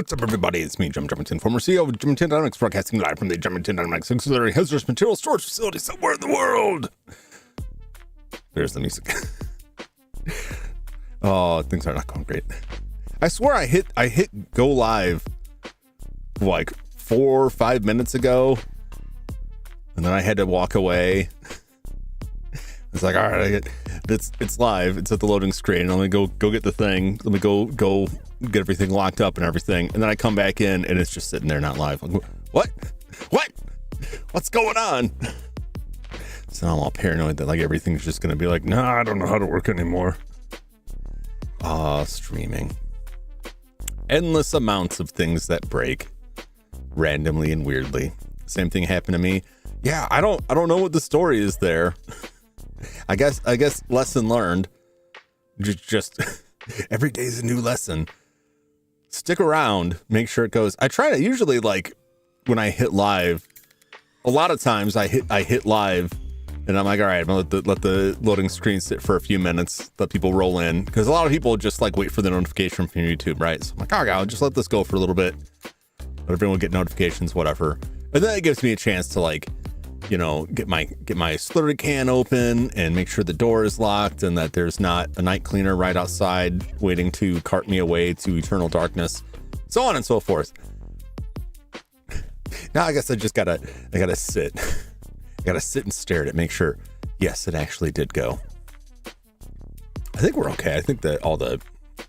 What's up, everybody? It's me, Jum Jumington, former CEO of Jumington Dynamics, broadcasting live from the Jumington Dynamics auxiliary hazardous material storage facility somewhere in the world. There's the music. Oh, things are not going great. I swear I hit go live like 4 or 5 minutes ago, and then I had to walk away. It's like, all right, it's live. It's at the loading screen. Let me go get the thing. Let me go get everything locked up and everything. And then I come back in and it's just sitting there, not live. Like, what's going on? So I'm all paranoid that like everything's just gonna be like, nah, I don't know how to work anymore. Streaming. Endless amounts of things that break randomly and weirdly. Same thing happened to me. Yeah, I don't know what the story is there. I guess lesson learned. Just every day is a new lesson. Stick around, make sure it goes. I try to usually, like, when I hit live, a lot of times I hit live and I'm like, all right, I'm gonna let the loading screen sit for a few minutes, let people roll in, because a lot of people just like wait for the notification from YouTube, right? So I'm like, okay, I'll just let this go for a little bit, let everyone get notifications, whatever. And then it gives me a chance to, like, you know, get my slurry can open and make sure the door is locked and that there's not a night cleaner right outside waiting to cart me away to eternal darkness, so on and so forth. Now I guess I gotta sit. I gotta sit and stare at it, make sure, yes, it actually did go. I think we're okay. I think that all the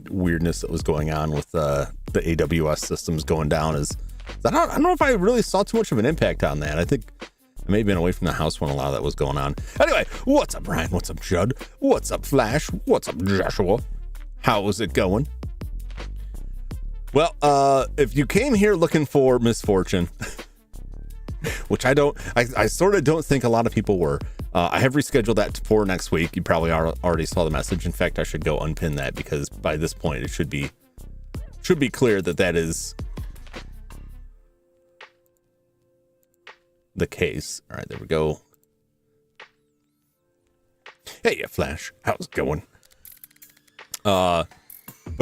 weirdness that was going on with the AWS systems going down is, I don't know if I really saw too much of an impact on that. I think I may have been away from the house when a lot of that was going on. Anyway, what's up, Ryan? What's up, Judd? What's up, Flash? What's up, Joshua? How is it going? Well, if you came here looking for misfortune, which I sort of don't think a lot of people were, I have rescheduled that for next week. You probably already saw the message. In fact, I should go unpin that because by this point it should be clear that is the case. All right, there we go. Hey, Flash, how's it going? But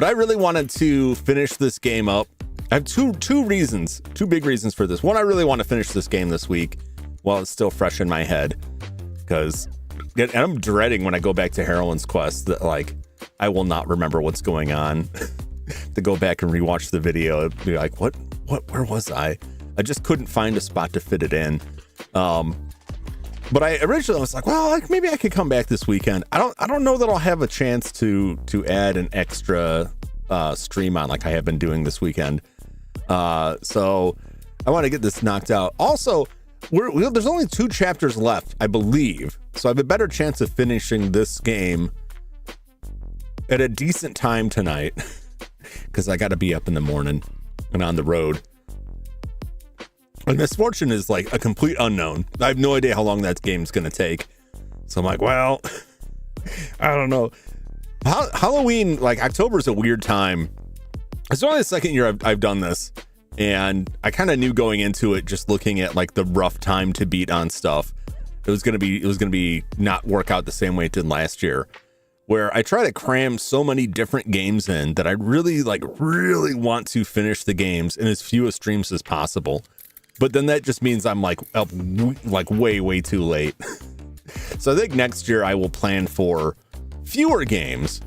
I really wanted to finish this game up. I have two big reasons for this. One, I really want to finish this game this week while it's still fresh in my head, because I'm dreading when I go back to Heroine's Quest that, like, I will not remember what's going on. To go back and rewatch the video and be like, where was I? I just couldn't find a spot to fit it in. But I originally was like, well, like, maybe I could come back this weekend. I don't know that I'll have a chance to add an extra stream on like I have been doing this weekend. So I want to get this knocked out. Also, there's only 2 chapters left, I believe. So I have a better chance of finishing this game at a decent time tonight, because I got to be up in the morning and on the road. And misfortune is like a complete unknown. I have no idea how long that game's going to take. So I'm like, well, I don't know. Halloween, like, October is a weird time. It's only the second year I've done this, and I kind of knew going into it, just looking at like the rough time to beat on stuff, it was gonna be not work out the same way it did last year, where I try to cram so many different games in that I really want to finish the games in as few streams as possible. But then that just means I'm like up like way too late. So I think next year I will plan for fewer games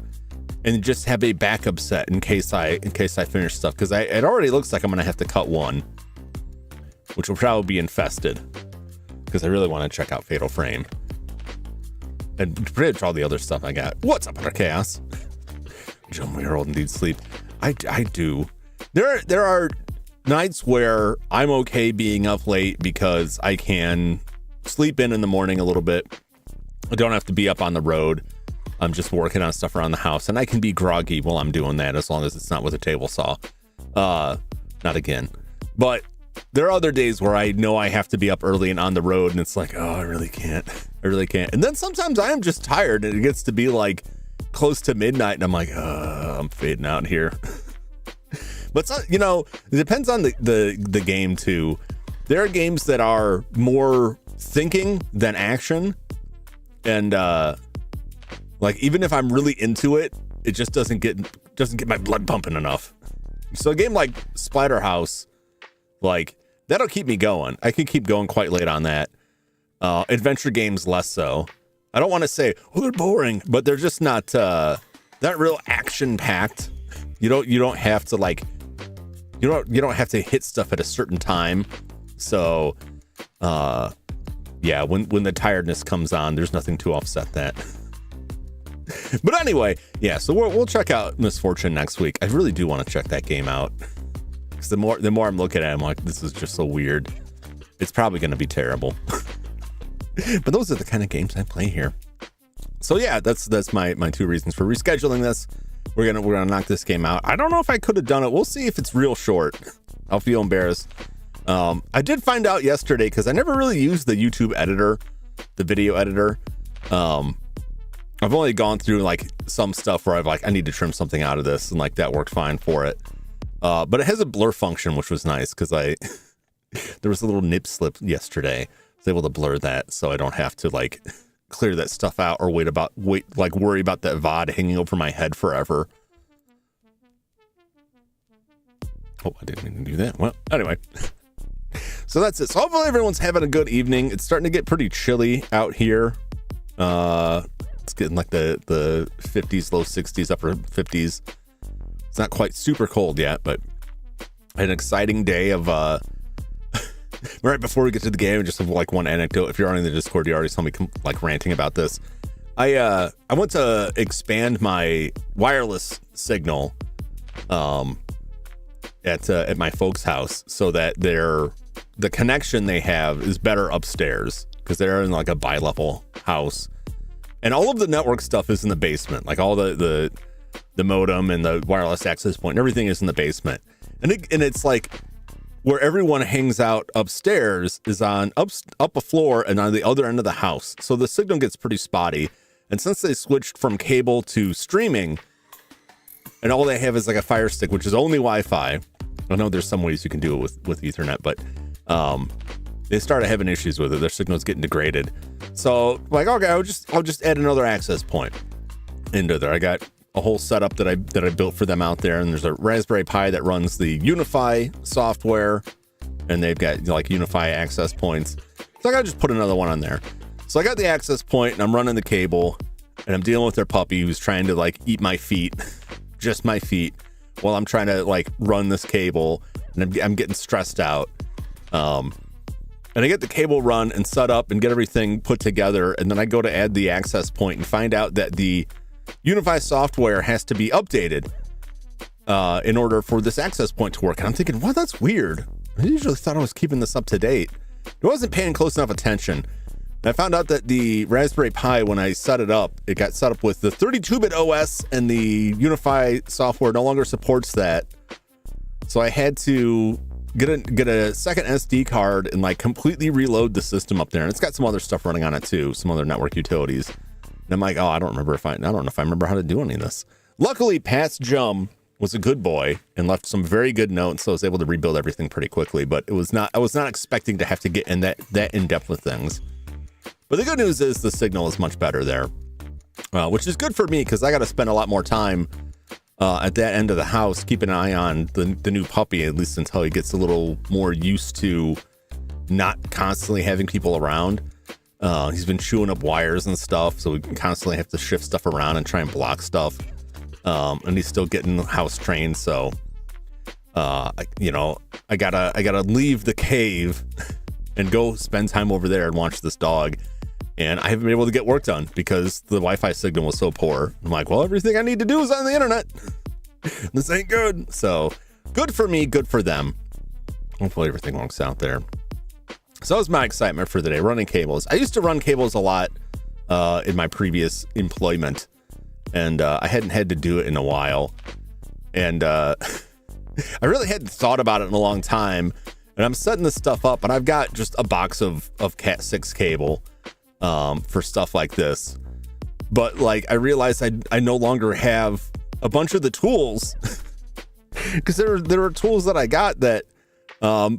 and just have a backup set in case I finish stuff, because it already looks like I'm gonna have to cut one, which will probably be infested, because I really want to check out Fatal Frame and pretty much all the other stuff I got. What's up, Utter Chaos? Jum, we are old and need sleep. I do. There are nights where I'm okay being up late because I can sleep in the morning a little bit. I don't have to be up on the road. I'm just working on stuff around the house, and I can be groggy while I'm doing that, as long as it's not with a table saw. Not again. But there are other days where I know I have to be up early and on the road, and it's like, oh, I really can't. And then sometimes I am just tired, and it gets to be like close to midnight, and I'm like, I'm fading out here. But you know, it depends on the game too. There are games that are more thinking than action, and like, even if I'm really into it, it just doesn't get my blood pumping enough. So a game like Splatterhouse, like that'll keep me going. I can keep going quite late on that. Adventure games less so. I don't want to say, oh, they're boring, but they're just not real action packed. You don't have to like, you don't have to hit stuff at a certain time. So, yeah, when the tiredness comes on, there's nothing to offset that. But anyway, yeah, so we'll check out Misfortune next week. I really do want to check that game out, because the more I'm looking at it, I'm like, this is just so weird. It's probably going to be terrible. But those are the kind of games I play here. So yeah, that's my 2 reasons for rescheduling this. We're gonna knock this game out. I don't know if I could have done it. We'll see if it's real short. I'll feel embarrassed. I did find out yesterday, because I never really used the YouTube editor, the video editor. I've only gone through like some stuff where I need to trim something out of this, and like that worked fine for it. But it has a blur function, which was nice, because there was a little nip slip yesterday. I was able to blur that, so I don't have to like clear that stuff out or worry about that VOD hanging over my head forever. Oh, I didn't mean to do that. Well, anyway. So that's it. So hopefully everyone's having a good evening. It's starting to get pretty chilly out here. It's getting like the 50s, low 60s, upper 50s. It's not quite super cold yet, but an exciting day of right before we get to the game, just like one anecdote. If you're on the Discord, you already saw me like ranting about this. I went to expand my wireless signal at my folks' house, so that the connection they have is better upstairs, because they're in like a bi-level house, and all of the network stuff is in the basement. Like all the modem and the wireless access point and everything is in the basement, and it's like where everyone hangs out upstairs is on up a floor and on the other end of the house, so the signal gets pretty spotty. And since they switched from cable to streaming, and all they have is like a Fire Stick, which is only Wi-Fi. I know there's some ways you can do it with Ethernet, but they started having issues with it. Their signal's getting degraded. So like, okay, I'll just add another access point into there. I got a whole setup that I built for them out there, and there's a Raspberry Pi that runs the Unify software, and they've got like Unify access points. So I gotta just put another one on there. So I got the access point, and I'm running the cable, and I'm dealing with their puppy who's trying to like eat my feet, just my feet, while I'm trying to like run this cable, and I'm getting stressed out. And I get the cable run and set up and get everything put together, and then I go to add the access point and find out that the Unify software has to be updated in order for this access point to work. And I'm thinking, well, that's weird. I usually thought I was keeping this up to date. I wasn't paying close enough attention. And I found out that the Raspberry Pi, when I set it got set up with the 32-bit OS, and the Unify software no longer supports that. So I had to get a second SD card and like completely reload the system up there. And it's got some other stuff running on it too, some other network utilities. And I'm like, oh, I don't know if I remember how to do any of this. Luckily, Pat's Jum was a good boy and left some very good notes, so I was able to rebuild everything pretty quickly. But I was not expecting to have to get in that in depth with things. But the good news is the signal is much better there, which is good for me, because I got to spend a lot more time at that end of the house, keeping an eye on the new puppy, at least until he gets a little more used to not constantly having people around. He's been chewing up wires and stuff, so we constantly have to shift stuff around and try and block stuff. And he's still getting house trained, so I gotta leave the cave and go spend time over there and watch this dog. And I haven't been able to get work done because the Wi-Fi signal was so poor. I'm like, well, everything I need to do is on the internet. This ain't good. So good for me, good for them. Hopefully everything works out there. So that was my excitement for the day, running cables. I used to run cables a lot in my previous employment, and I hadn't had to do it in a while. And I really hadn't thought about it in a long time. And I'm setting this stuff up, and I've got just a box of Cat 6 cable for stuff like this. But like, I realized I no longer have a bunch of the tools, because there were tools that I got that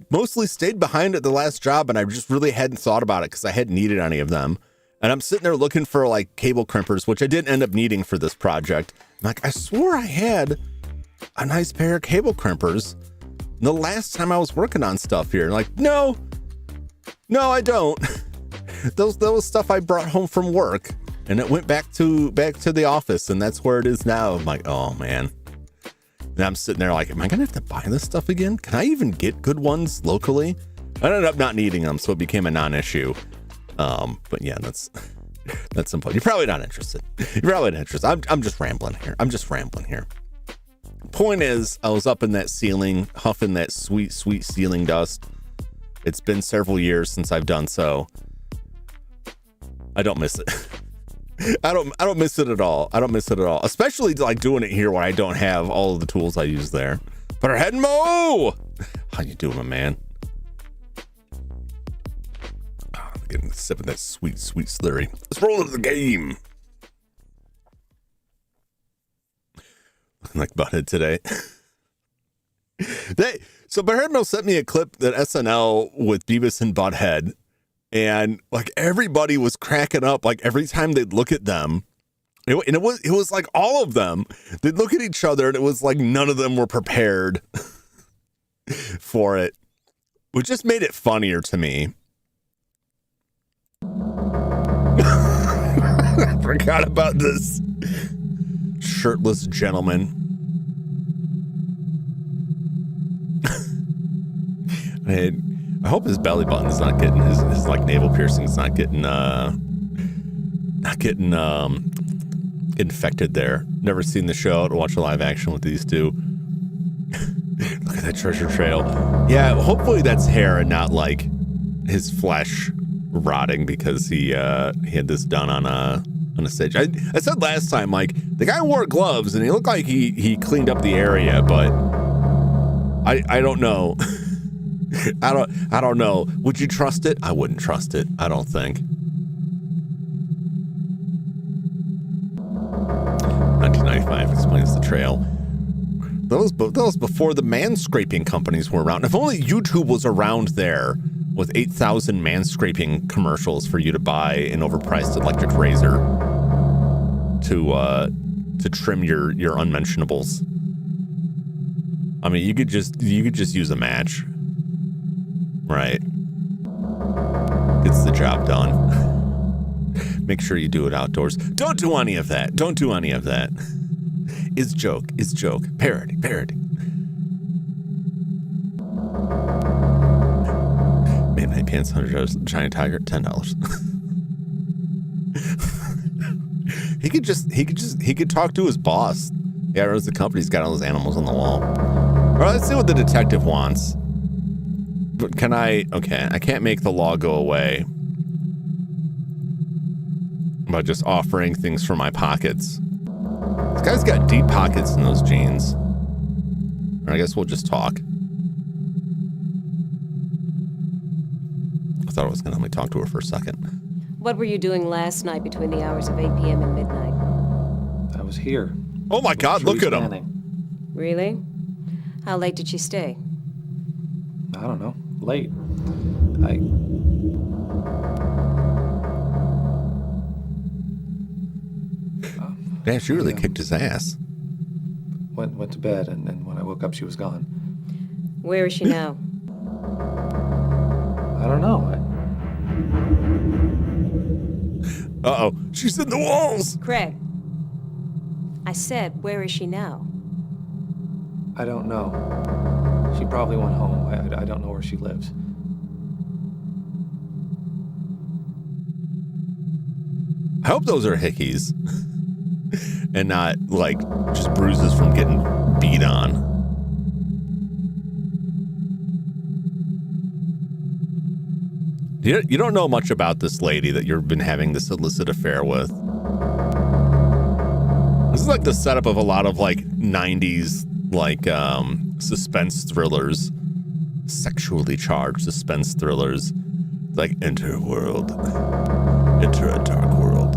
mostly stayed behind at the last job, and I just really hadn't thought about it because I hadn't needed any of them. And I'm sitting there looking for like cable crimpers, which I didn't end up needing for this project. I'm like, I swore I had a nice pair of cable crimpers the last time I was working on stuff here. Like, no, I don't. Those stuff I brought home from work, and it went back to the office, and that's where it is now. I'm like, oh man. And I'm sitting there like, am I gonna have to buy this stuff again? Can I even get good ones locally? I ended up not needing them, so it became a non-issue. But yeah, that's simple. You're probably not interested. I'm just rambling here. Point is, I was up in that ceiling, huffing that sweet ceiling dust. It's been several years since I've done so. I don't miss it. I don't miss it at all. Especially like doing it here where I don't have all of the tools I use there. Put her head in Mo. How you doing, my man? Oh, I'm getting a sip of that sweet slurry. Let's roll into the game. Looking like butthead today. So Butthead sent me a clip that SNL with Beavis and Butthead. And like everybody was cracking up, like every time they'd look at them, it was like all of them. They'd look at each other, and it was like none of them were prepared for it, which just made it funnier to me. I forgot about this shirtless gentleman. I hope his belly button's not getting his like navel piercing's not getting infected there. Never seen the show to watch a live action with these two. Look at that treasure trail. Yeah, hopefully that's hair and not like his flesh rotting because he had this done on a stage. I said last time, like, the guy wore gloves and he looked like he cleaned up the area, but I don't know. I don't know. Would you trust it? I wouldn't trust it. I don't think. 1995 explains the trail. That was before the manscaping companies were around. If only YouTube was around there with 8,000 manscaping commercials for you to buy an overpriced electric razor to trim your unmentionables. I mean, you could just use a match. Right. Gets the job done. Make sure you do it outdoors. Don't do any of that. It's joke. Parody. Midnight Pants, $100. Giant Tiger, $10. He could talk to his boss. Yeah, runs the company's got all those animals on the wall. All right, let's see what the detective wants. But I can't make the law go away by just offering things from my pockets. This guy's got deep pockets in those jeans. I guess we'll just talk. I thought I was going to let me talk to her for a second. What were you doing last night between the hours of 8 p.m. and midnight? I was here. Oh my God, look at him. Really? How late did she stay? I don't know. Late. Damn, she really kicked his ass. Went to bed, and when I woke up, she was gone. Where is she now? I don't know. Uh-oh, she's in the walls. Craig, I said, where is she now? I don't know. She probably went home. I don't know where she lives. I hope those are hickeys and not like just bruises from getting beat on. You don't know much about this lady that you've been having this illicit affair with. This is like the setup of a lot of like 90s like suspense thrillers, sexually charged suspense thrillers. Like enter a dark world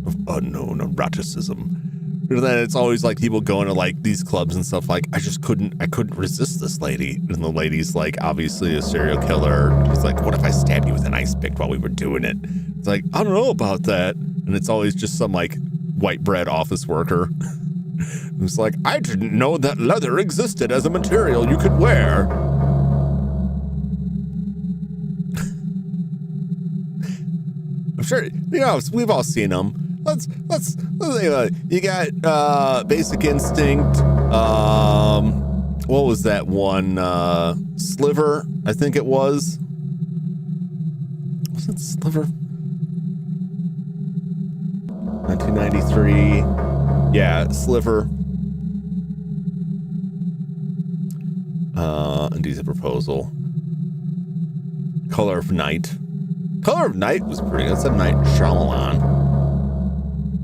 of unknown eroticism. And then it's always like people going to like these clubs and stuff like, I couldn't resist this lady. And the lady's like obviously a serial killer. She's like, what if I stabbed you with an ice pick while we were doing it? It's like, I don't know about that. And it's always just some like white bread office worker It's like, I didn't know that leather existed as a material you could wear. I'm sure, we've all seen them. Let's you got Basic Instinct. What was that one? Sliver, I think it was. Was it Sliver? 1993. Yeah, Sliver. Indecent Proposal. Color of Night. Color of Night was pretty. That's a Night Shyamalan.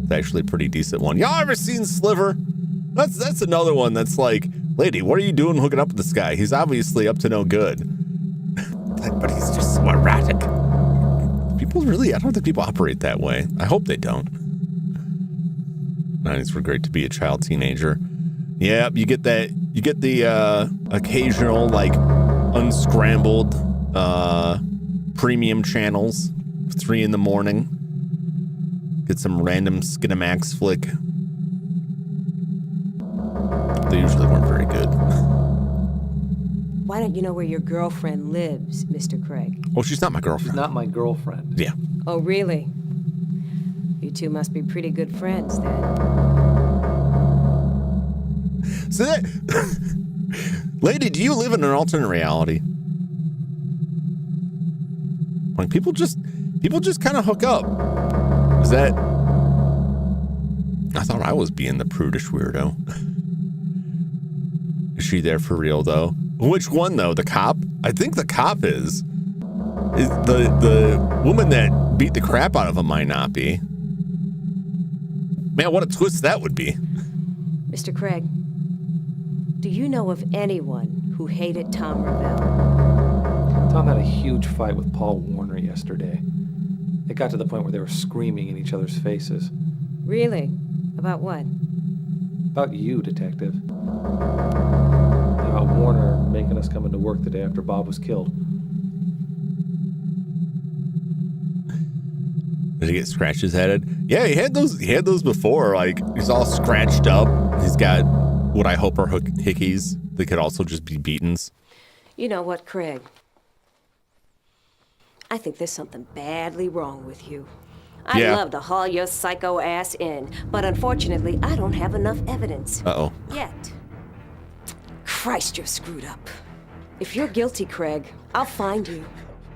It's actually a pretty decent one. Y'all ever seen Sliver? That's another one that's like, lady, what are you doing hooking up with this guy? He's obviously up to no good. But he's just so erratic. People really, I don't think people operate that way. I hope they don't. 90s were great to be a child teenager. Yeah, you get the occasional like unscrambled premium channels, 3 a.m. Get some random Skinamax flick. They usually weren't very good. Why don't you know where your girlfriend lives, Mr. Craig? Oh, she's not my girlfriend. She's not my girlfriend. Yeah. Oh, really? You two must be pretty good friends then. So that, lady, do you live in an alternate reality? Like people just kind of hook up. Is that? I thought I was being the prudish weirdo. Is she there for real though? Which one though? The cop? I think the cop is the woman that beat the crap out of him might not be. Man, what a twist that would be. Mr. Craig, do you know of anyone who hated Tom Ravel? Tom had a huge fight with Paul Warner yesterday. It got to the point where they were screaming in each other's faces. Really? About what? About you, Detective. About Warner making us come into work the day after Bob was killed. Did he get scratches headed? Yeah, he had those before. Like, he's all scratched up. He's got what I hope are hickeys. They could also just be beatings. You know what, Craig? I think there's something badly wrong with you. I'd love to haul your psycho ass in, but unfortunately, I don't have enough evidence. Uh-oh. Yet. Christ, you're screwed up. If you're guilty, Craig, I'll find you.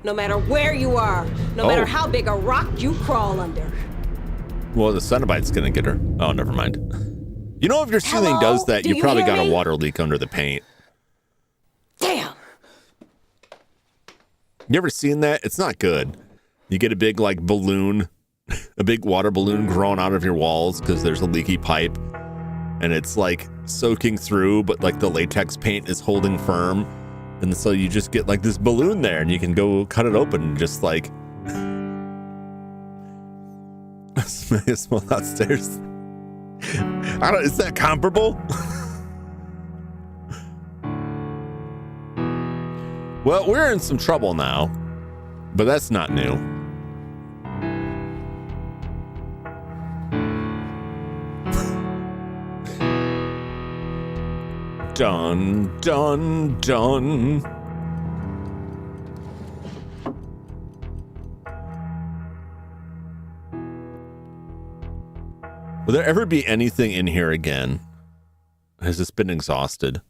No matter where you are, no matter how big a rock you crawl under. Well, the Cenobite's gonna get her. Oh, never mind. You know, if your ceiling does that, you probably got a water leak under the paint. Damn! You ever seen that? It's not good. You get a big, like, balloon, a big water balloon growing out of your walls because there's a leaky pipe. And it's, like, soaking through, but, like, the latex paint is holding firm. And so you just get, like, this balloon there, and you can go cut it open and just, like... smell downstairs. Is that comparable? Well, we're in some trouble now, but that's not new. Dun, dun, dun. Will there ever be anything in here again? Has this been exhausted?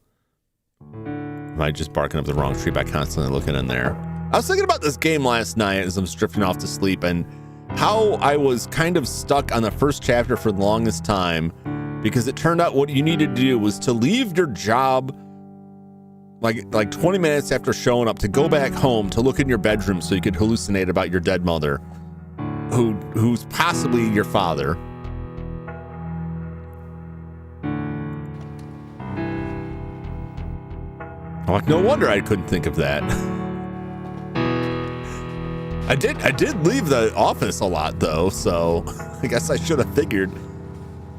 Am I just barking up the wrong tree by constantly looking in there? I was thinking about this game last night as I'm drifting off to sleep and how I was kind of stuck on the first chapter for the longest time because it turned out what you needed to do was to leave your job like 20 minutes after showing up to go back home to look in your bedroom so you could hallucinate about your dead mother who's possibly your father. Like, no wonder I couldn't think of that. I did leave the office a lot though, so I guess I should have figured.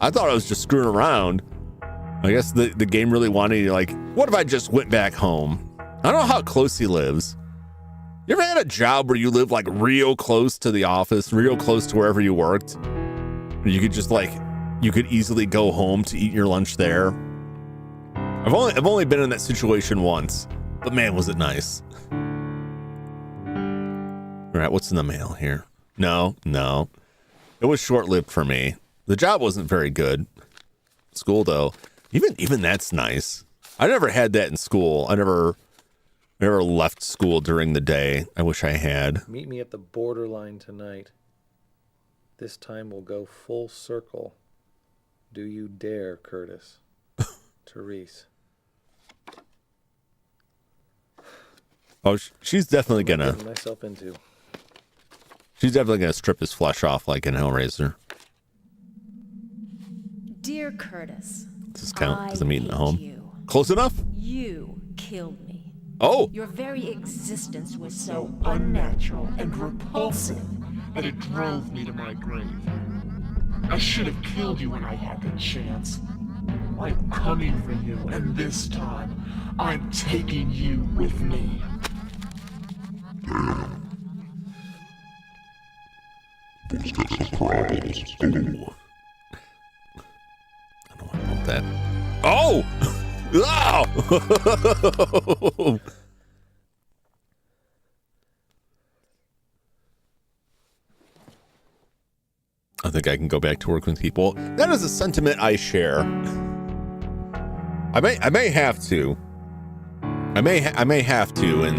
I thought I was just screwing around. I guess the game really wanted you, like, what if I just went back home? I don't know how close he lives. You ever had a job where you live like real close to the office, real close to wherever you worked? You could just like you could easily go home to eat your lunch there. I've only been in that situation once, but man, was it nice. All right, what's in the mail here? No. It was short-lived for me. The job wasn't very good. School, though, even that's nice. I never had that in school. I never left school during the day. I wish I had. Meet me at the borderline tonight. This time we'll go full circle. Do you dare, Curtis? Therese. Oh, she's definitely gonna. Getting myself into. She's definitely gonna strip his flesh off like in Hellraiser. Dear Curtis, Does this count? Does it mean at home? you. Close enough? You killed me. Oh, Your very existence was so unnatural and repulsive that it drove me to my grave. I should have killed you when I had the chance. I'm coming for you, and this time, I'm taking you with me. Those got some problems. Ooh. I don't want that. Oh! Oh! I think I can go back to work with people. That is a sentiment I share. I may have to. I may have to in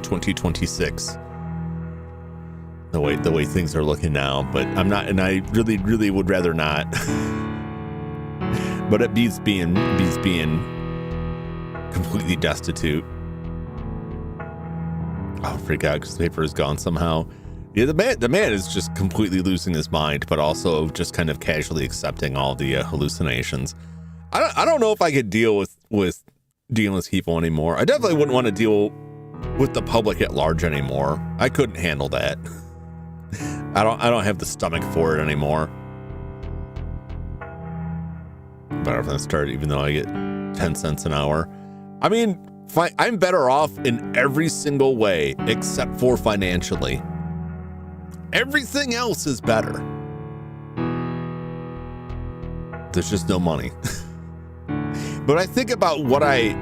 2026. The way things are looking now, but I'm not, and I really would rather not. But it beats being completely destitute. Oh, freak out because the paper is gone somehow. Yeah, the man is just completely losing his mind, but also just kind of casually accepting all the hallucinations. I don't know if I could deal with dealing with people anymore. I definitely wouldn't want to deal with the public at large anymore. I couldn't handle that. I don't have the stomach for it anymore. Better than start, even though I get 10 cents an hour. I mean, I'm better off in every single way except for financially. Everything else is better. There's just no money. But I think about what I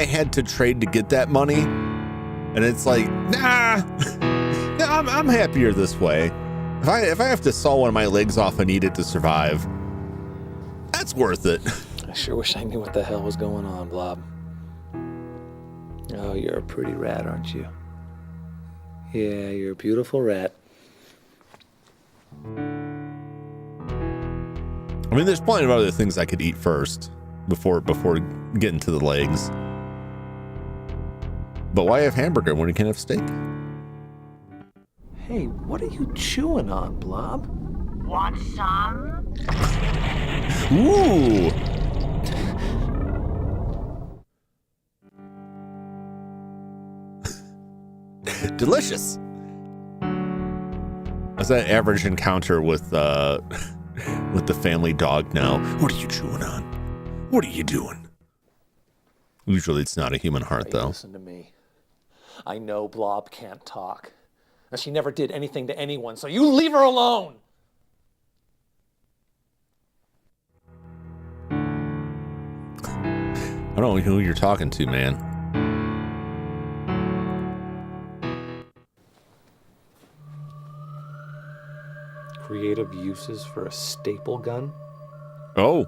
had to trade to get that money, and it's like, nah, I'm happier this way. If I have to saw one of my legs off and eat it to survive, that's worth it. I sure wish I knew what the hell was going on, Blob. Oh, you're a pretty rat, aren't you? Yeah, you're a beautiful rat. I mean, there's plenty of other things I could eat first before getting to the legs. But why have hamburger when you can have steak? Hey, what are you chewing on, Blob? Want some? Ooh. Delicious. That's that average encounter with the family dog now. What are you chewing on? What are you doing? Usually it's not a human heart, Hey, though. listen to me. I know Blob can't talk. And she never did anything to anyone, so you leave her alone! I don't know who you're talking to, man. Creative uses for a staple gun? Oh.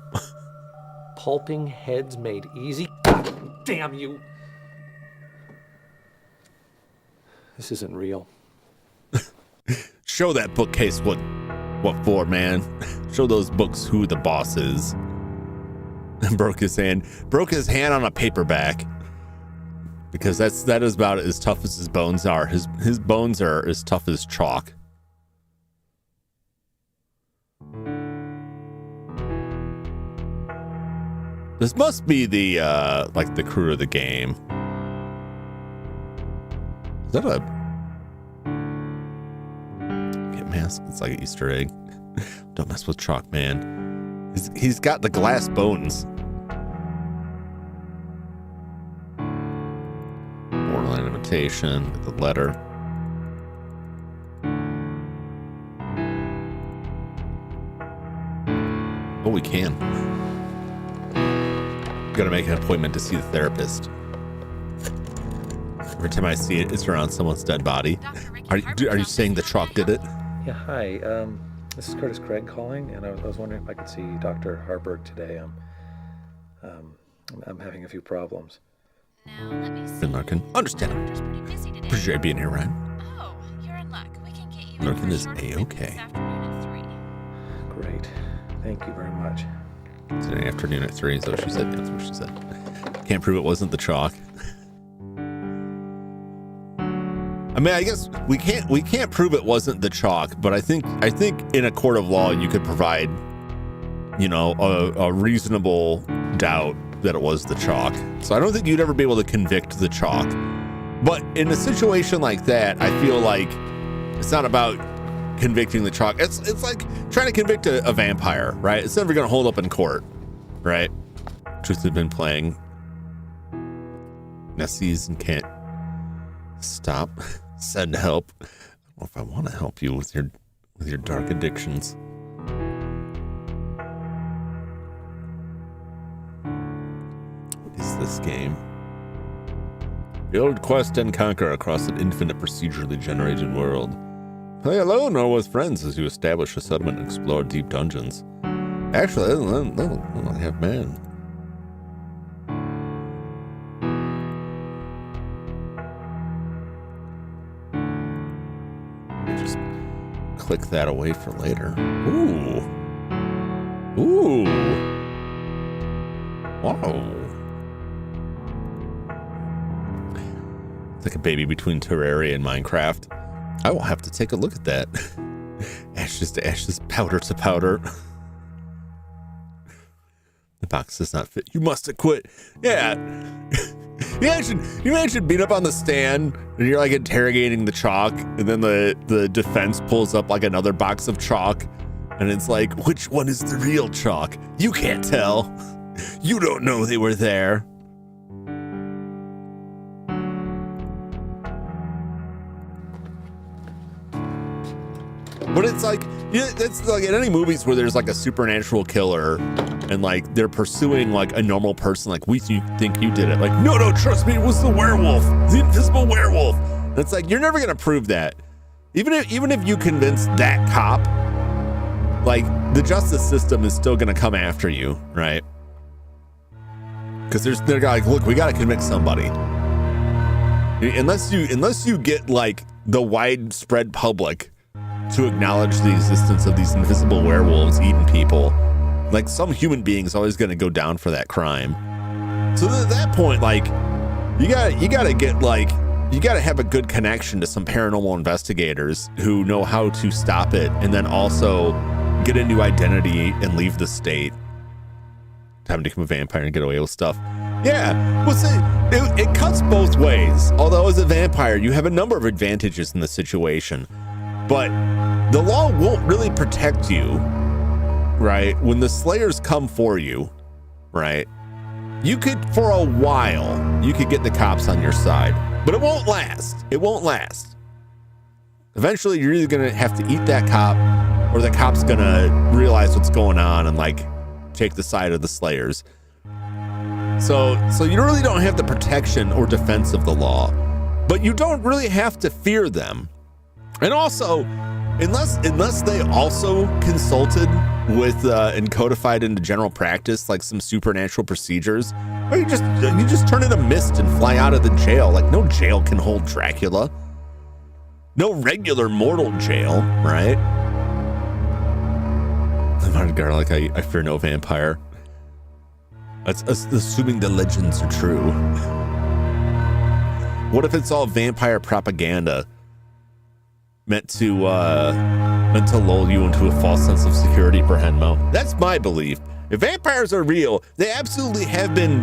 Pulping heads made easy? God damn you! This isn't real. Show that bookcase what for, man. Show those books who the boss is. Broke his hand on a paperback. Because that is about as tough as his bones are. His bones are as tough as chalk. This must be the like the crew of the game. Is that a get mask? It's like an Easter egg. Don't mess with chalk, man. He's got the glass bones. Borderline imitation, the letter. Oh, we can. Gotta make an appointment to see the therapist. Every time I see it, it's around someone's dead body. Are you saying the chalk did it? Yeah, hi. This is Curtis Craig calling, and I was wondering if I could see Dr. Harburg today. I'm having a few problems. Now, let me see. Been lurking. Understand. Doctor's pretty busy today. Appreciate being here, Ryan. Oh, you're in luck. We can get you Lurking in for a is short A-okay. appointment this afternoon at 3. Great. Thank you very much. Today afternoon at 3, is that what she said? That's what she said. Can't prove it wasn't the chalk. I mean, I guess we can't prove it wasn't the chalk, but I think in a court of law you could provide, you know, a reasonable doubt that it was the chalk. So I don't think you'd ever be able to convict the chalk. But in a situation like that, I feel like it's not about convicting the chalk. It's like trying to convict a vampire, right? It's never going to hold up in court, right? Truth has been playing Nessies and can't stop. Send help. I don't know if I want to help you with your dark addictions. What is this game? Build, quest, and conquer across an infinite procedurally generated world. Play alone or with friends as you establish a settlement and explore deep dungeons. Actually, I don't have man. Just click that away for later. Ooh. Ooh. Wow. It's like a baby between Terraria and Minecraft. I will have to take a look at that. Ashes to ashes, powder to powder. The box does not fit. You must have quit. Yeah. You imagine being up on the stand and you're like interrogating the chalk, and then the defense pulls up like another box of chalk, and it's like, which one is the real chalk? You can't tell. You don't know they were there. But it's like, yeah, that's like in any movies where there's like a supernatural killer and like they're pursuing like a normal person, like we think you did it. Like, no, trust me, it was the werewolf, the invisible werewolf. And it's like, you're never gonna prove that. Even if you convince that cop, like the justice system is still gonna come after you, right? Because they're like, look, we gotta convict somebody. Unless you get like the widespread public to acknowledge the existence of these invisible werewolves eating people, like some human being is always going to go down for that crime. So at that point, like you gotta get like, you gotta have a good connection to some paranormal investigators who know how to stop it, and then also get a new identity and leave the state. Time to become a vampire and get away with stuff. Yeah, well, see, it cuts both ways. Although as a vampire, you have a number of advantages in the situation. But the law won't really protect you, right? When the slayers come for you, right? You could, for a while, you could get the cops on your side, but it won't last. It won't last. Eventually, you're either going to have to eat that cop, or the cop's going to realize what's going on and like take the side of the slayers. So you really don't have the protection or defense of the law, but you don't really have to fear them. And also, unless they also consulted with and codified into general practice like some supernatural procedures, or you just turn into mist and fly out of the jail. Like no jail can hold Dracula. No regular mortal jail, right? I'm not a garlic. I fear no vampire. That's assuming the legends are true. What if it's all vampire propaganda? Meant to lull you into a false sense of security for Henmo. That's my belief. If vampires are real, they absolutely have been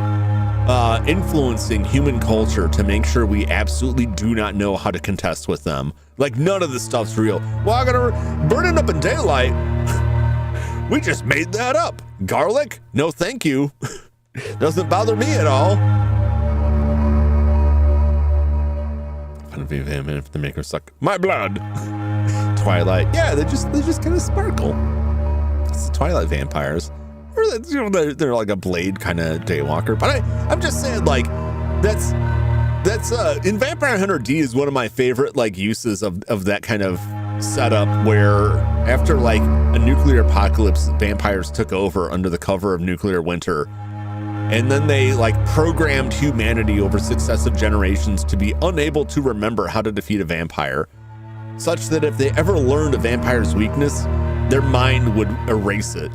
influencing human culture to make sure we absolutely do not know how to contest with them. Like none of this stuff's real. Well, I'm gonna burn it up in daylight. We just made that up. Garlic? No, thank you. Doesn't bother me at all. Fun to be a vampire if the makers suck my blood. Twilight, yeah, they just kind of sparkle. It's the Twilight vampires. Or they're like a blade kind of daywalker. But I'm just saying, like, that's in Vampire Hunter D is one of my favorite like uses of that kind of setup, where after like a nuclear apocalypse, vampires took over under the cover of nuclear winter, and then they like programmed humanity over successive generations to be unable to remember how to defeat a vampire, such that if they ever learned a vampire's weakness, their mind would erase it.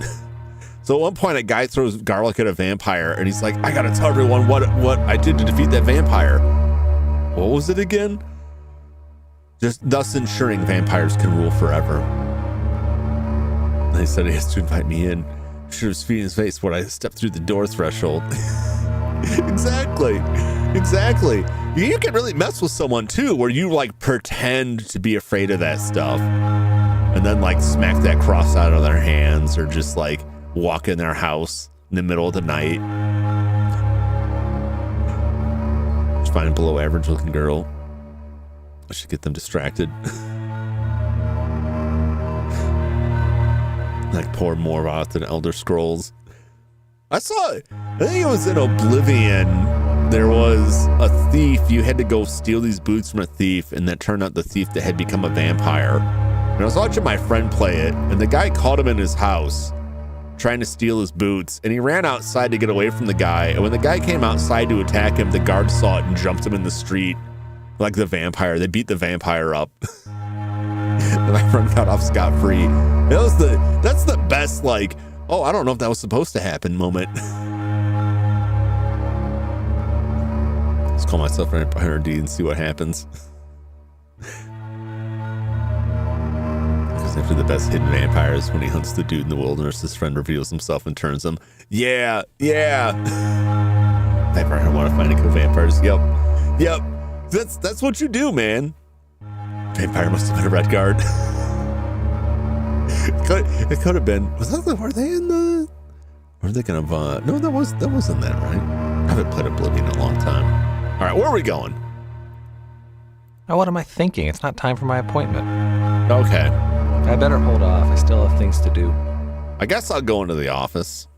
So at one point, a guy throws garlic at a vampire, and he's like, I gotta tell everyone what I did to defeat that vampire. What was it again? Just thus ensuring vampires can rule forever. And he said he has to invite me in. Should have spit in his face when I stepped through the door threshold. Exactly. You can really mess with someone too, where you like pretend to be afraid of that stuff, and then like smack that cross out of their hands, or just like walk in their house in the middle of the night. Just find a below average looking girl. I should get them distracted. Like pour more out than Elder Scrolls. I think it was in Oblivion. There was a thief. You had to go steal these boots from a thief, and that turned out the thief that had become a vampire. And I was watching my friend play it, and the guy caught him in his house trying to steal his boots, and he ran outside to get away from the guy. And when the guy came outside to attack him, the guard saw it and jumped him in the street like the vampire. They beat the vampire up. And my friend got off scot-free. That's the best, like, oh, I don't know if that was supposed to happen moment. Let's call myself an Vampire D and see what happens. Because after the best hidden vampires, when he hunts the dude in the wilderness, his friend reveals himself and turns him. Yeah. Vampire, I want to find and kill vampires. Yep. That's what you do, man. Vampire must have been a red guard. It could have been. Were they in the? Were they gonna? No, that wasn't that, right? I haven't played Oblivion in a long time. All right, where are we going? Oh, what am I thinking? It's not time for my appointment. Okay. I better hold off. I still have things to do. I guess I'll go into the office.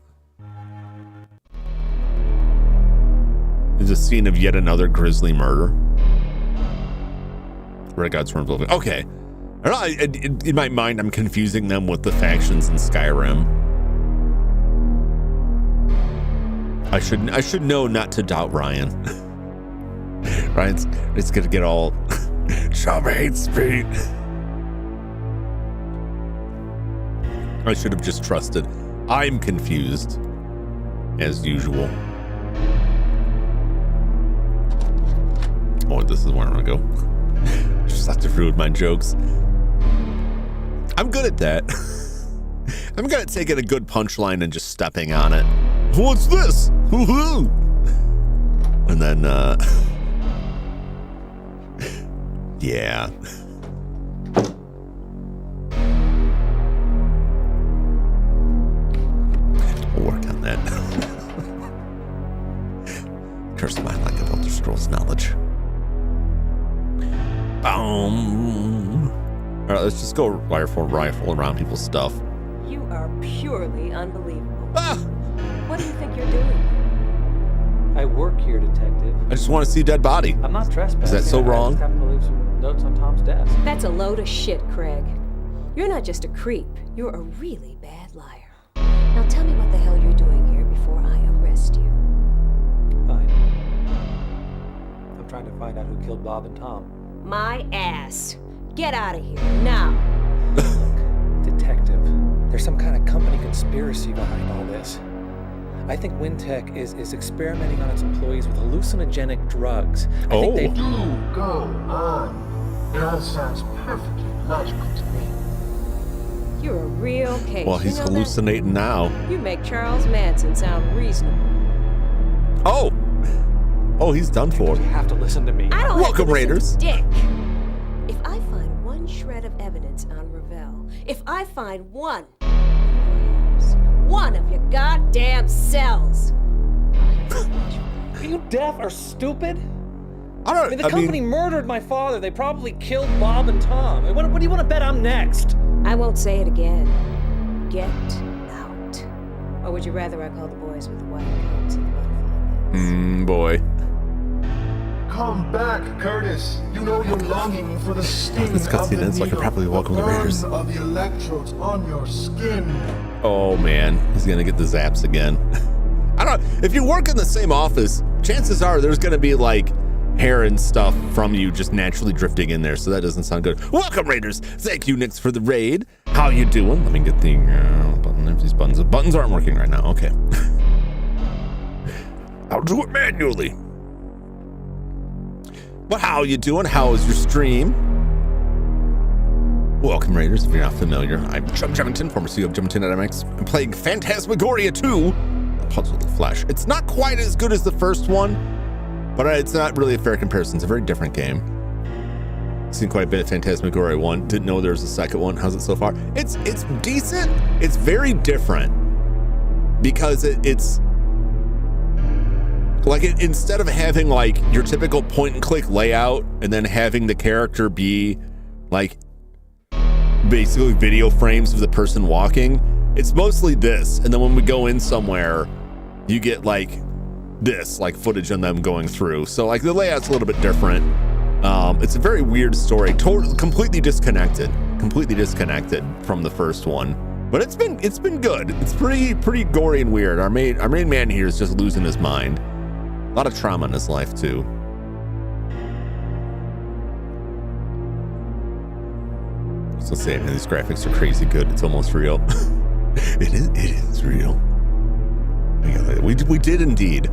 There's a scene of yet another grisly murder. Red God's Swarm Oblivion. Okay. I don't know, in my mind, I'm confusing them with the factions in Skyrim. I should know not to doubt Ryan. Ryan's gonna get all Chama hates speed. I should have just trusted. I'm confused, as usual. Oh, this is where I'm gonna go. Just have to ruin my jokes. I'm good at that. I'm good at taking a good punchline and just stepping on it. What's this? Woohoo! And then, yeah. We'll work on that. Curse my lack of Elder Scrolls knowledge. Boom. All right, let's just go rifle around people's stuff. You are purely unbelievable. Ah! What do you think you're doing? I work here, detective. I just want to see a dead body. I'm not trespassing. Is that so wrong? I just happened to leave some notes on Tom's desk. That's a load of shit, Craig. You're not just a creep. You're a really bad liar. Now tell me what the hell you're doing here before I arrest you. Fine. I'm trying to find out who killed Bob and Tom. My ass. Get out of here, now. Detective, there's some kind of company conspiracy behind all this. I think Wintech is experimenting on its employees with hallucinogenic drugs. I think they Do go on. It all sounds perfectly logical to me. You're a real case. Well, he's You know that? hallucinating now. You make Charles Manson sound reasonable. Oh, he's done for. You have to listen to me. I don't Welcome, have to Raiders. Dick. If I find one shred of evidence on Ravel, if I find one of your goddamn cells. Are you deaf or stupid? I The company murdered my father. They probably killed Bob and Tom. What do you want to bet I'm next? I won't say it again. Get out. Or would you rather I call the boys with the white coats and the butterfly wings? Boy. Come back, Curtis. You know you're longing for the sting This of cutscene the ends, so I could needle, probably welcome the Raiders. burn of the electrodes on your skin. Oh man, he's gonna get the zaps again. I don't. If you work in the same office, chances are there's gonna be like hair and stuff from you just naturally drifting in there, so that doesn't sound good. Welcome, Raiders. Thank you, Nix, for the raid. How you doing? Let me get the button. There's these buttons. The buttons aren't working right now. Okay. I'll do it manually. But how you doing? How is your stream? Welcome, Raiders. If you're not familiar, I'm Jum Jumington, former CEO of Jumington Dynamics. I'm playing Phantasmagoria 2, The Puzzle of the Flesh. It's not quite as good as the first one, but it's not really a fair comparison. It's a very different game. Seen quite a bit of Phantasmagoria 1. Didn't know there was a second one. How's it so far? It's decent. It's very different because it's like instead of having like your typical point and click layout and then having the character be like basically video frames of the person walking, it's mostly this. And then when we go in somewhere, you get like this, like footage on them going through. So like the layout's a little bit different. It's a very weird story, completely disconnected from the first one. But it's been good. It's pretty gory and weird. Our main man here is just losing his mind. A lot of trauma in his life too. So saying these graphics are crazy good. It's almost real. It is real. We did indeed.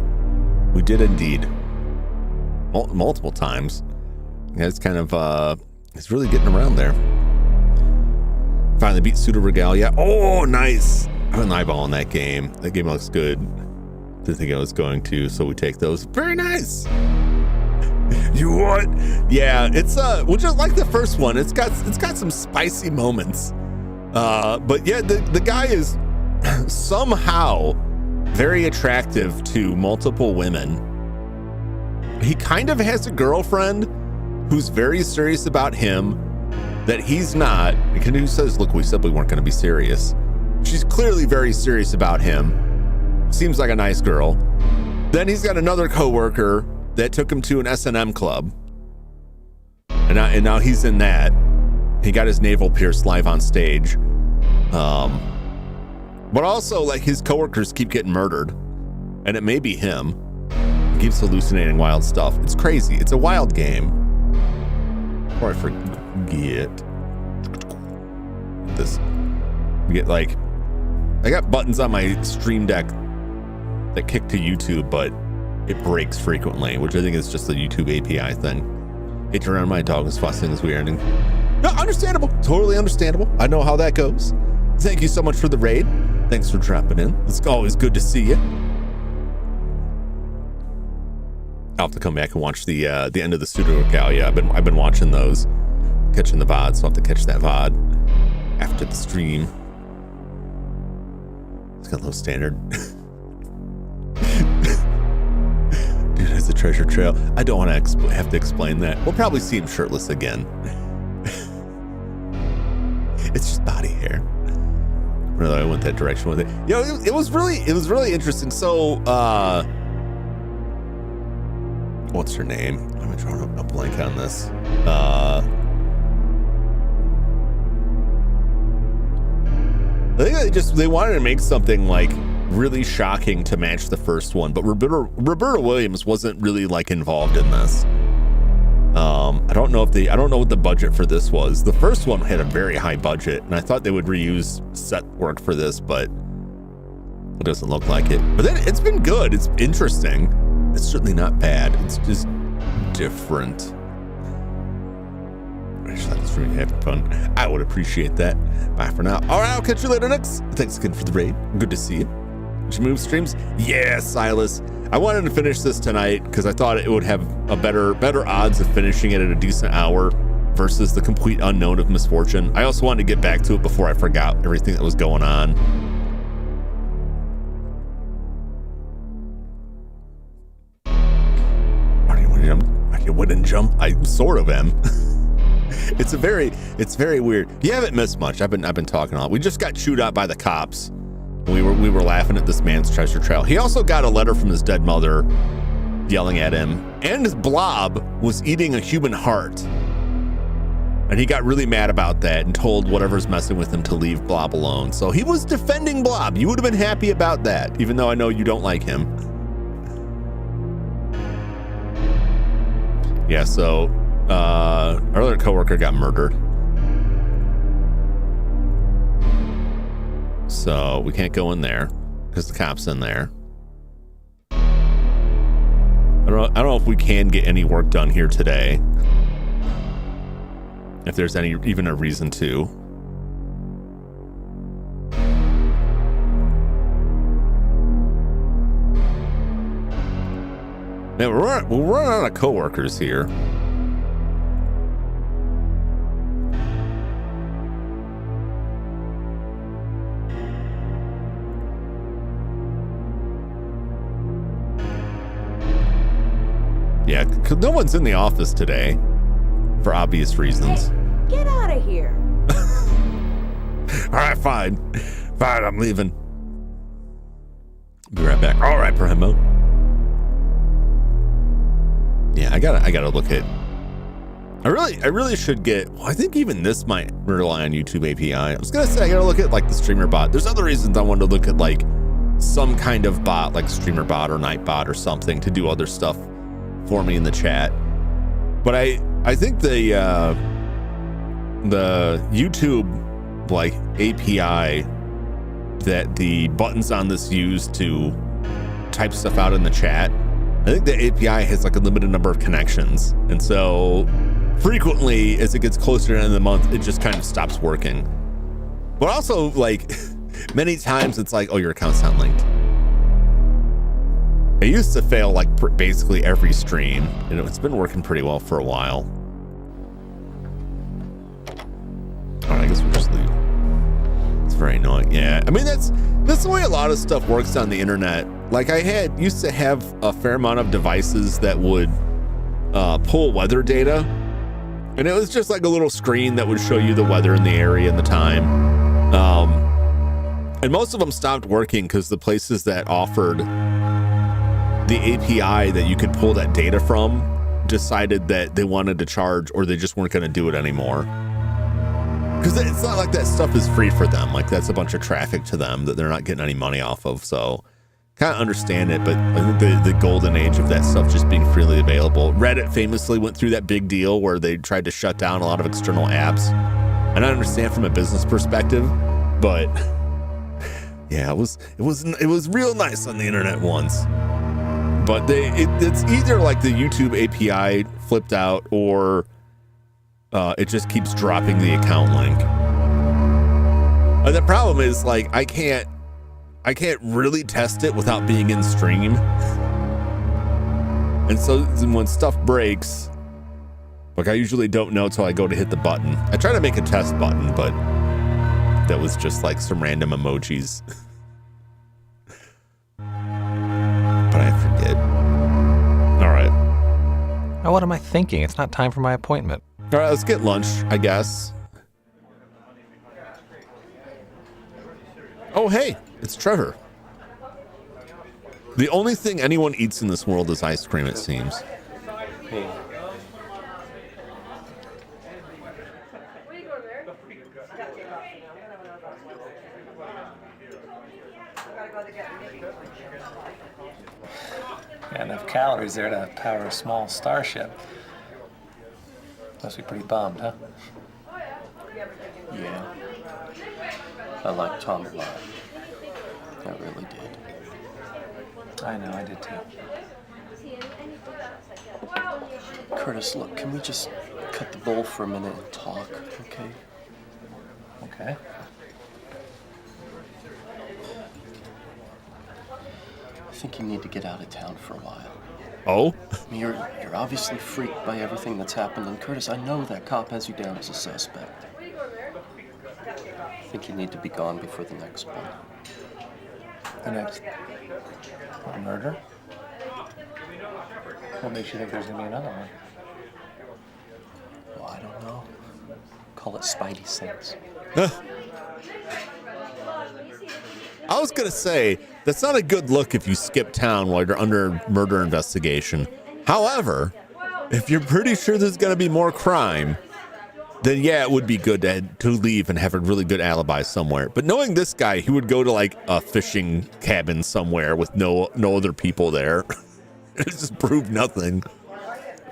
Multiple times. It's kind of it's really getting around there. Finally beat Pseudo Regalia. Oh, nice. I've been eyeballing that game. That game looks good. Didn't think I was going to, so we take those. Very nice. You what? Yeah, it's well, just like the first one. It's got some spicy moments. But yeah, the guy is somehow very attractive to multiple women. He kind of has a girlfriend who's very serious about him that he's not. And who says, look, we said we weren't going to be serious. She's clearly very serious about him. Seems like a nice girl. Then he's got another coworker that took him to an S&M club. And now he's in that. He got his navel pierced live on stage. But also, like, his coworkers keep getting murdered. And it may be him. He keeps hallucinating wild stuff. It's crazy. It's a wild game. Before I forget this, we get like, I got buttons on my Stream Deck that kick to YouTube, but it breaks frequently, which I think is just the YouTube API thing. Hit around, my dog was fussing as we were ending. No, understandable. Totally understandable. I know how that goes. Thank you so much for the raid. Thanks for dropping in. It's always good to see you. I'll have to come back and watch the end of the Pseudo Regalia. I've been watching those, catching the VOD, so I'll have to catch that VOD after the stream. It's got low standard. Dude, it's a treasure trail. I don't want to have to explain that. We'll probably see him shirtless again. It's just body hair. Really, I went that direction with it. You know, it was really interesting. So, what's her name? I'm drawing a blank on this. I think they wanted to make something like really shocking to match the first one, but Roberta Williams wasn't really like involved in this. I don't know what the budget for this was. The first one had a very high budget, and I thought they would reuse set work for this, but it doesn't look like it. But then it's been good. It's interesting. It's certainly not bad. It's just different. I just thought it was really having fun. I would appreciate that. Bye for now. All right, I'll catch you later, Nix. Thanks again for the raid. Good to see you. Did you move streams? Yeah, Silas. I wanted to finish this tonight because I thought it would have a better odds of finishing it at a decent hour versus the complete unknown of Misfortune. I also wanted to get back to it before I forgot everything that was going on. I wouldn't jump. I sort of am. It's very weird. You haven't missed much. I've been talking a lot. We just got chewed out by the cops We were laughing at this man's treasure trail. He also got a letter from his dead mother yelling at him, and his blob was eating a human heart. And he got really mad about that and told whatever's messing with him to leave Blob alone. So he was defending Blob. You would have been happy about that, even though I know you don't like him. Yeah, so our other coworker got murdered. So we can't go in there because the cop's in there. I don't know if we can get any work done here today. If there's even a reason to. Man, we're running out of coworkers here. Yeah, no one's in the office today for obvious reasons. Hey, get out of here. All right, fine. Fine, I'm leaving. Be right back. All right, Primo. Yeah, I gotta look at. I really should get. Well, I think even this might rely on YouTube API. I was gonna say I gotta look at like the streamer bot. There's other reasons I wanted to look at like some kind of bot, like streamer bot or night bot or something, to do other stuff for me in the chat. But I think the YouTube like API that the buttons on this use to type stuff out in the chat, I think the API has like a limited number of connections, and so frequently as it gets closer to the end of the month, it just kind of stops working. But also, like, many times it's like, oh, your account's not linked. It used to fail like basically every stream, and it's been working pretty well for a while. All right, I guess we'll just leave. It's very annoying. Yeah, I mean that's the way a lot of stuff works on the internet. Like I used to have a fair amount of devices that would pull weather data, and it was just like a little screen that would show you the weather in the area and the time. And most of them stopped working because the places that offered the API that you could pull that data from decided that they wanted to charge, or they just weren't going to do it anymore. Because it's not like that stuff is free for them. Like that's a bunch of traffic to them that they're not getting any money off of. So kind of understand it, but I think the golden age of that stuff just being freely available. Reddit famously went through that big deal where they tried to shut down a lot of external apps. And I understand from a business perspective, but yeah, it was real nice on the internet once. But it's either like the YouTube API flipped out, or it just keeps dropping the account link. And the problem is, like, I can't really test it without being in stream. And so when stuff breaks, like I usually don't know till I go to hit the button. I try to make a test button, but that was just like some random emojis. But I forget. All right. Now what am I thinking? It's not time for my appointment. All right, let's get lunch, I guess. Oh, hey, it's Trevor. The only thing anyone eats in this world is ice cream, it seems. Hey. Got enough calories there to power a small starship. Must be pretty bummed, huh? Yeah. I liked Tom a lot. I really did. I know, I did too. Curtis, look, can we just cut the bowl for a minute and talk, okay? Okay. I think you need to get out of town for a while. Oh? I mean, you're obviously freaked by everything that's happened, and Curtis, I know that cop has you down as a suspect. I think you need to be gone before the next one. The next murder? What makes you think there's gonna be another one? Well, I don't know. Call it Spidey sense. I was gonna say that's not a good look if you skip town while you're under murder investigation. However, if you're pretty sure there's gonna be more crime, then yeah, it would be good to leave and have a really good alibi somewhere. But knowing this guy, he would go to like a fishing cabin somewhere with no other people there. It just proved nothing.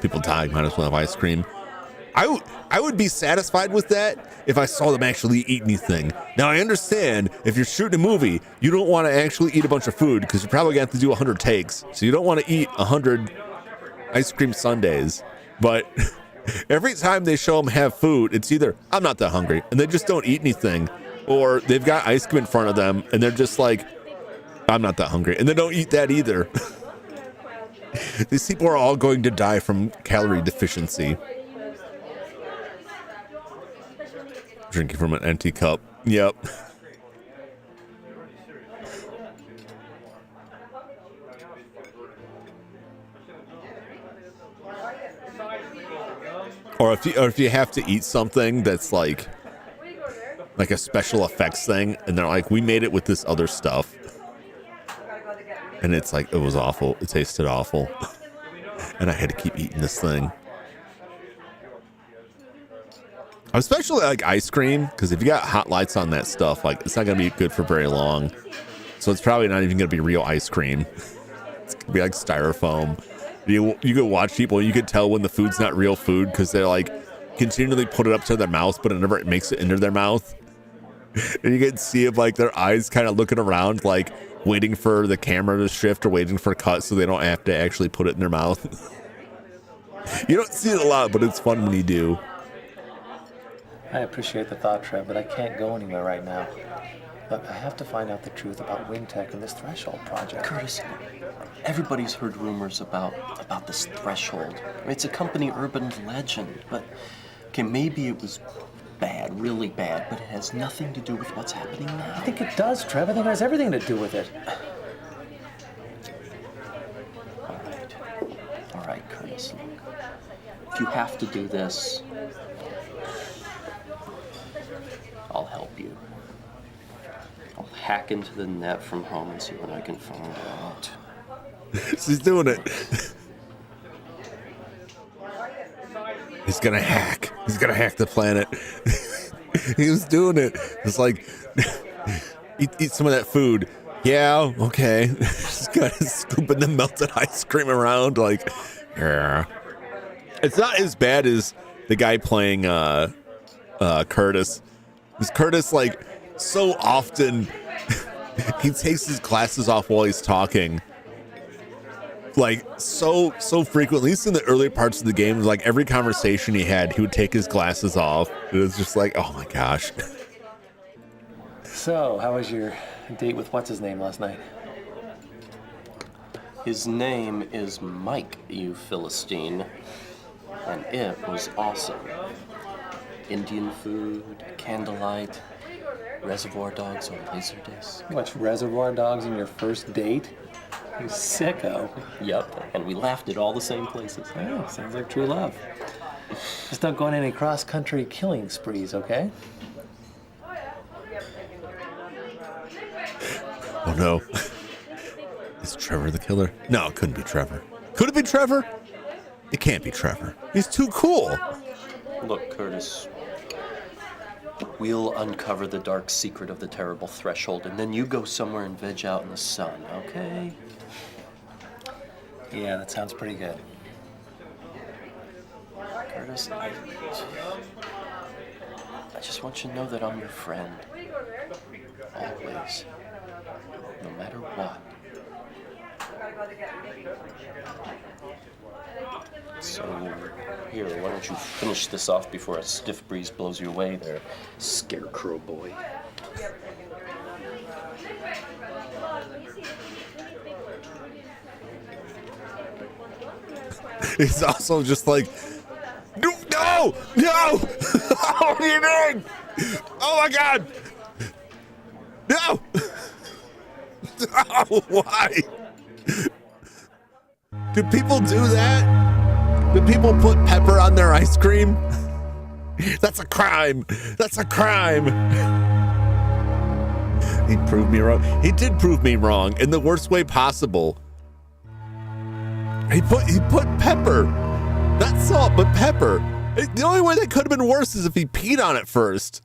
People died, might as well have ice cream. I would be satisfied with that if I saw them actually eat anything. Now, I understand if you're shooting a movie, you don't want to actually eat a bunch of food because you're probably going to have to do 100 takes. So you don't want to eat 100 ice cream sundaes. But every time they show them have food, it's either, I'm not that hungry, and they just don't eat anything, or they've got ice cream in front of them, and they're just like, I'm not that hungry, and they don't eat that either. These people are all going to die from calorie deficiency. Drinking from an empty cup. Yep. Or if you have to eat something that's like a special effects thing, and they're like, we made it with this other stuff, and it's like, it was awful. It tasted awful, and I had to keep eating this thing. I especially like ice cream, because if you got hot lights on that stuff, like, it's not gonna be good for very long. So it's probably not even gonna be real ice cream. It's gonna be like styrofoam. You could watch people, you could tell when the food's not real food because they're like continually put it up to their mouth, but it never makes it into their mouth. And you can see if like their eyes kind of looking around, like waiting for the camera to shift or waiting for a cut so they don't have to actually put it in their mouth. You don't see it a lot, but it's fun when you do. I appreciate the thought, Trev, but I can't go anywhere right now. Look, I have to find out the truth about WinTech and this Threshold project. Curtis, everybody's heard rumors about this Threshold. It's a company urban legend, but okay, maybe it was bad, really bad, but it has nothing to do with what's happening now. I think it does, Trev. I think it has everything to do with it. All right, Curtis. Look, if you have to do this, I'll help you. I'll hack into the net from home and see what I can find out. She's doing it. He's gonna hack. He's gonna hack the planet. He was doing it. It's like, eat some of that food. Yeah, okay. Just kind of scooping the melted ice cream around, like, yeah. It's not as bad as the guy playing Curtis. Because Curtis, like, so often he takes his glasses off while he's talking. Like, so frequently, at least in the early parts of the game, like every conversation he had, he would take his glasses off. It was just like, oh my gosh. So, how was your date with what's-his-name last night? His name is Mike, you Philistine. And it was awesome. Indian food, candlelight, Reservoir Dogs on Laserdisc. You watched Reservoir Dogs in your first date? You sicko. Yep, and we laughed at all the same places. Oh, sounds like true love. Just don't go on any cross-country killing sprees, okay? Oh no. Is Trevor the killer? No, it couldn't be Trevor. Could it be Trevor? It can't be Trevor. He's too cool. Look, Curtis, we'll uncover the dark secret of the terrible Threshold, and then you go somewhere and veg out in the sun, okay? Yeah, that sounds pretty good. Curtis, I just want you to know that I'm your friend. Always. No matter what. So, here, why don't you finish this off before a stiff breeze blows you away there, scarecrow boy. He's also just like, no! What are you doing? Oh my God! No! Oh, why? Do people do that? Do people put pepper on their ice cream? That's a crime. That's a crime. He proved me wrong. He did prove me wrong in the worst way possible. He put pepper, not salt, but pepper. The only way that could have been worse is if he peed on it first.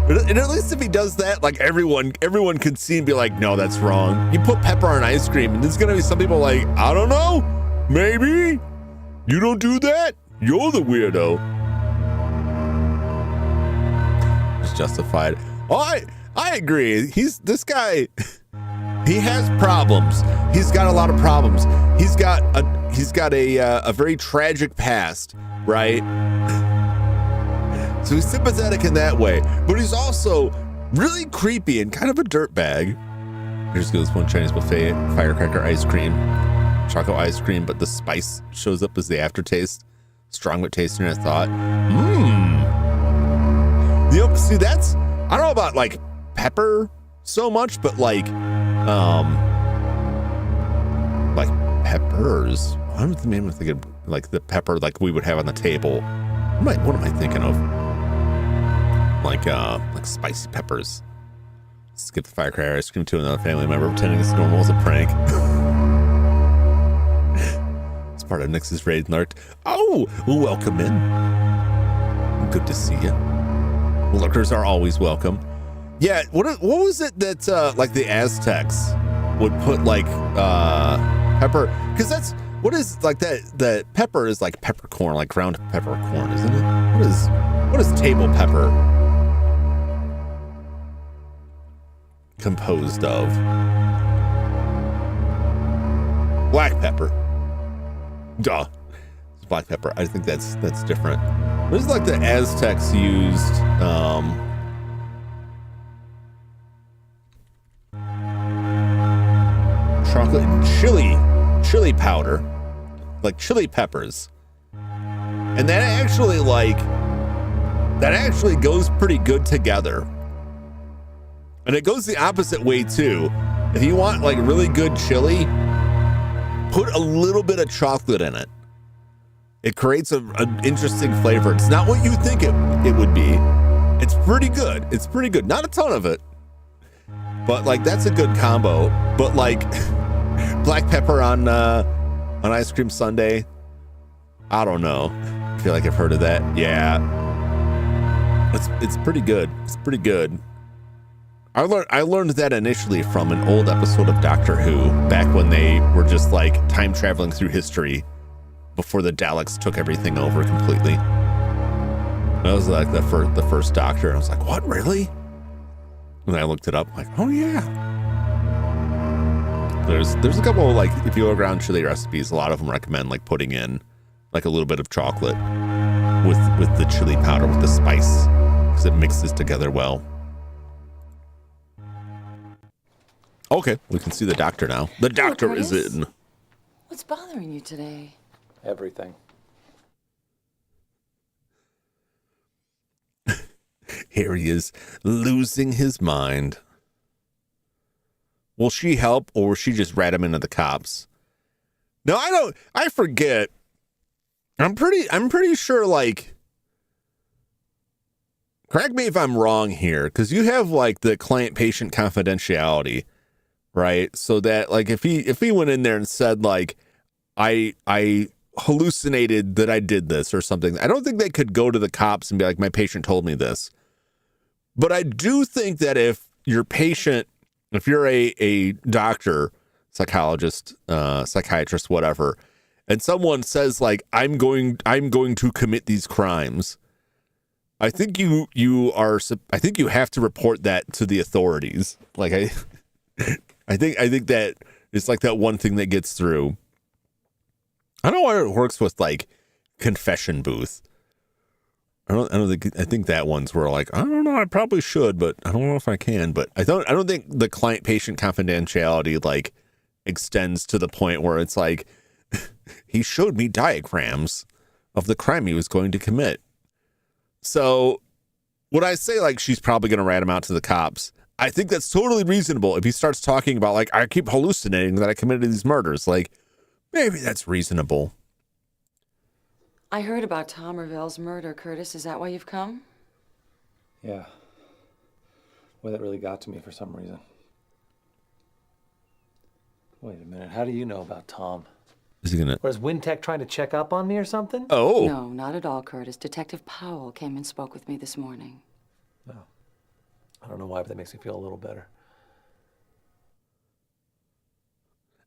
And at least if he does that, like everyone can see and be like, no, that's wrong. You put pepper on ice cream, and there's gonna be some people like, I don't know, maybe you don't do that. You're the weirdo. It's justified. Oh, I agree. This guy. He has problems. He's got a lot of problems. He's got a very tragic past, right? So he's sympathetic in that way, but he's also really creepy and kind of a dirtbag. Here's goes one Chinese buffet, firecracker ice cream, chocolate ice cream, but the spice shows up as the aftertaste. Strong but tastier than I thought. See, that's, I don't know about like pepper so much, but like peppers. I don't think I'm thinking like the pepper like we would have on the table. What am I thinking of? Like spicy peppers. Skip the firecracker ice cream to another family member pretending it's normal as a prank. It's part of Nix's raid alert. Oh, welcome in. Good to see you. Lurkers are always welcome. Yeah, what was it that like the Aztecs would put like pepper? Because that's what is like that pepper is like peppercorn, like ground peppercorn, isn't it? What is table pepper composed of? Black pepper. Duh. It's black pepper. I think that's different. What is like the Aztecs used chocolate and chili powder, like chili peppers, and that actually goes pretty good together. And it goes the opposite way too. If you want like really good chili, put a little bit of chocolate in it. It creates an interesting flavor. It's not what you think it would be. It's pretty good. It's pretty good. Not a ton of it, but like that's a good combo. But like black pepper on ice cream sundae, I don't know. I feel like I've heard of that. Yeah, it's pretty good. It's pretty good. I learned that initially from an old episode of Doctor Who, back when they were just like time traveling through history before the Daleks took everything over completely. That was like the first Doctor. I was like, what, really? And I looked it up, like, oh yeah. There's a couple like, if you look around chili recipes, a lot of them recommend like putting in like a little bit of chocolate with the chili powder, with the spice, because it mixes together well. Okay, we can see the doctor now. The doctor is in. What's bothering you today? Everything. Here he is, losing his mind. Will she help, or will she just rat him into the cops? No, I forget. I'm pretty sure, like, correct me if I'm wrong here, because you have like the client-patient confidentiality, right? So that like if he went in there and said like, I hallucinated that I did this or something, I don't think they could go to the cops and be like, my patient told me this. But I do think that if your patient, if you're a doctor, psychologist, psychiatrist, whatever, and someone says like, I'm going to commit these crimes, I think you have to report that to the authorities. Like I think that it's like that one thing that gets through. I don't know why it works with like confession booth. I think that one's where like, I don't know, I probably should, but I don't know if I can. But I don't think the client-patient confidentiality like extends to the point where it's like, he showed me diagrams of the crime he was going to commit. So when I say like she's probably going to rat him out to the cops, I think that's totally reasonable. If he starts talking about like, I keep hallucinating that I committed these murders, like maybe that's reasonable. I heard about Tom Ravel's murder, Curtis. Is that why you've come? Yeah. Well, that really got to me for some reason. Wait a minute. How do you know about Tom? Is he gonna? Was Wintech trying to check up on me or something? Oh. No, not at all, Curtis. Detective Powell came and spoke with me this morning. No. I don't know why, but that makes me feel a little better.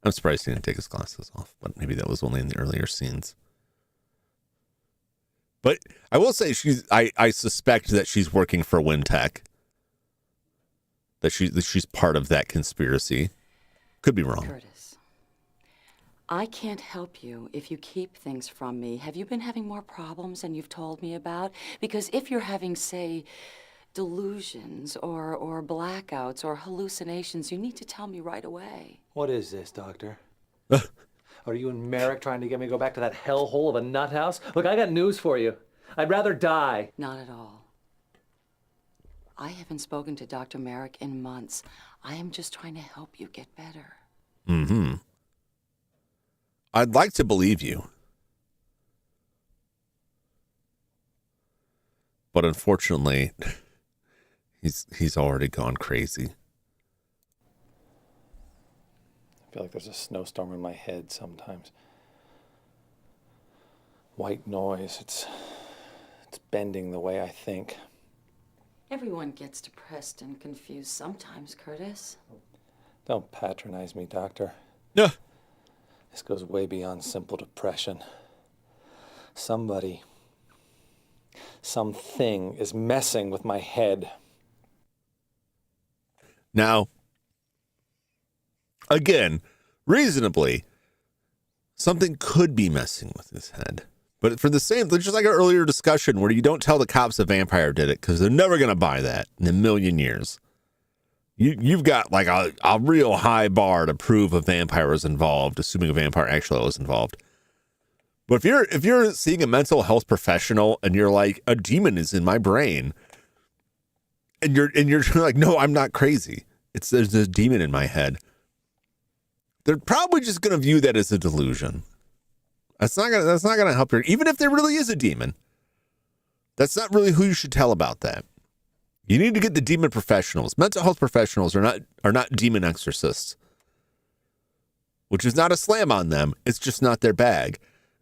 I'm surprised he didn't take his glasses off, but maybe that was only in the earlier scenes. But I will say I suspect that she's working for Wintech. That she's part of that conspiracy. Could be wrong. Curtis, I can't help you if you keep things from me. Have you been having more problems than you've told me about? Because if you're having, say, delusions or blackouts or hallucinations, you need to tell me right away. What is this, Doctor? Are you and Merrick trying to get me to go back to that hellhole of a nut house? Look, I got news for you. I'd rather die. Not at all. I haven't spoken to Dr. Merrick in months. I am just trying to help you get better. Mm-hmm. I'd like to believe you. But unfortunately, he's already gone crazy. I feel like there's a snowstorm in my head sometimes. White noise, it's bending the way I think. Everyone gets depressed and confused sometimes, Curtis. Don't patronize me, Doctor. Yeah. This goes way beyond simple depression. Somebody, something is messing with my head. Now, again, reasonably, something could be messing with his head. But for the same, just like our earlier discussion where you don't tell the cops a vampire did it because they're never going to buy that in a million years. You've got like a real high bar to prove a vampire was involved, assuming a vampire actually was involved. But if you're seeing a mental health professional and you're like, a demon is in my brain, and you're like, no, I'm not crazy. There's a demon in my head. They're probably just going to view that as a delusion. That's not gonna help you. Even if there really is a demon, that's not really who you should tell about that. You need to get the demon professionals. Mental health professionals are not demon exorcists, which is not a slam on them. It's just not their bag.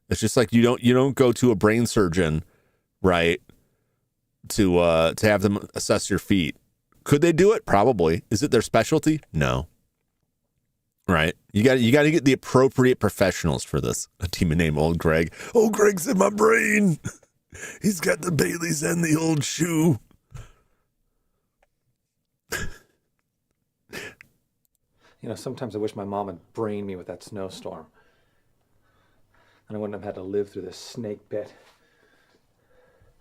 It's just like you don't go to a brain surgeon, right? To have them assess your feet. Could they do it? Probably. Is it their specialty? No. Right. You got to get the appropriate professionals for this. A demon named Old Greg. Old Greg's in my brain. He's got the Baileys and the old shoe. You know, sometimes I wish my mom had brained me with that snowstorm. And I wouldn't have had to live through this snake bit.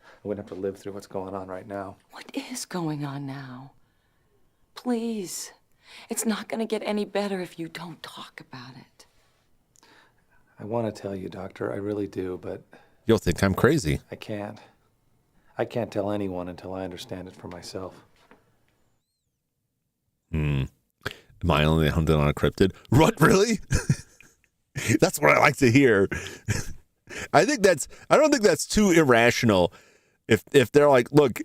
I wouldn't have to live through what's going on right now. What is going on now? Please. It's not going to get any better if you don't talk about it. I want to tell you, Doctor, I really do, but... You'll think I'm crazy. I can't. I can't tell anyone until I understand it for myself. Am I only hunted on a cryptid? What, really? That's what I like to hear. I don't think that's too irrational. If they're like, look,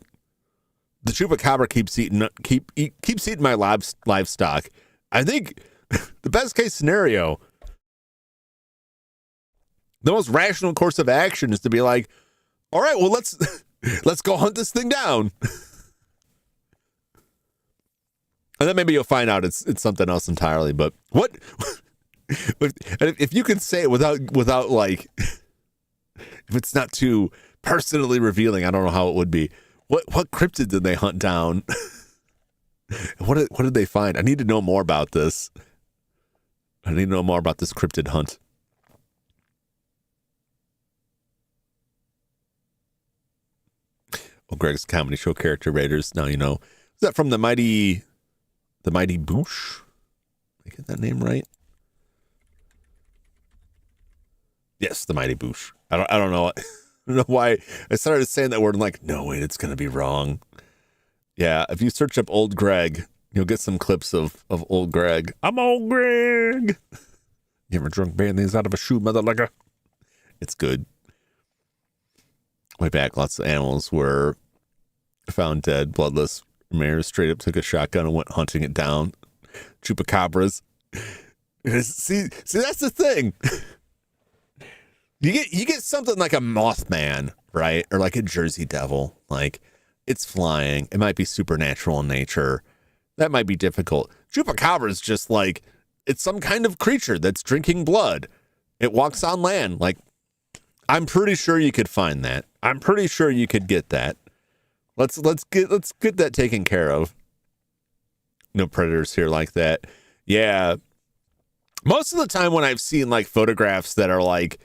the chupacabra keeps eating my livestock. I think the best case scenario, the most rational course of action is to be like, all right, well, let's go hunt this thing down. And then maybe you'll find out it's something else entirely. But what? If you can say it without like, if it's not too personally revealing, I don't know how it would be. What cryptid did they hunt down? What did they find? I need to know more about this. I need to know more about this cryptid hunt. Well, Greg's comedy show character Raiders. Now you know. Is that from the Mighty Boosh? Did I get that name right? Yes, the Mighty Boosh. I don't know. I don't know why I started saying that word. I'm like, no, wait, it's going to be wrong. Yeah, if you search up Old Greg, you'll get some clips of Old Greg. I'm Old Greg. You ever drunk Baileys out of a shoe, mother lugger? It's good. Way back, lots of animals were found dead, bloodless. Mayor straight up took a shotgun and went hunting it down. Chupacabras. See, that's the thing. You get something like a Mothman, right? Or like a Jersey Devil. Like, it's flying. It might be supernatural in nature. That might be difficult. Chupacabra is just like, it's some kind of creature that's drinking blood. It walks on land. Like, I'm pretty sure you could find that. I'm pretty sure you could get that. Let's get that taken care of. No predators here like that. Yeah. Most of the time when I've seen like photographs that are like,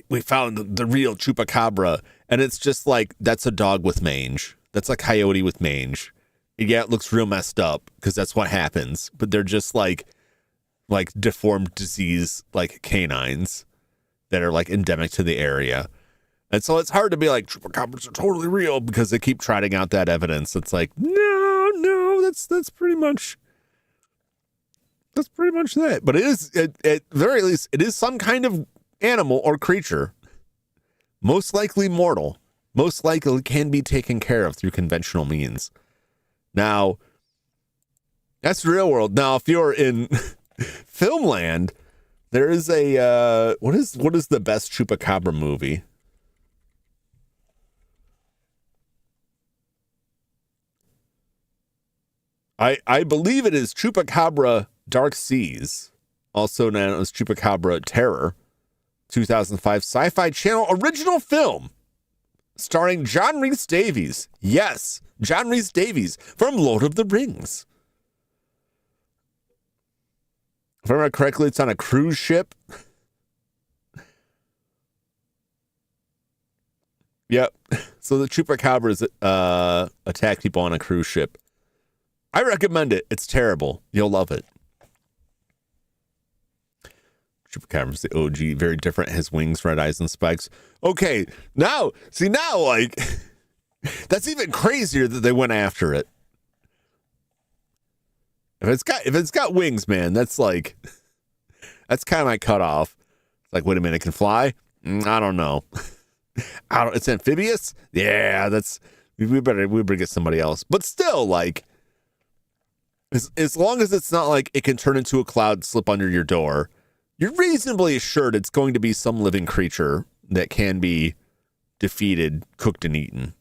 we found the real chupacabra, and it's just like, that's a dog with mange. That's a coyote with mange. Yeah, it looks real messed up because that's what happens. But they're just like deformed disease, like canines that are like endemic to the area. And so it's hard to be like, chupacabras are totally real because they keep trotting out that evidence. It's like, no, that's pretty much that. But it is, at very least, it is some kind of animal or creature, most likely mortal, most likely can be taken care of through conventional means. Now, that's the real world. Now, if you're in Filmland, there is a, what is the best chupacabra movie? I believe it is Chupacabra Dark Seas, also known as Chupacabra Terror, 2005 Sci-Fi Channel original film starring John Rhys Davies. Yes, John Rhys Davies from Lord of the Rings. If I remember correctly, it's on a cruise ship. Yep. So the chupacabras attack people on a cruise ship. I recommend it. It's terrible. You'll love it. Chupacabra's the OG, very different. Has wings, red eyes, and spikes. Okay, now, like, that's even crazier that they went after it. If it's got wings, man, that's kind of my cutoff. It's like, wait a minute, it can fly? I don't know. It's amphibious? Yeah, we better get somebody else. But still, like, as long as it's not like it can turn into a cloud, slip under your door, you're reasonably assured it's going to be some living creature that can be defeated, cooked, and eaten.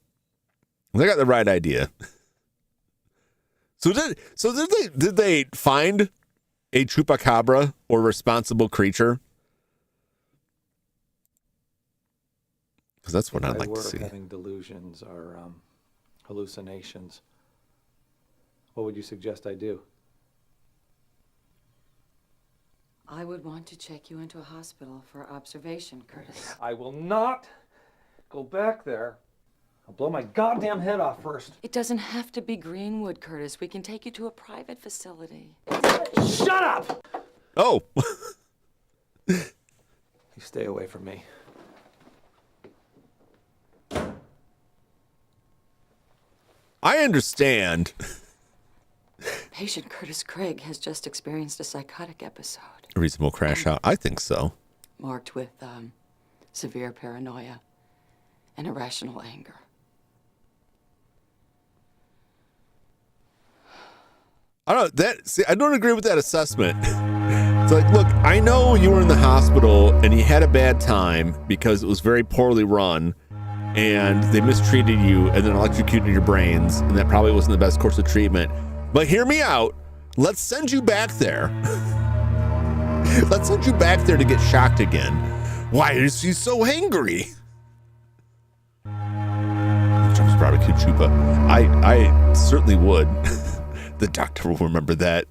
They got the right idea. So did they find a chupacabra or responsible creature? Because that's what I'd like to see. Having delusions or hallucinations. What would you suggest I do? I would want to check you into a hospital for observation, Curtis. I will not go back there. I'll blow my goddamn head off first. It doesn't have to be Greenwood, Curtis. We can take you to a private facility. Shut up! Oh. You stay away from me. I understand. Patient Curtis Craig has just experienced a psychotic episode. A reasonable crash out? I think so. Marked with severe paranoia and irrational anger. I don't agree with that assessment. It's like, look, I know you were in the hospital and you had a bad time because it was very poorly run and they mistreated you and then electrocuted your brains, and that probably wasn't the best course of treatment. But hear me out. Let's send you back there. Let's send you back there to get shocked again. Why is he so angry? Trump's barbecue chupa. I certainly would. The doctor will remember that.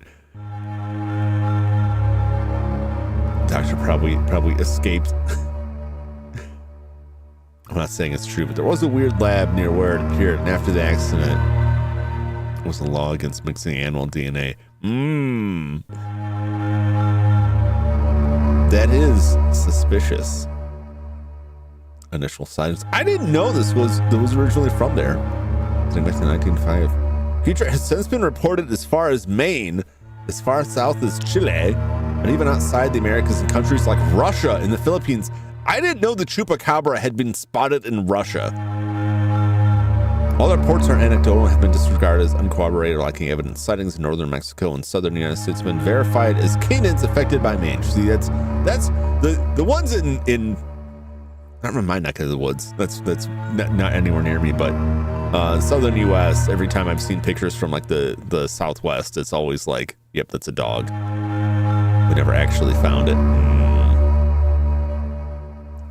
Doctor probably escaped. I'm not saying it's true, but there was a weird lab near where it appeared, and after the accident, there was a law against mixing animal DNA. That is suspicious. Initial sightings. I didn't know that was originally from there. Dating back to 1905. Creature has since been reported as far as Maine, as far south as Chile, and even outside the Americas in countries like Russia and the Philippines. I didn't know the chupacabra had been spotted in Russia. All their reports are anecdotal and have been disregarded as uncorroborated or lacking evidence. Sightings in northern Mexico and southern United States have been verified as canids affected by mange. See, that's the ones in not in my neck of the woods. That's not anywhere near me, but southern U.S. Every time I've seen pictures from like the Southwest, it's always like, yep, that's a dog. We never actually found it.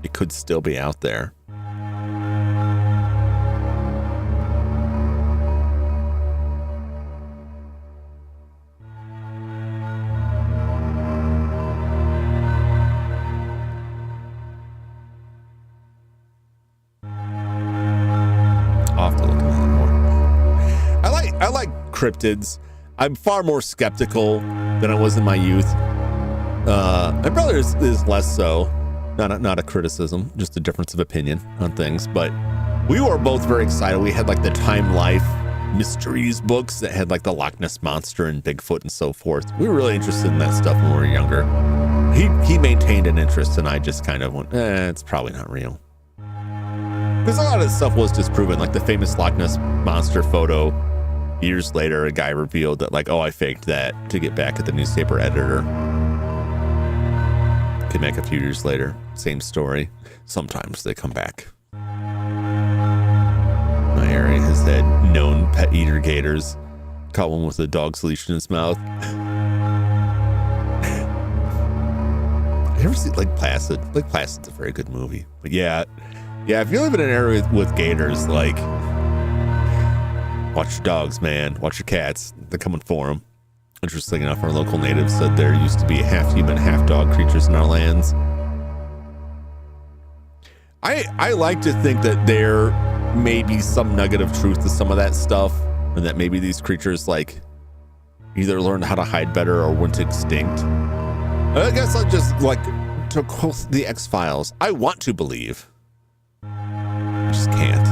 It could still be out there. I'll have to look at that more. I like cryptids. I'm far more skeptical than I was in my youth. My brother is less so. Not a criticism, just a difference of opinion on things. But we were both very excited. We had like the Time Life Mysteries books that had like the Loch Ness Monster and Bigfoot and so forth. We were really interested in that stuff when we were younger. He maintained an interest, and I just kind of went, it's probably not real. Because a lot of this stuff was disproven, like the famous Loch Ness Monster photo. Years later, a guy revealed that, like, oh, I faked that to get back at the newspaper editor. Came back a few years later, same story. Sometimes they come back. My area has had known pet eater gators. Caught one with a dog's leash in his mouth. You ever see like Placid? Like Placid's a very good movie. But yeah, if you live in an area with gators, like, watch your dogs, man. Watch your cats. They're coming for them. Interesting enough, our local natives said there used to be half human, half dog creatures in our lands. I like to think that there may be some nugget of truth to some of that stuff, and that maybe these creatures like either learned how to hide better or went extinct. I guess I just like to quote the X-Files. I want to believe. I just can't.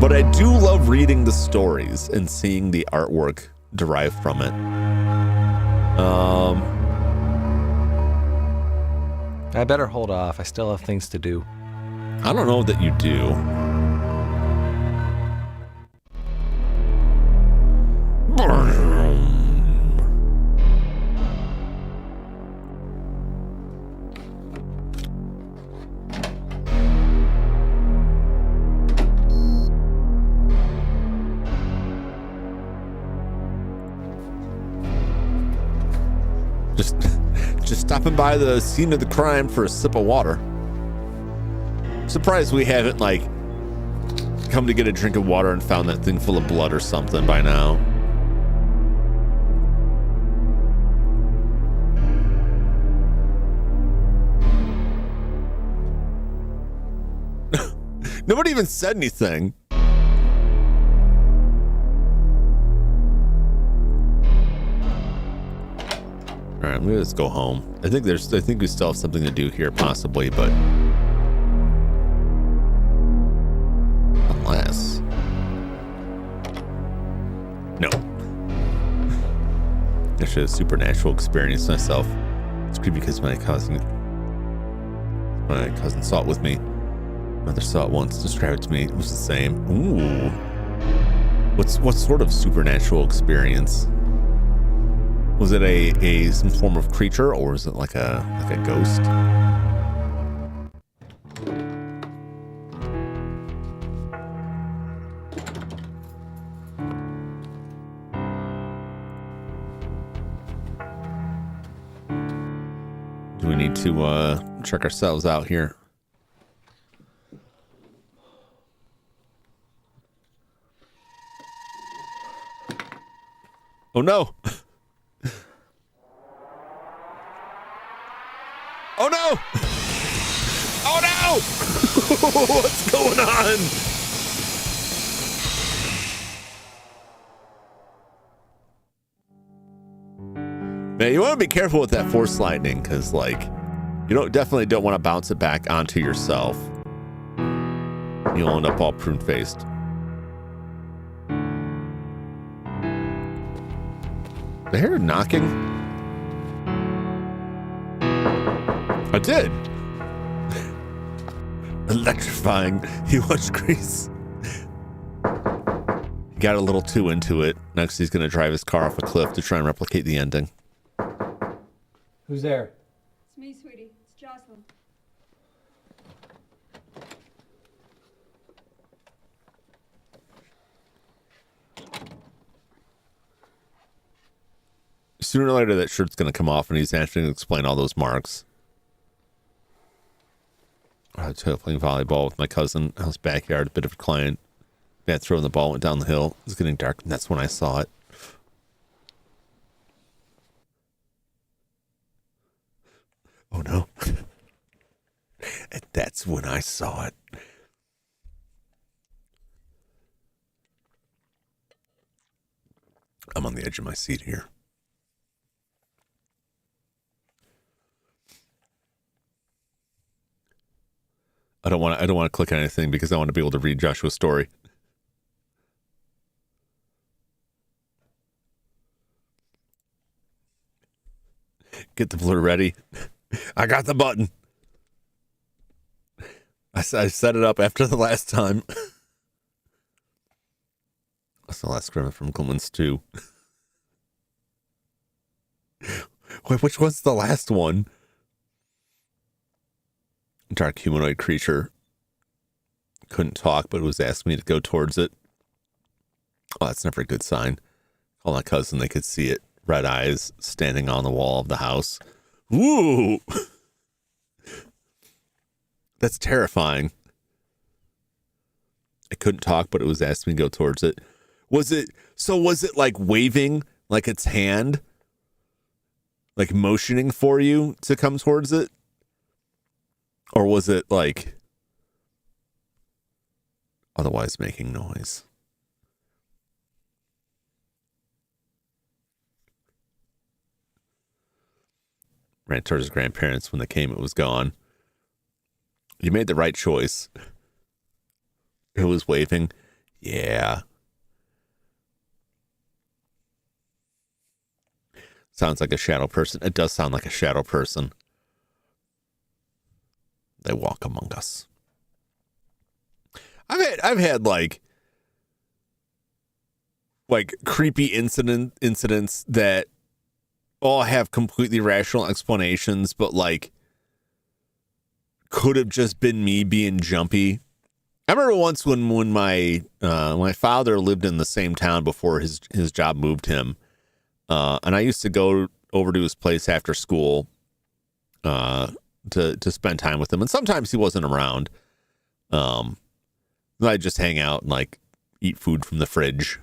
But I do love reading the stories and seeing the artwork derived from it. I better hold off. I still have things to do. I don't know that you do. Just stopping by the scene of the crime for a sip of water. Surprised we haven't like come to get a drink of water and found that thing full of blood or something by now. Nobody even said anything. All right, let's go home. I think we still have something to do here, possibly, but unless no, I should have supernatural experience myself. It's creepy because my cousin saw it with me. Mother saw it once, described it to me. It was the same. Ooh, what sort of supernatural experience? Was it a some form of creature, or was it like a ghost? Do we need to check ourselves out here? Oh no! Oh no! Oh no! What's going on? Man, you want to be careful with that force lightning, because like you definitely don't want to bounce it back onto yourself. You'll end up all prune-faced. Did I hear knocking? I did. Electrifying. You watch Grease. got a little too into it. Next, he's going to drive his car off a cliff to try and replicate the ending. Who's there? It's me, sweetie. It's Jocelyn. Sooner or later, that shirt's going to come off, and he's actually going to explain all those marks. I was playing volleyball with my cousin in his backyard, a bit of a client. Bad throw, and the ball went down the hill. It was getting dark, and that's when I saw it. Oh, no. And that's when I saw it. I'm on the edge of my seat here. I don't want to click on anything because I want to be able to read Joshua's story. Get the blur ready. I got the button. I set it up after the last time. That's the last scrimmage from Clemens 2. Wait, which was the last one? Dark humanoid creature. Couldn't talk, but was asking me to go towards it. Oh, that's never a good sign. Call my cousin, they could see it. Red eyes standing on the wall of the house. Ooh! That's terrifying. I couldn't talk, but it was asking me to go towards it. Was it like waving like its hand? Like motioning for you to come towards it? Or was it like otherwise making noise? Ran towards his grandparents. When they came, it was gone. You made the right choice. It was waving. Yeah. Sounds like a shadow person. It does sound like a shadow person. They walk among us. I've had like creepy incidents that all have completely rational explanations, but like could have just been me being jumpy. I remember once when my father lived in the same town before his job moved him, and I used to go over to his place after school to spend time with him, and sometimes he wasn't around. I'd just hang out and like eat food from the fridge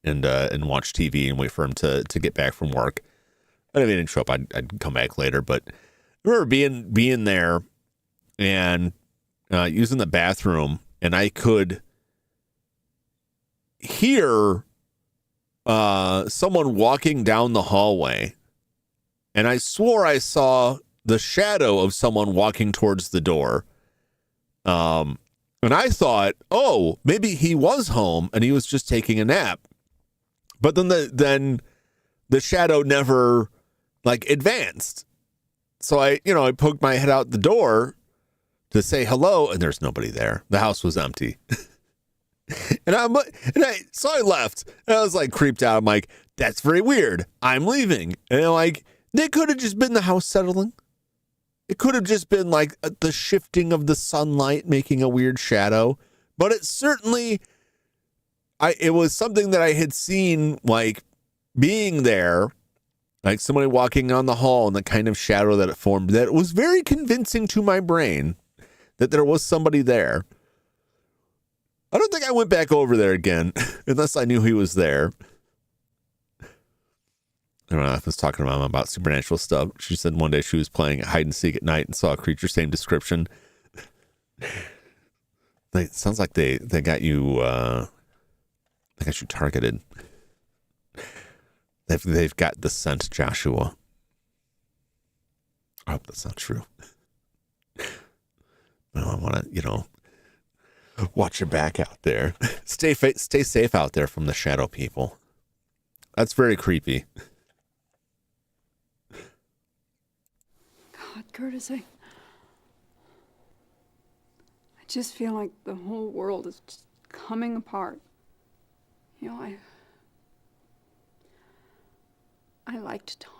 and watch TV and wait for him to get back from work. And if he didn't show up, I'd come back later. But I remember being there and using the bathroom, and I could hear someone walking down the hallway, and I swore I saw the shadow of someone walking towards the door. And I thought, oh, maybe he was home and he was just taking a nap. But then the shadow never like advanced. So I poked my head out the door to say hello, and there's nobody there. The house was empty. So I left, and I was like creeped out. I'm like, that's very weird. I'm leaving. And I'm like, they could have just been the house settling. It could have just been like the shifting of the sunlight making a weird shadow, but it certainly, it was something that I had seen, like being there, like somebody walking on the hall and the kind of shadow that it formed, that it was very convincing to my brain that there was somebody there. I don't think I went back over there again unless I knew he was there. I was talking to Mom about supernatural stuff. She said one day she was playing hide and seek at night and saw a creature, same description. It sounds like they got you. They got you targeted. They've got the scent, Joshua. I hope that's not true. I want to, watch your back out there. Stay safe out there from the shadow people. That's very creepy. God, Curtis, I just feel like the whole world is just coming apart. know, I liked Tom.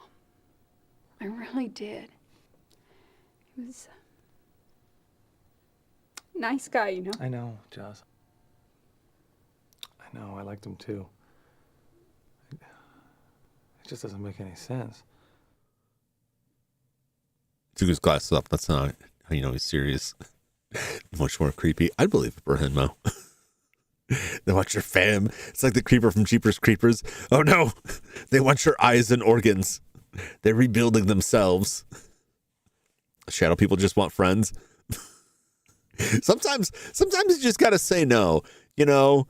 I really did. He was a nice guy, you know. I know, Joss. I know, I liked him too. It just doesn't make any sense. Took his glasses off. That's not how you know he's serious. Much more creepy. I believe it, Mo. They want your fam. It's like the creeper from Jeepers Creepers. Oh no, they want your eyes and organs. They're rebuilding themselves. Shadow people just want friends. Sometimes you just gotta say no. You know,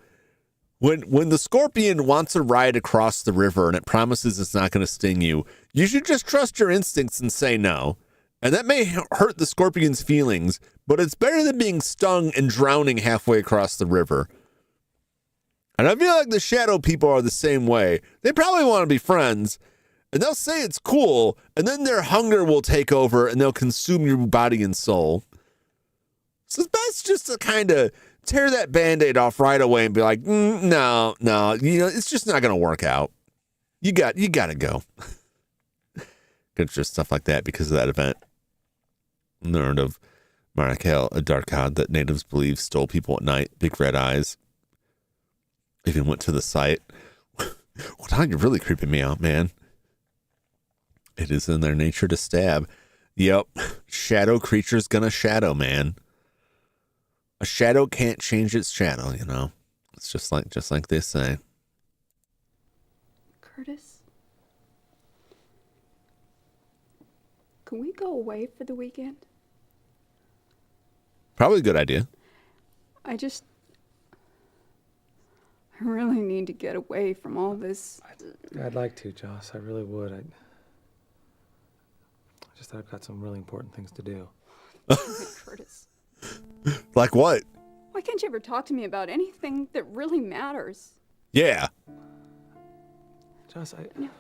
when the scorpion wants a ride across the river and it promises it's not going to sting you, you should just trust your instincts and say no. And that may hurt the scorpion's feelings, but it's better than being stung and drowning halfway across the river. And I feel like the shadow people are the same way. They probably want to be friends, and they'll say it's cool, and then their hunger will take over and they'll consume your body and soul. So it's best just to kind of tear that Band-Aid off right away and be like, no, you know, it's just not going to work out. You got to go. It's just stuff like that because of that event. Learned of Markel, a dark god that natives believe stole people at night, big red eyes. Even went to the site. Well, now you're really creeping me out, man. It is in their nature to stab. Yep. Shadow creature's gonna shadow, man. A shadow can't change its shadow, you know. It's just like they say. Curtis? Can we go away for the weekend? Probably a good idea. I really need to get away from all this. I'd like to, Joss. I really would. I just thought I've got some really important things to do. Curtis. Like what? Why can't you ever talk to me about anything that really matters? Yeah. Joss, No.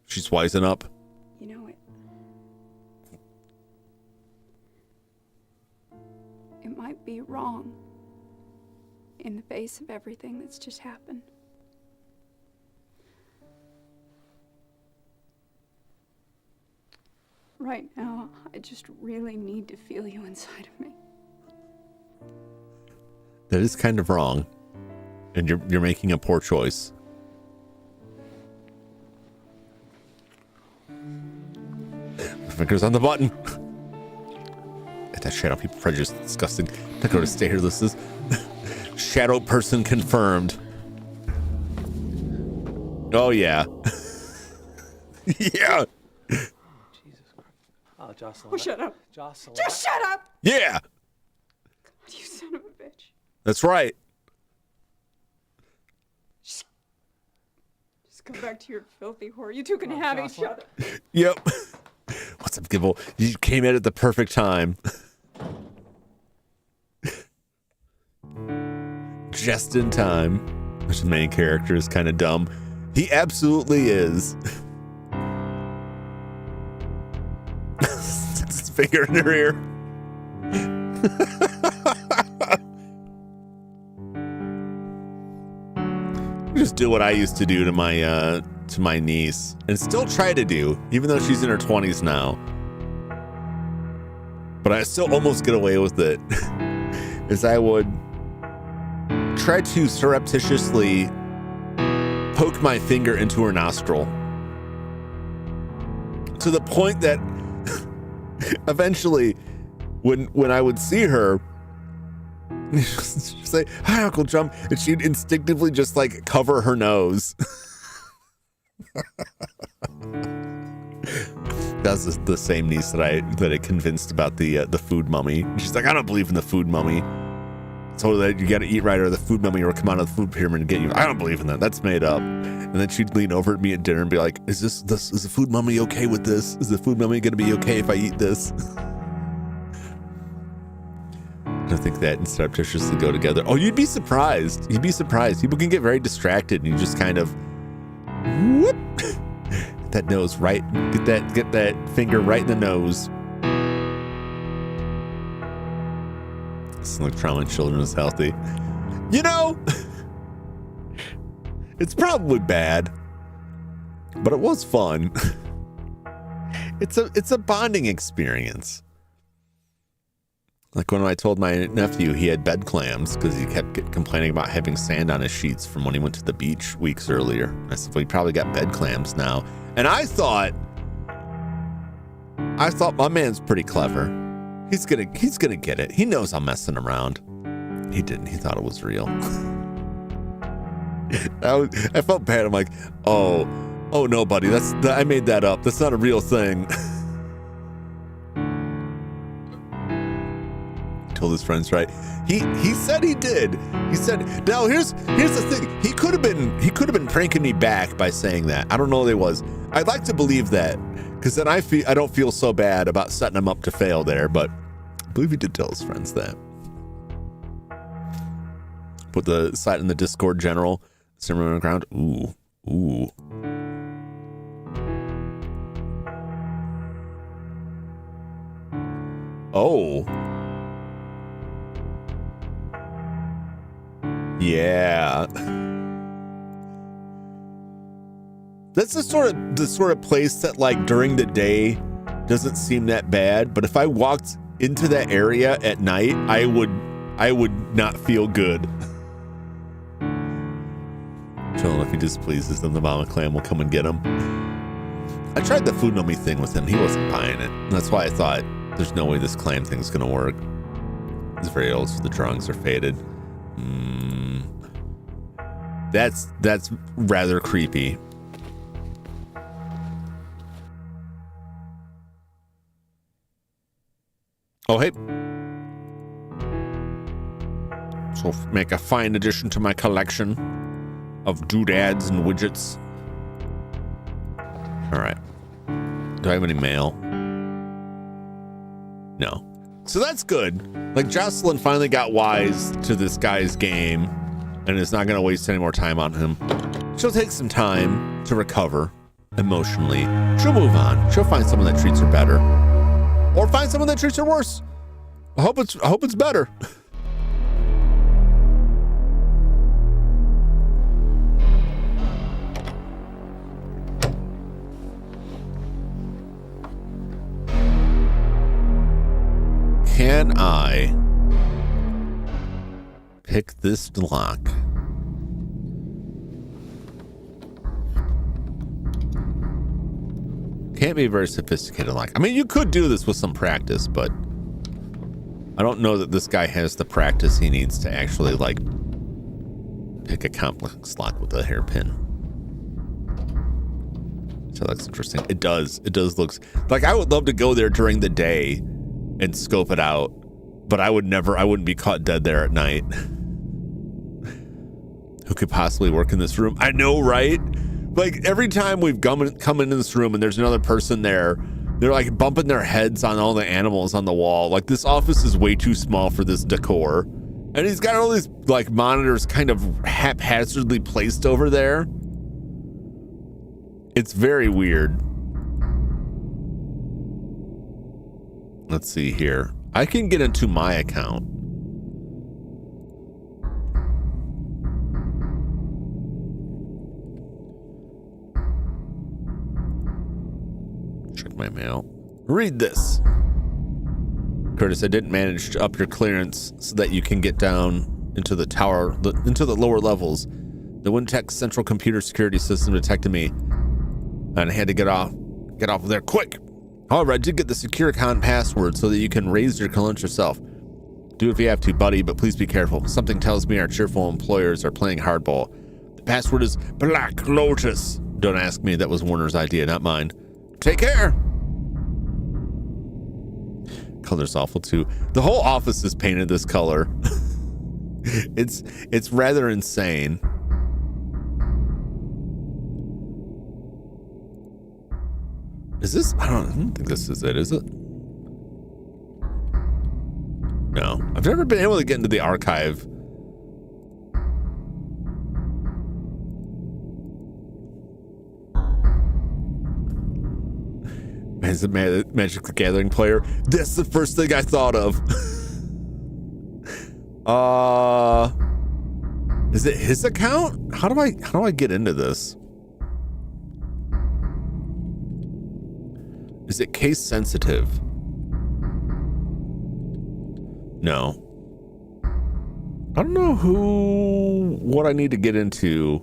She's wising up. You know, it might be wrong in the face of everything that's just happened. Right now, I just really need to feel you inside of me. That is kind of wrong. And you're making a poor choice. Fingers on the button. That shadow people prejudice disgusting. Not going to stay here. This is shadow person confirmed. Oh yeah. Yeah. Jesus Christ. Oh, Jocelyn. Oh, shut up. Jocelyn. Just shut up. Yeah. God, you son of a bitch. That's right. Just go back to your filthy whore. You two can have each other. Yep. What's up, Gibble? You came in at the perfect time. Just in time. Which the main character is kind of dumb. He absolutely is. Sticks his finger in her ear. Just do what I used to do to my niece, and still try to do, even though she's in her 20s now. But I still almost get away with it. Is I would try to surreptitiously poke my finger into her nostril to the point that eventually when I would see her, she'd say, "Hi, Uncle Jum," and she'd instinctively just like cover her nose. That's the same niece that I convinced about the food mummy. She's like, "I don't believe in the food mummy. So that you got to eat right, or the food mummy will come out of the food pyramid and get you." "I don't believe in that. That's made up." And then she'd lean over at me at dinner and be like, "Is the food mummy okay with this? Is the food mummy going to be okay if I eat this?" I think that and surreptitiously go together. Oh, you'd be surprised. You'd be surprised. People can get very distracted, and you just kind of whoop, get that nose right. Get that finger right in the nose. sex and like trauma in children is healthy. You know, it's probably bad, but it was fun. It's a bonding experience. Like when I told my nephew he had bed clams because he kept complaining about having sand on his sheets from when he went to the beach weeks earlier. I said, well, he probably got bed clams now. And I thought my man's pretty clever. He's gonna get it. He knows I'm messing around. He didn't. He thought it was real. I felt bad. I'm like, oh no, buddy. I made that up. That's not a real thing. Told his friends, right? He said he did. He said, now here's the thing. He could have been pranking me back by saying that. I don't know what it was. I'd like to believe that, because then I don't feel so bad about setting him up to fail there. But I believe he did tell his friends that. Put the site in the Discord general. Cinema on the ground. Ooh. Oh. Yeah. That's the sort of place that like during the day doesn't seem that bad, but if I walked into that area at night, I would not feel good. So if he displeases them, the mama clam will come and get him. I tried the food on me thing with him. He wasn't buying it. And that's why I thought there's no way this clam thing's gonna work. It's very old, so the drawings are faded. That's rather creepy. Oh, hey. So make a fine addition to my collection of doodads and widgets. All right. Do I have any mail? No. So that's good. Like Jocelyn finally got wise to this guy's game and is not going to waste any more time on him. She'll take some time to recover emotionally. She'll move on. She'll find someone that treats her better. Or find someone that treats her worse. I hope it's better. Can I pick this lock? Can't be a very sophisticated lock. I mean, you could do this with some practice, but I don't know that this guy has the practice he needs to actually like pick a complex lock with a hairpin. So that's interesting. It does look like I would love to go there during the day and scope it out, but I wouldn't be caught dead there at night. Who could possibly work in this room? I know, right? Like every time we've come into this room and there's another person there, they're like bumping their heads on all the animals on the wall. Like this office is way too small for this decor. And he's got all these like monitors kind of haphazardly placed over there. It's very weird. Let's see here. I can get into my account. Check my mail. Read this. Curtis, I didn't manage to up your clearance so that you can get down into the tower, into the lower levels. The Wintech central computer security system detected me, and I had to get off of there quick. However, I did get the secure account password so that you can raise your lunch yourself. Do it if you have to, buddy, but please be careful. Something tells me our cheerful employers are playing hardball. The password is Black Lotus. Don't ask me. That was Warner's idea, not mine. Take care. Color's awful too. The whole office is painted this color. It's rather insane. Is this? I don't think this is it, is it? No. I've never been able to get into the archive. As a Magic the Gathering player, that's the first thing I thought of. Is it his account? How do I get into this? Is it case sensitive? No. I don't know what I need to get into.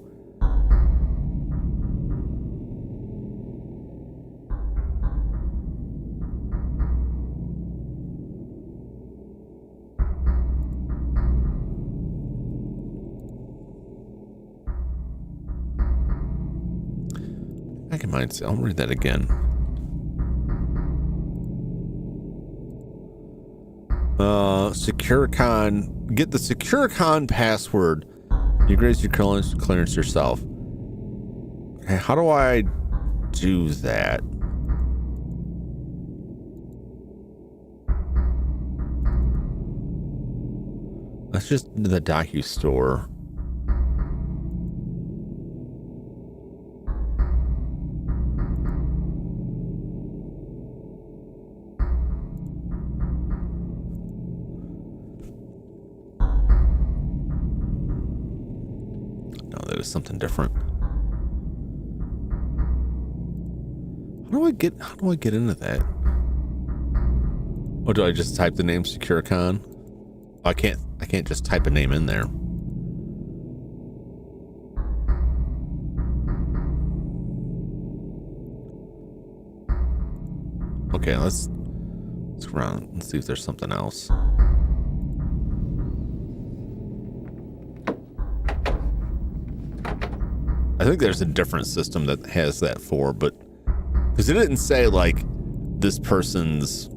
I can mind. I'll read that again. SecureCon. Get the SecureCon password. You raise your clearance yourself. Okay, how do I do that? That's just the DocuStore. Something different. How do I get into that? Or do I just type the name SecureCon? Oh, I can't just type a name in there. Okay, let's go around and see if there's something else. I think there's a different system that has that for, but because it didn't say like this person's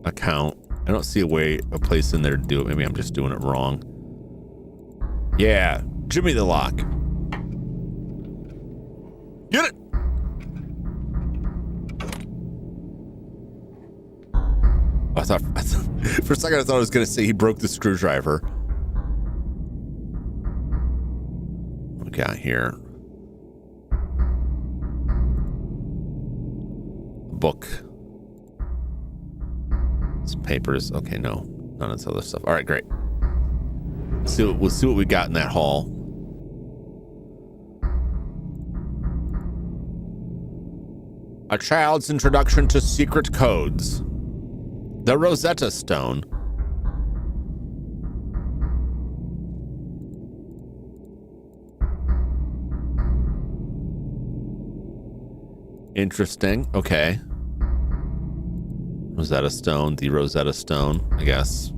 account. I don't see a place in there to do it. Maybe I'm just doing it wrong. Yeah, Jimmy the Lock. Get it. I thought for a second I thought I was gonna say he broke the screwdriver. What we got here? Book. Some papers. Okay, no, none of this other stuff. All right, great. We'll see what we got in that hall. A child's introduction to secret codes. The Rosetta Stone. Interesting. Okay. Rosetta Stone, the Rosetta Stone, I guess.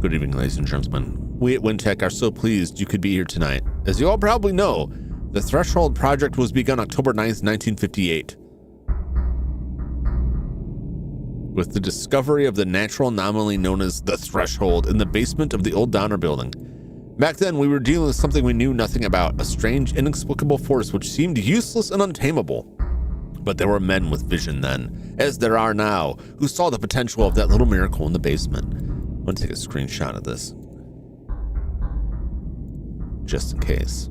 Good evening, ladies and gentlemen. We at WinTech are so pleased you could be here tonight. As you all probably know, the Threshold project was begun October 9th, 1958. With the discovery of the natural anomaly known as the Threshold in the basement of the old Donner building. Back then, we were dealing with something we knew nothing about, a strange, inexplicable force which seemed useless and untamable. But there were men with vision then, as there are now, who saw the potential of that little miracle in the basement. I'm going to take a screenshot of this, just in case.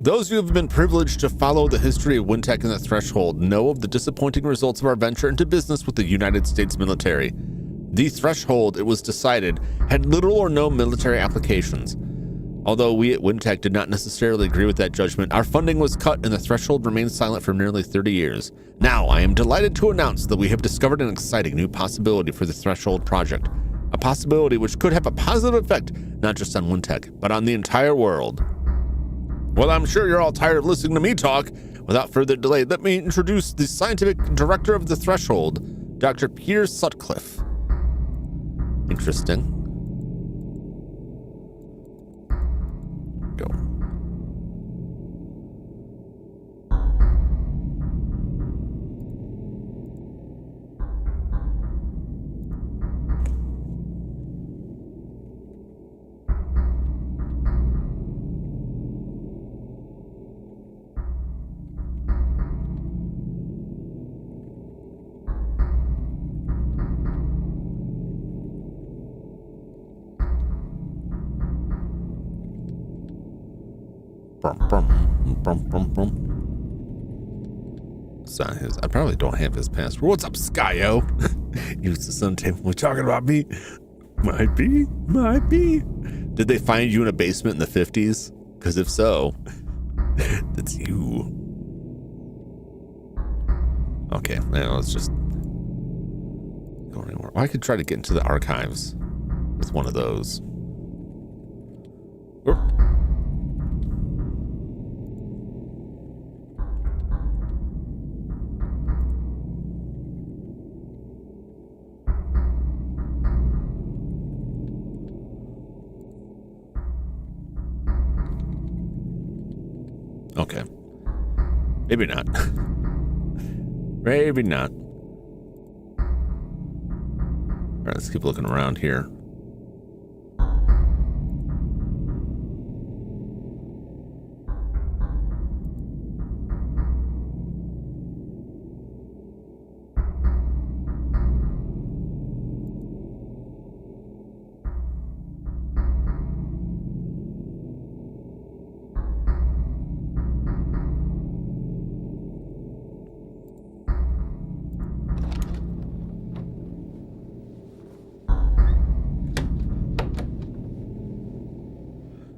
Those who have been privileged to follow the history of WinTech and the Threshold know of the disappointing results of our venture into business with the United States military. The Threshold, it was decided, had little or no military applications. Although we at WinTech did not necessarily agree with that judgment, our funding was cut and the Threshold remained silent for nearly 30 years. Now, I am delighted to announce that we have discovered an exciting new possibility for the Threshold project. A possibility which could have a positive effect, not just on WinTech, but on the entire world. Well, I'm sure you're all tired of listening to me talk. Without further delay, let me introduce the scientific director of the Threshold, Dr. Peter Sutcliffe. Interesting. Go. Brum, brum, brum, brum, brum. It's not his. I probably don't have his password. What's up, Skyo? Use the sun table. We're talking about me. Might be. Did they find you in a basement in the 50s? Because if so, that's you. Okay, now let's just go anywhere. Well, I could try to get into the archives with one of those. Oop. Okay. Maybe not. Maybe not. All right, let's keep looking around here.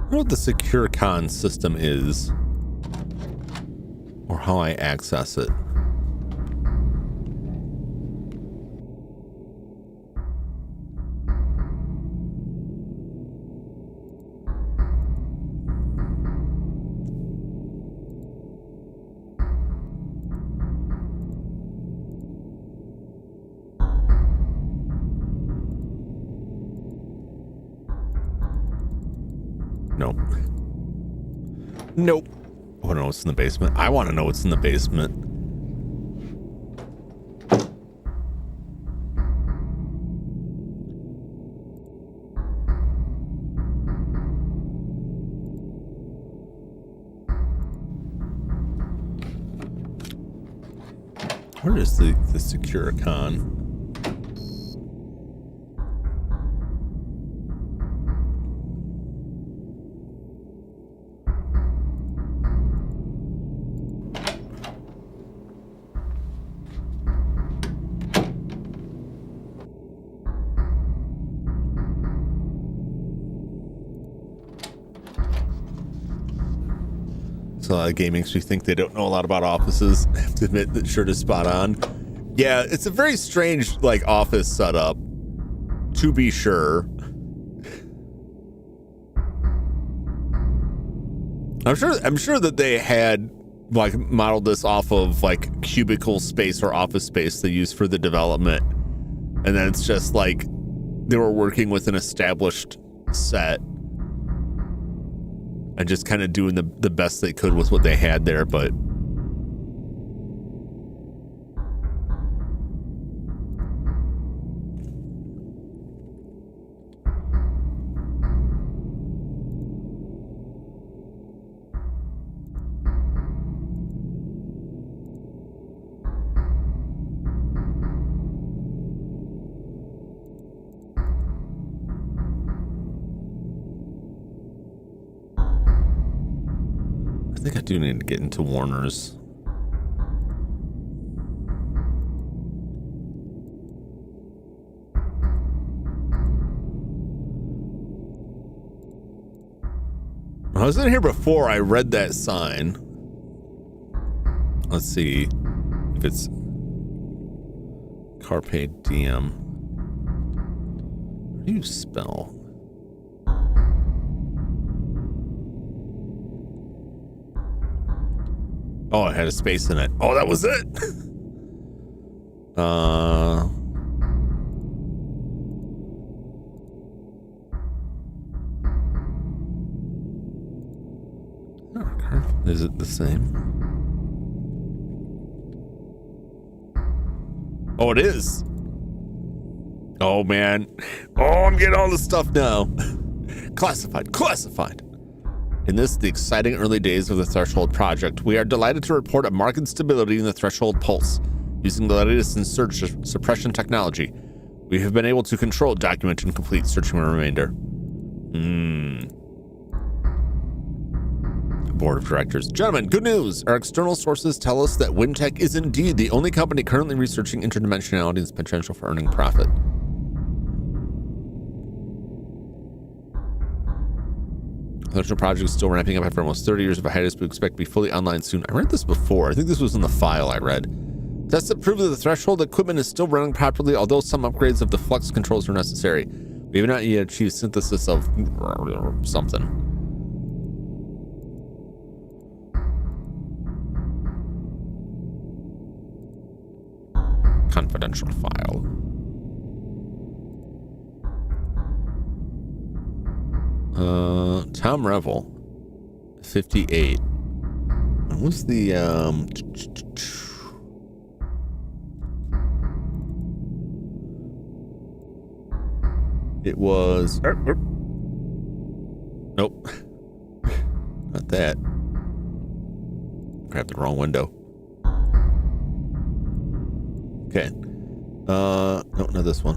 I don't know what the secure con system is or how I access it. Nope. Nope. I want to know what's in the basement. I want to know what's in the basement. Where is the secure con? Game makes me think they don't know a lot about offices. I have to admit that shirt is spot on. Yeah, it's a very strange like office setup, to be sure. I'm sure that they had like modeled this off of like cubicle space or office space they use for the development, and then it's just like they were working with an established set and just kind of doing the best they could with what they had there, but I think I do need to get into Warner's. I was in here before. I read that sign. Let's see if it's Carpe Diem. How do you spell? Oh, it had a space in it. Oh, that was it. Is it the same? Oh, it is. Oh, man. Oh, I'm getting all this stuff now. Classified. In this, the exciting early days of the Threshold project, we are delighted to report a marked stability in the Threshold pulse. Using the latest in surge suppression technology, we have been able to control, document, and complete searching the remainder. board of directors. Gentlemen, good news. Our external sources tell us that WinTech is indeed the only company currently researching interdimensionality and its potential for earning profit. The project is still ramping up after almost 30 years of a hiatus, but we expect to be fully online soon. I read this before. I think this was in the file I read. Tests that prove that the threshold equipment is still running properly, although some upgrades of the flux controls are necessary. We have not yet achieved synthesis of something. Confidential file. Tom Revel, 58. What was the it was nope. Not that. Grabbed the wrong window. Okay. No, not this one.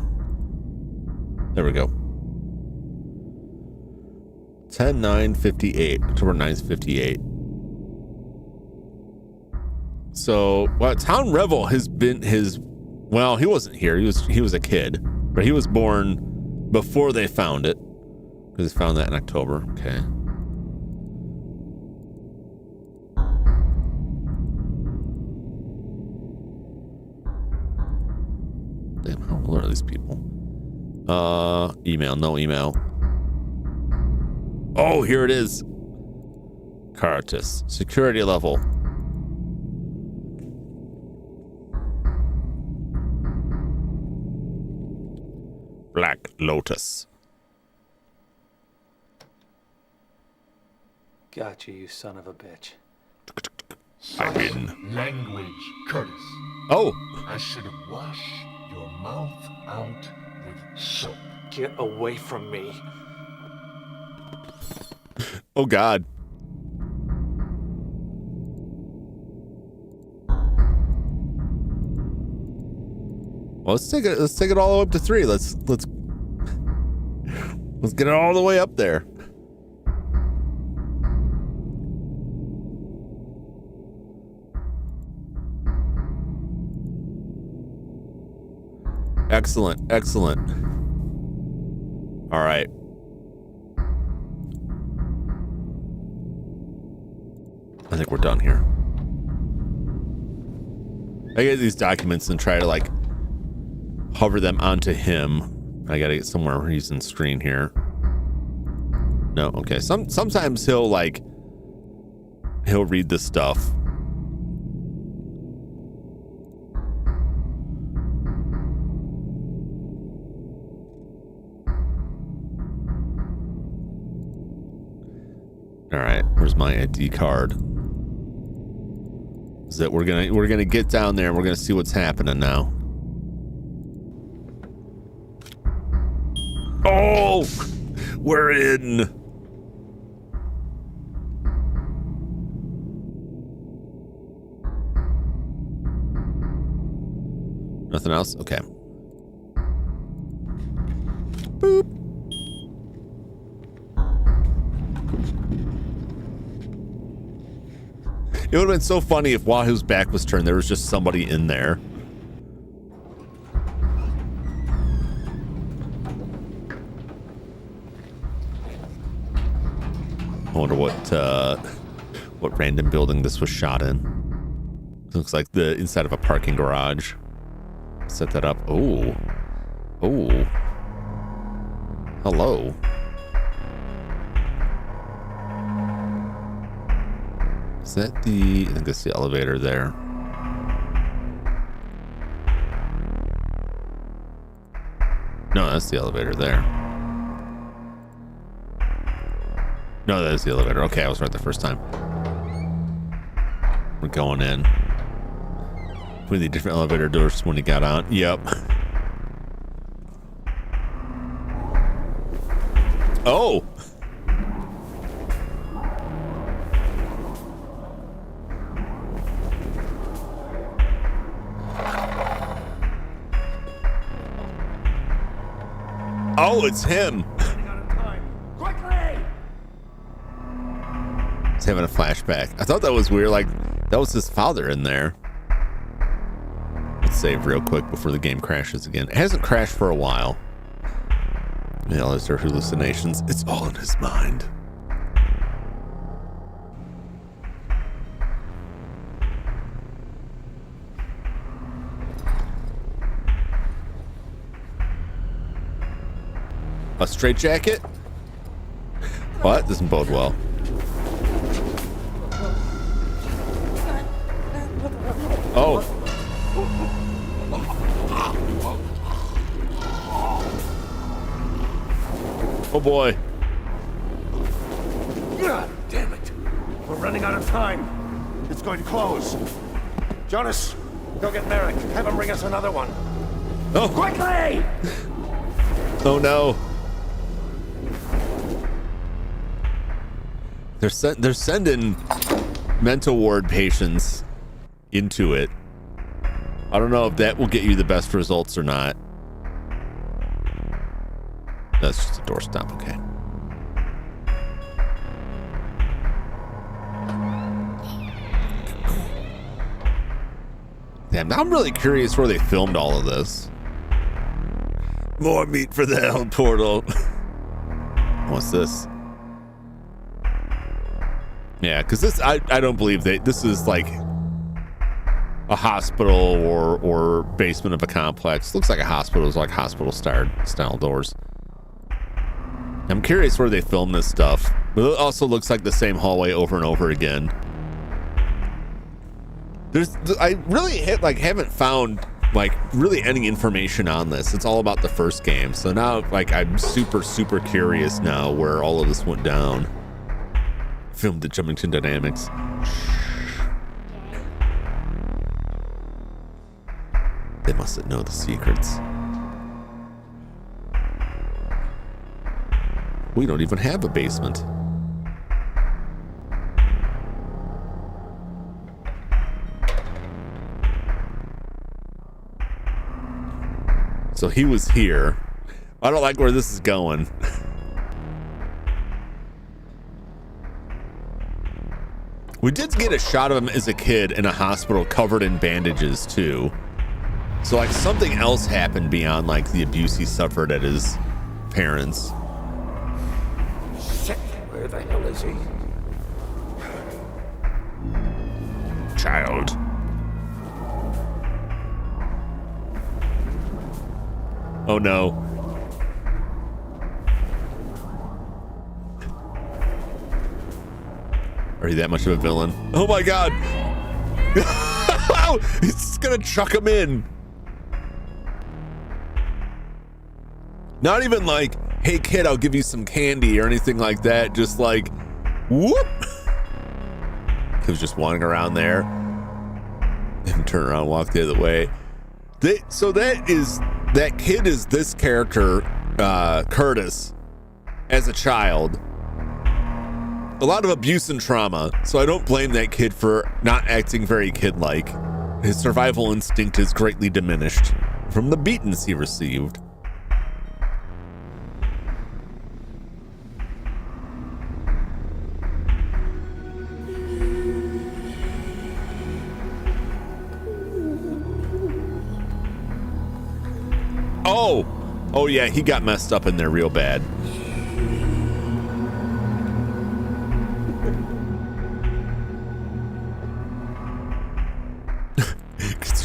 There we go. 10/9/58. October 9th, 58. So, well, Town Revel has been well, he wasn't here. He was a kid, but he was born before they found it, because they found that in October. Okay. Damn, how old are these people? Email, no email. Oh, here it is. Caritas, security level. Black Lotus. Gotcha, you son of a bitch. I'm in. Language, Curtis. Oh. I should have washed your mouth out with soap. Get away from me. Oh God. Well, let's take it all up to 3. Let's get it all the way up there. Excellent, excellent. All right. I think we're done here. I get these documents and try to like hover them onto him. I gotta get somewhere where he's in screen here. No, okay. Sometimes he'll read this stuff. All right, where's my ID card? Is that we're gonna get down there and we're gonna see what's happening now. Oh, we're in. Nothing else? Okay. Boop. It would have been so funny if while his back was turned, there was just somebody in there. I wonder what random building this was shot in. It looks like the inside of a parking garage. Set that up. Oh. Oh. Hello. Is that I think that's the elevator there. No, that's the elevator there. No, that is the elevator. Okay, I was right the first time. We're going in. Between the different elevator doors when he got on. Yep. Oh! Oh, it's him. He's having a flashback. I thought that was weird. Like, that was his father in there. Let's save real quick before the game crashes again. It hasn't crashed for a while. You know, those are hallucinations. It's all in his mind. A straitjacket? What? Doesn't bode well. Oh. Oh boy. Damn it. We're running out of time. It's going to close. Jonas, go get Merrick. Have him bring us another one. Oh. Quickly! Oh no. They're sending mental ward patients into it. I don't know if that will get you the best results or not. That's just a doorstop, okay. Damn, now I'm really curious where they filmed all of this. More meat for the hell portal. What's this? Yeah, because this, I don't believe that this is like a hospital or basement of a complex. Looks like a hospital. It's like hospital style doors. I'm curious where they filmed this stuff. But it also looks like the same hallway over and over again. I really haven't found like really any information on this. It's all about the first game. So now like I'm super curious now where all of this went down. Filmed at Jumington Dynamics. They mustn't know the secrets. We don't even have a basement. So he was here. I don't like where this is going. We did get a shot of him as a kid in a hospital covered in bandages too. So like something else happened beyond like the abuse he suffered at his parents. Shit, where the hell is he? Child. Oh no. Are you that much of a villain? Oh my god! He's just gonna chuck him in. Not even like, hey kid, I'll give you some candy or anything like that. Just like, whoop! He was just wandering around there and turn around and walk the other way. So that kid is this character, Curtis, as a child. A lot of abuse and trauma, so I don't blame that kid for not acting very kid-like. His survival instinct is greatly diminished from the beatings he received. Oh yeah, he got messed up in there real bad.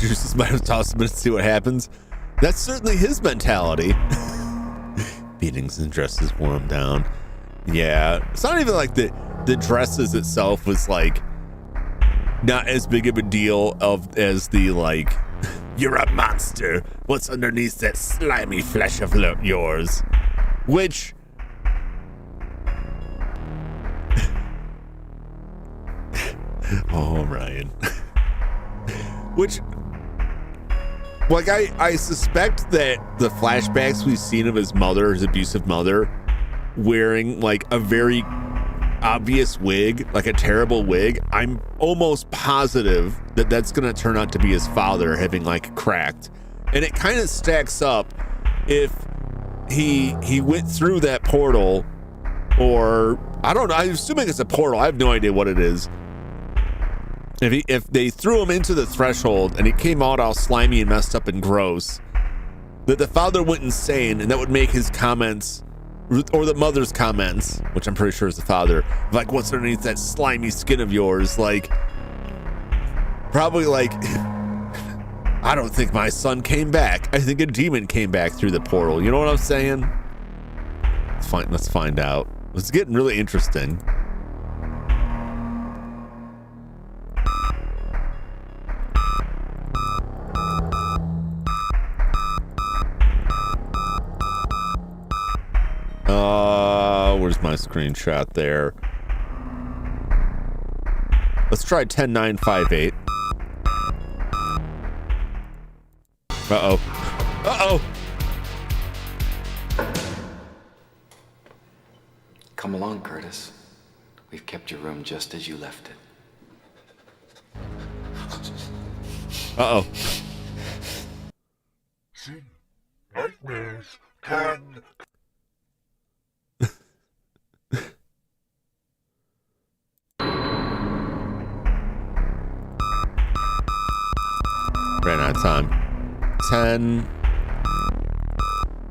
Just might have tossed him and see what happens. That's certainly his mentality. Beatings and dresses wore him down. Yeah, it's not even like the dresses itself was like not as big of a deal as the like, you're a monster. What's underneath that slimy flesh of yours? Which oh, Ryan. Which, like, I suspect that the flashbacks we've seen of his mother, his abusive mother, wearing like a very obvious wig, like a terrible wig, I'm almost positive that that's gonna turn out to be his father having like cracked. And it kind of stacks up if he went through that portal or I don't know. I'm assuming it's a portal. I have no idea what it is. If they threw him into the threshold and he came out all slimy and messed up and gross, that the father went insane, and that would make his comments, or the mother's comments, which I'm pretty sure is the father, like, what's underneath that slimy skin of yours? Like, probably like, I don't think my son came back. I think a demon came back through the portal. You know what I'm saying? Let's find out. It's getting really interesting. Where's my screenshot there? Let's try 10958. Uh-oh. Uh-oh. Come along, Curtis. We've kept your room just as you left it. Uh-oh. Nightmares can... Ran out of time. 10,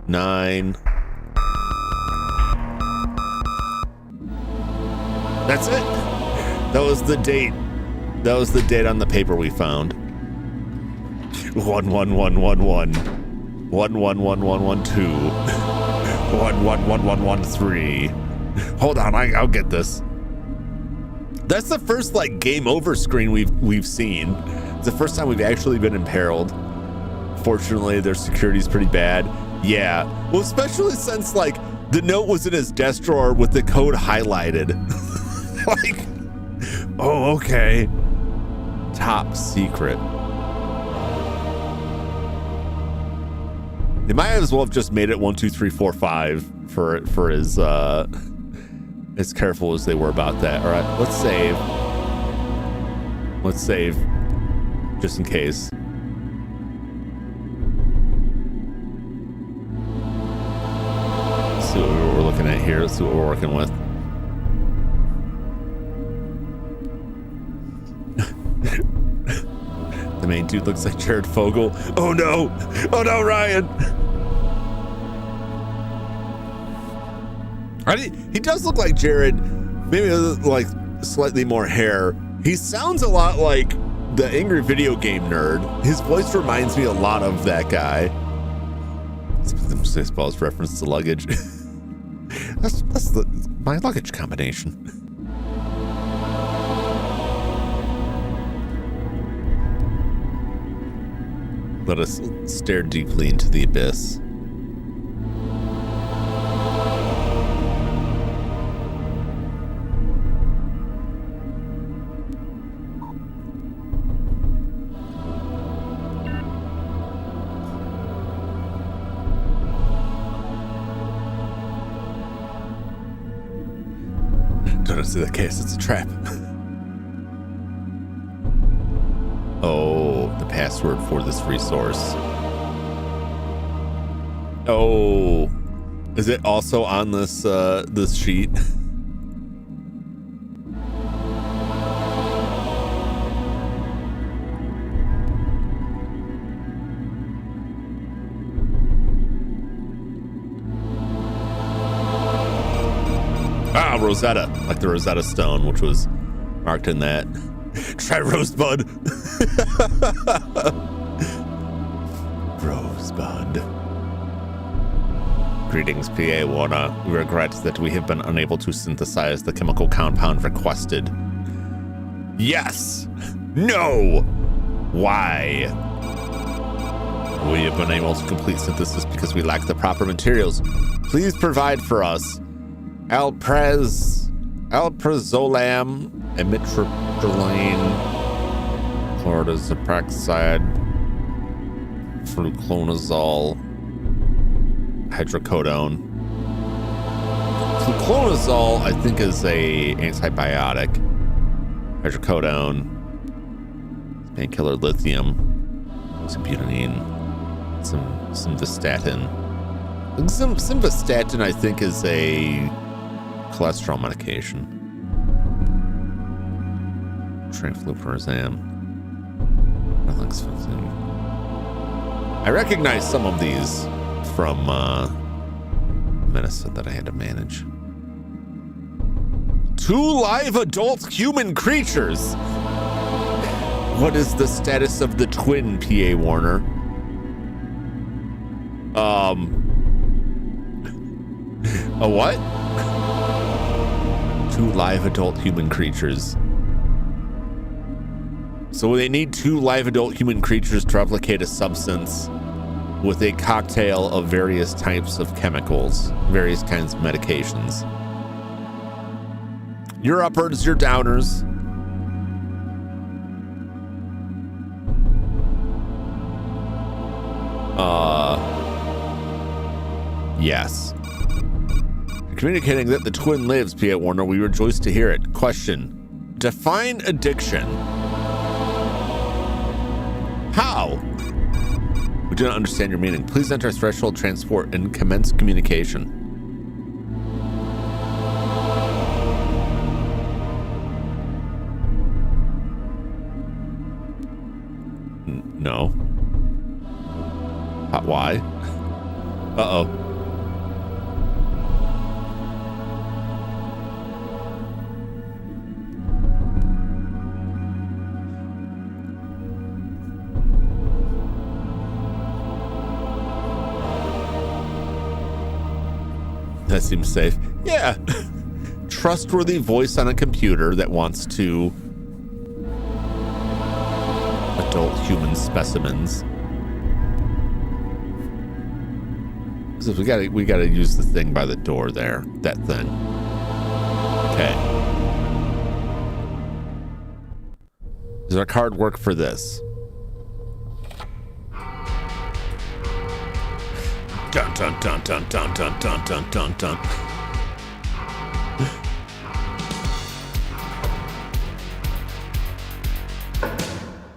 9. That's it. That was the date. That was the date on the paper we found. 11111. 111112. 111113. Hold on, I'll get this. That's the first like game over screen we've seen. It's the first time we've actually been imperiled. Fortunately, their security's pretty bad. Yeah. Well, especially since like the note was in his desk drawer with the code highlighted. Like, oh, okay. Top secret. They might as well have just made it 1, 2, 3, 4, 5 for as careful as they were about that. All right, let's save. Let's save, just in case. Let's see what we're looking at here. Let's see what we're working with. The main dude looks like Jared Fogle. Oh no! Oh no, Ryan! He does look like Jared, maybe like slightly more hair. He sounds a lot like the angry video game nerd. His voice reminds me a lot of that guy. Spaceballs reference to luggage. that's my luggage combination. Let us stare deeply into the abyss. Don't see the case, it's a trap. Oh, the password for this resource. Oh, is it also on this this sheet? Ah, Rosetta, like the Rosetta Stone, which was marked in that. Try Rosebud. Rosebud. Greetings, PA1. We regret that we have been unable to synthesize the chemical compound requested. Yes. No. Why? We have been able to complete synthesis because we lack the proper materials. Please provide for us alprazolam, amitriptyline, chlordiazepoxide, fluconazole, hydrocodone. Fluconazole, I think, is a antibiotic. Hydrocodone, painkiller, lithium, some butadiene, some simvastatin. Simvastatin, I think, is a cholesterol medication. Trifluperazam. I recognize some of these from medicine that I had to manage. 2 live adult human creatures. What is the status of the twin, PA Warner? A what? 2 live adult human creatures. So they need 2 live adult human creatures to replicate a substance with a cocktail of various types of chemicals, various kinds of medications. Your uppers, your downers. Yes. Communicating that the twin lives, P.A. Warner. We rejoice to hear it. Question. Define addiction. How? We do not understand your meaning. Please enter threshold transport and commence communication. No. Why? Uh-oh. That seems safe. Yeah. Trustworthy voice on a computer that wants to adult human specimens. So we gotta use the thing by the door there. That thing. Okay. Does our card work for this? Dun dun dun dun dun dun dun dun dun dun.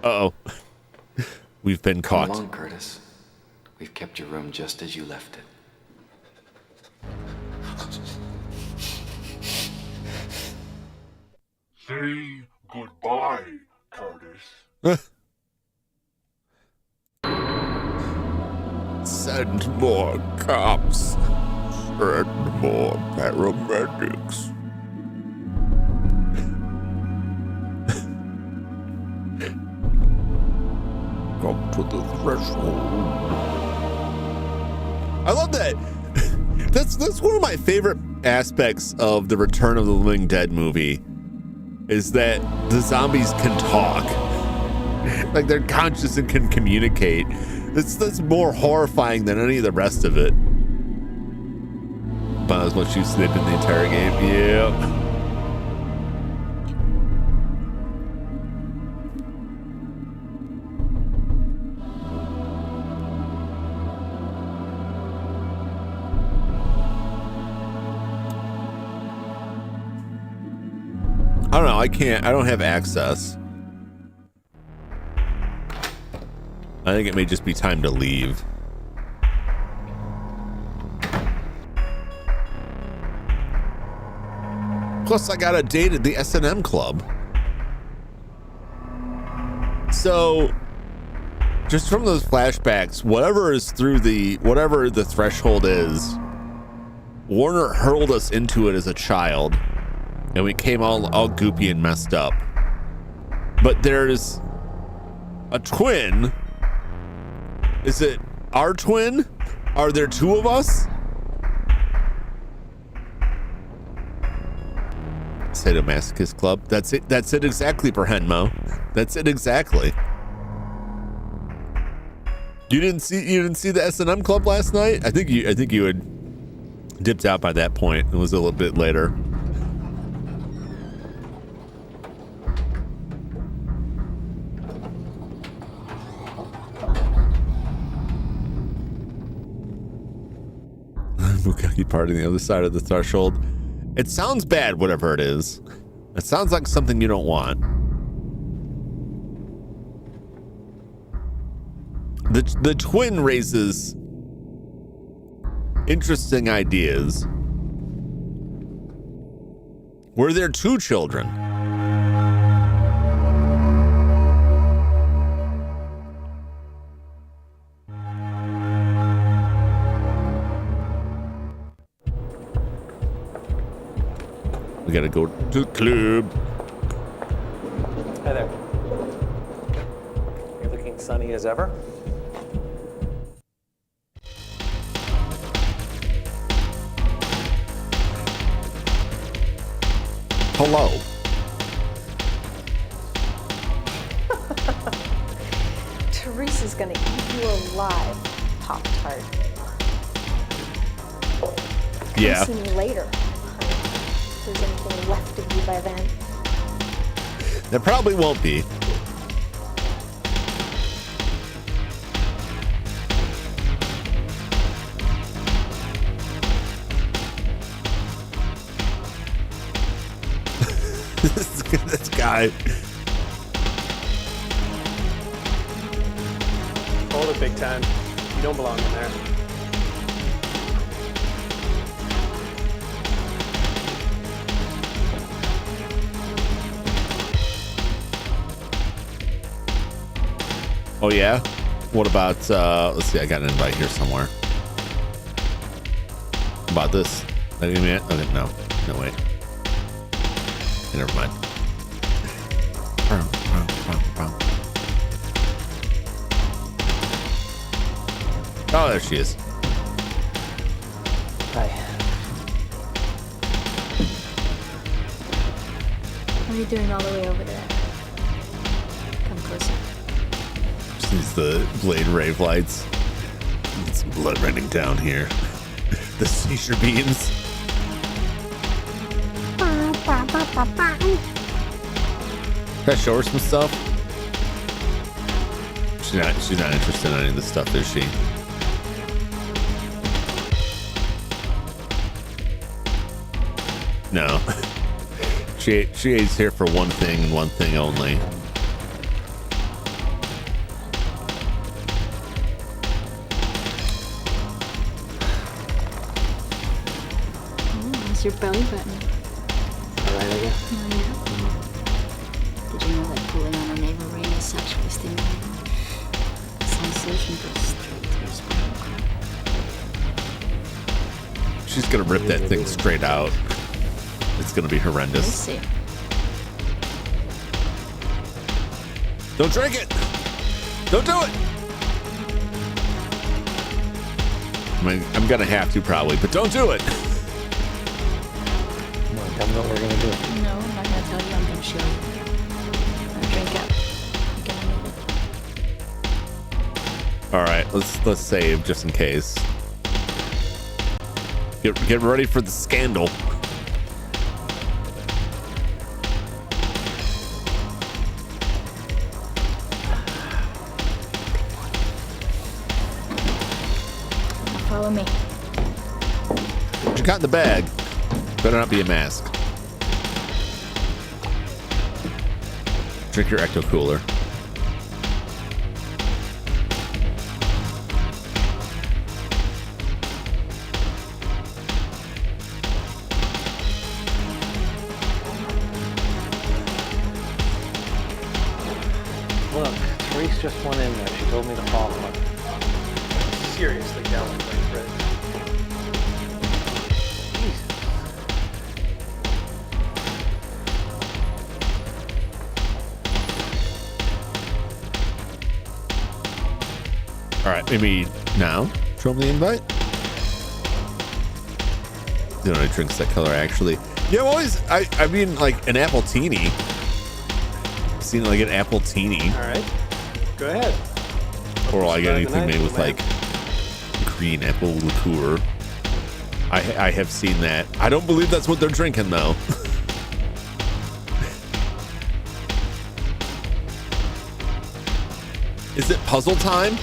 Uh-oh. We've been caught. Come along, Curtis. We've kept your room just as you left it. Say goodbye, Curtis. Send more cops. Send more paramedics. Come to the threshold. I love that. That's one of my favorite aspects of the Return of the Living Dead movie, is that the zombies can talk. Like, they're conscious and can communicate. That's more horrifying than any of the rest of it. About as much use as they've been the entire game. Yeah. I don't know. I don't have access. I think it may just be time to leave. Plus, I got a date at the S&M Club. So, just from those flashbacks, whatever the threshold is, Warner hurled us into it as a child, and we came all goopy and messed up. But there's a twin. Is it our twin? Are there 2 of us? Sadomasochist Club. That's it. That's it exactly, Perhenmo. That's it exactly. You didn't see the S&M Club last night? I think you had dipped out by that point. It was a little bit later. Bukkake party on the other side of the threshold. It sounds bad, whatever it is. It sounds like something you don't want. The twin raises interesting ideas. Were there 2 children? We gotta go to the club. Hi there. You're looking sunny as ever. Hello. Teresa's gonna eat you alive, Pop-Tart. Yeah. Come see me later, honey. If there's anything left of you by then. There probably won't be. This guy. Hold it, big time. You don't belong in there. Oh yeah? What about let's see, I got an invite here somewhere. About this. Okay, no. No wait. Never mind. Oh, there she is. Hi. What are you doing all the way over there? Come closer. Just needs the blade rave lights. Get some blood running down here. The seizure beams. Can I show her some stuff? She's not interested in any of this stuff, is she? No. She's here for one thing and one thing only. It's your belly button. All right, I guess. Oh, yeah. Did you know that pulling on a navel ring is sexually stimulating? The sensation goes straight to your spinal cord. She's gonna rip that thing straight out. It's gonna be horrendous. Let's see. Don't drink it! Don't do it! I mean, I'm gonna have to probably, but don't do it! Come on, tell me what we're gonna do. No, I'm not gonna tell you. I'm gonna show you. Now drink up. You're gonna need it. All right, let's save just in case. Get ready for the scandal. Now follow me. What you got in the bag? Better not be a mask. Drink your ecto cooler. Look, Therese just went in there. She told me to follow her. Seriously, down the plate, Fred. Jesus. All right, maybe now. Show them the invite. You know, I drinks that color actually. Yeah, I mean, like an apple teeny. I've seen like an apple teeny. All right, go ahead. Or like anything made with like green apple liqueur. I have seen that. I don't believe that's what they're drinking though. Is it puzzle time?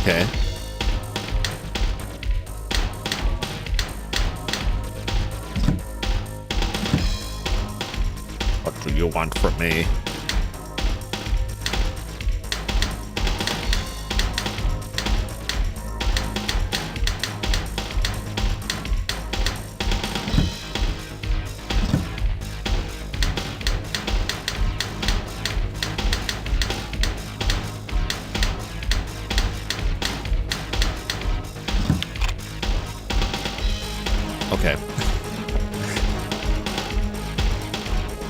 Okay. you want from me? Okay.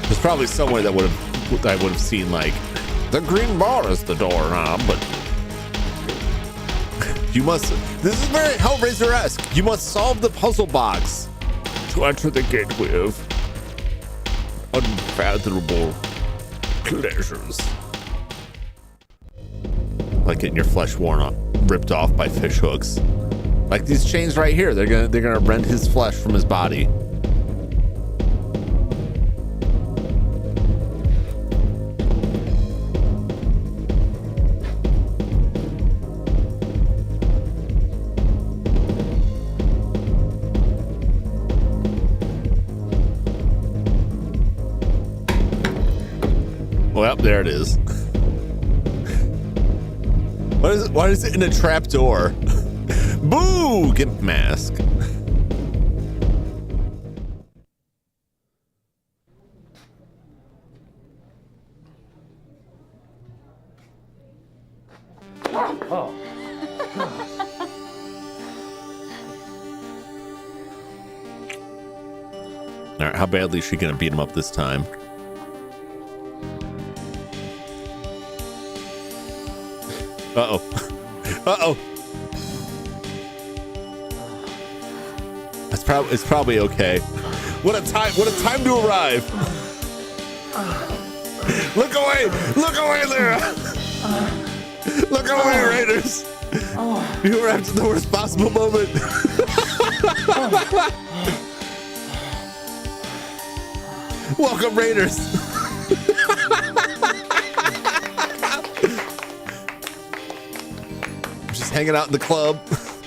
There's probably somewhere that I would have seen like the green bar is the doorknob, but you must. This is very Hellraiser-esque. You must solve the puzzle box to enter the gateway of unfathomable pleasures, like getting your flesh ripped off by fish hooks. Like these chains right here, they're gonna rend his flesh from his body. Well, there it is. Why is it in a trap door? Boo! Gimp mask. Oh. All right, how badly is she gonna beat him up this time? Uh-oh. Uh-oh. It's probably okay. What a time to arrive. Look away! Look away there! Look away, Raiders! You arrived at the worst possible moment. Welcome, Raiders. I'm just hanging out in the club.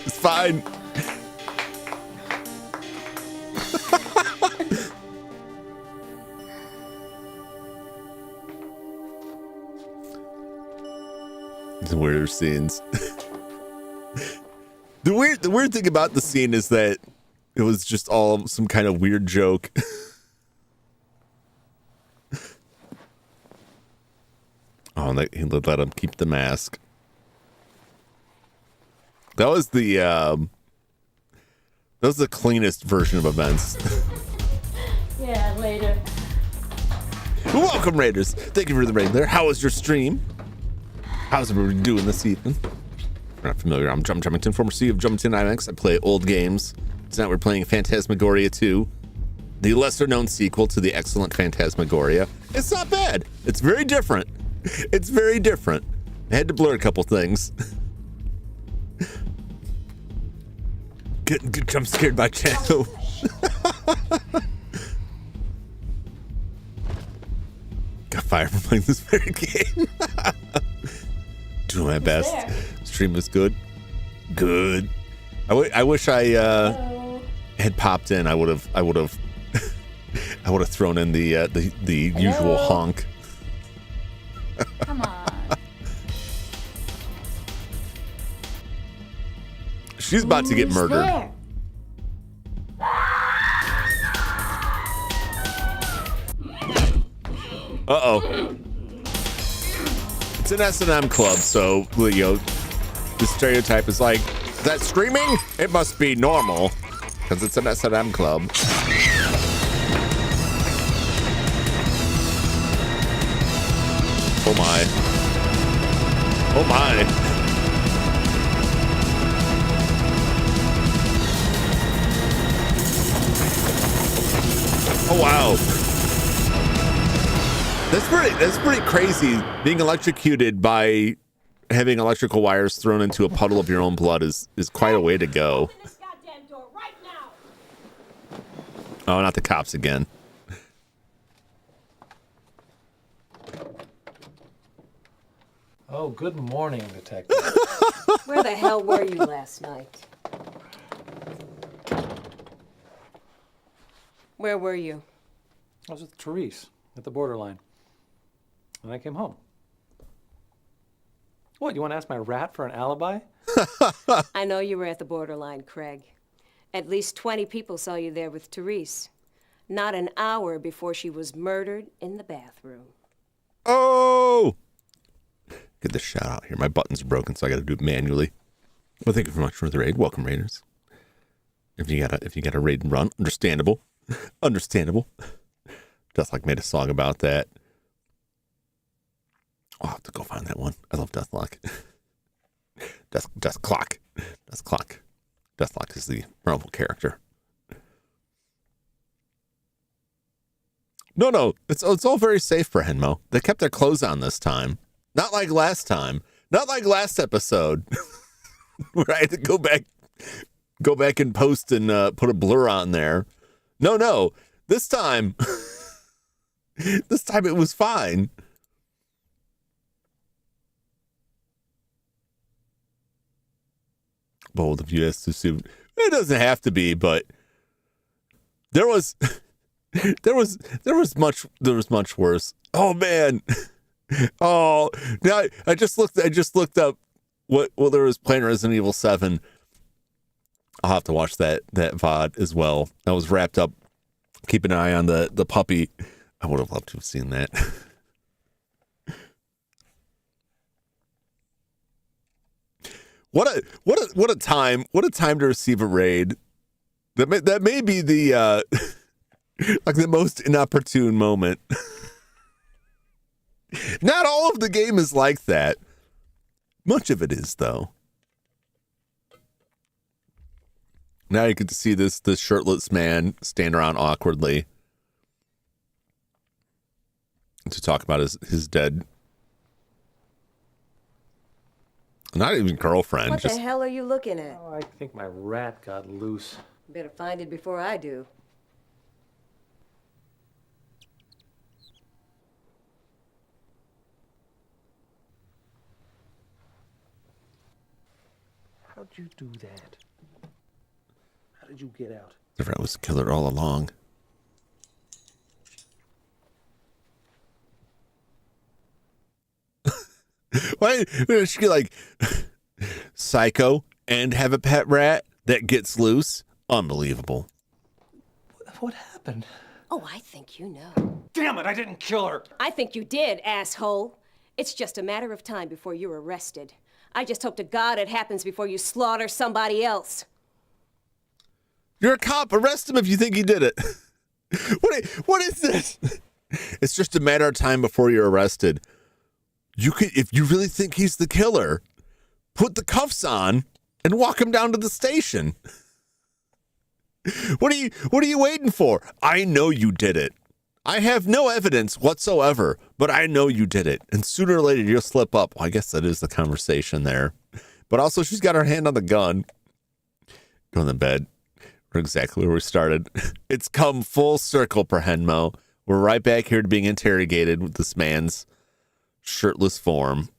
It's fine. The weirder scenes. The weird thing about the scene is that it was just all some kind of weird joke. Oh, and he let him keep the mask. That was the cleanest version of events. Yeah, later. Welcome, Raiders. Thank you for the raid there. How was your stream? How's everybody doing this evening? If you're not familiar, I'm Jum Jumington, former CEO of Jumington Dynamics. I play old games. Tonight we're playing Phantasmagoria 2, the lesser-known sequel to the excellent Phantasmagoria. It's not bad. It's very different. It's very different. I had to blur a couple things. Getting jump scared by Chato. Got fired from playing this very game. Doing my best. Stream was good. Good. I wish I had popped in. I would have thrown in the usual honk. Come on. She's about to get murdered. There? Uh-oh. It's an S&M club, so, you know, the stereotype is like, is that screaming? It must be normal, because it's an S&M club. Oh my. Oh my. Oh wow. That's pretty crazy. Being electrocuted by having electrical wires thrown into a puddle of your own blood is quite a way to go. Oh, not the cops again. Oh, good morning, Detective. Where the hell were you last night? Where were you? I was with Therese. at the borderline. And I came home. What, you want to ask my rat for an alibi? I know you were at the borderline, Craig. At least 20 people saw you there with Therese. Not an hour before she was murdered in the bathroom. Oh! Get this shot out here. My button's broken, so I got to do it manually. Well, thank you very much for the raid. Welcome, Raiders. If you got a raid and run, understandable. Understandable. Deathlock made a song about that. I'll have to go find that one. I love Deathlock. Deathclock. Deathclock. Deathlock is the Marvel character. No. It's all very safe for Henmo. They kept their clothes on this time. Not like last time. Not like last episode. Where I had to go back and post and put a blur on there. No. This time it was fine. Bold of you to assume it doesn't have to be, but there was much worse. Oh man. Oh, now I just looked up what there was playing Resident Evil 7. I'll have to watch that VOD as well. I was wrapped up keeping an eye on the puppy. I would have loved to have seen that. What a time to receive a raid. That may be the like the most inopportune moment. Not all of the game is like that. Much of it is, though. Now you get to see this shirtless man stand around awkwardly to talk about his dead, not even girlfriend. What the hell are you looking at? Oh, I think my rat got loose. Better find it before I do. How'd you do that? How did you get out? The rat was the killer all along. Why did she get like psycho and have a pet rat that gets loose? Unbelievable. What happened? Oh, I think you know. Damn it, I didn't kill her. I think you did, asshole. It's just a matter of time before you're arrested. I just hope to God it happens before you slaughter somebody else. You're a cop. Arrest him if you think he did it. What is this? It's just a matter of time before you're arrested. You could, if you really think he's the killer, put the cuffs on and walk him down to the station. What are you waiting for? I know you did it. I have no evidence whatsoever, but I know you did it. And sooner or later you'll slip up. Well, I guess that is the conversation there. But also she's got her hand on the gun. Go in the bed. We're exactly where we started. It's come full circle for Henmo. We're right back here to being interrogated with this man's shirtless form.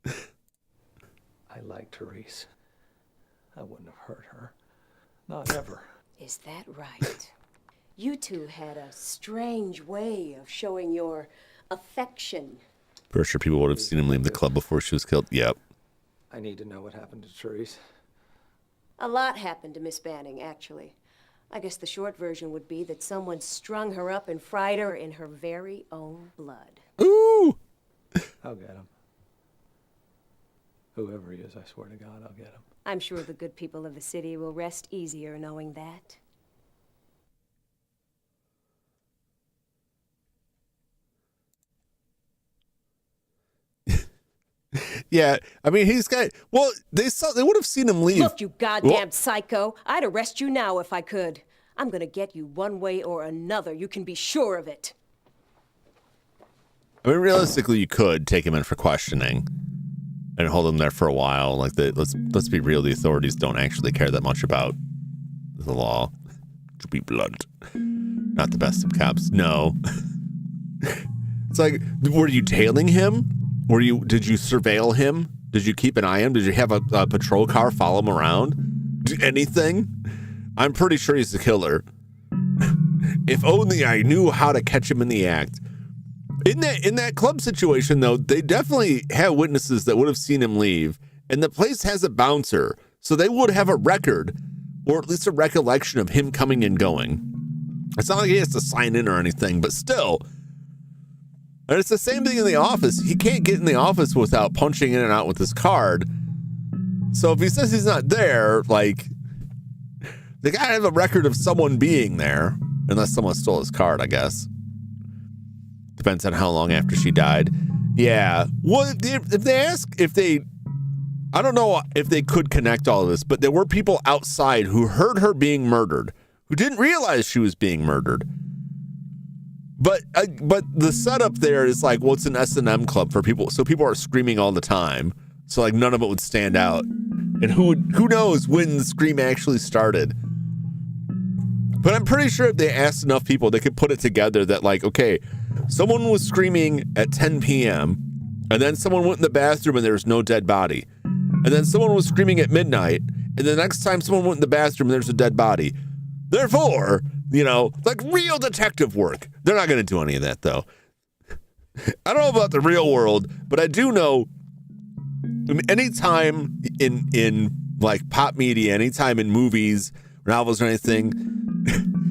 I like Therese. I wouldn't have hurt her. Not ever. Is that right? You two had a strange way of showing your affection. For sure people would have seen him leave the club before she was killed. Yep. I need to know what happened to Therese. A lot happened to Miss Banning, actually. I guess the short version would be that someone strung her up and fried her in her very own blood. Ooh! I'll get him. Whoever he is, I swear to God, I'll get him. I'm sure the good people of the city will rest easier knowing that. Yeah, I mean, he's got. Well, they would have seen him leave. Look, you goddamn psycho! I'd arrest you now if I could. I'm gonna get you one way or another. You can be sure of it. I mean, realistically, you could take him in for questioning and hold him there for a while. Like, let's be real, the authorities don't actually care that much about the law. To be blunt, not the best of cops. No. It's like, were you tailing him? Did you surveil him? Did you keep an eye on him? Did you have a patrol car follow him around? Anything? I'm pretty sure he's the killer. If only I knew how to catch him in the act. In that club situation, though, they definitely have witnesses that would have seen him leave. And the place has a bouncer, so they would have a record, or at least a recollection of him coming and going. It's not like he has to sign in or anything, but still. And it's the same thing in the office. He can't get in the office without punching in and out with his card. So if he says he's not there, like, they gotta have a record of someone being there, unless someone stole his card, I guess. Depends on how long after she died. Yeah. Well, I don't know if they could connect all of this, but there were people outside who heard her being murdered, who didn't realize she was being murdered. But the setup there is like, well, it's an S&M club for people, so people are screaming all the time. So like none of it would stand out. And who knows when the scream actually started? But I'm pretty sure if they asked enough people, they could put it together that like, okay, someone was screaming at 10 p.m. and then someone went in the bathroom and there was no dead body. And then someone was screaming at midnight, and the next time someone went in the bathroom, there's a dead body. Therefore, you know, like real detective work. They're not going to do any of that, though. I don't know about the real world, but I do know anytime in like pop media, anytime in movies, novels, or anything,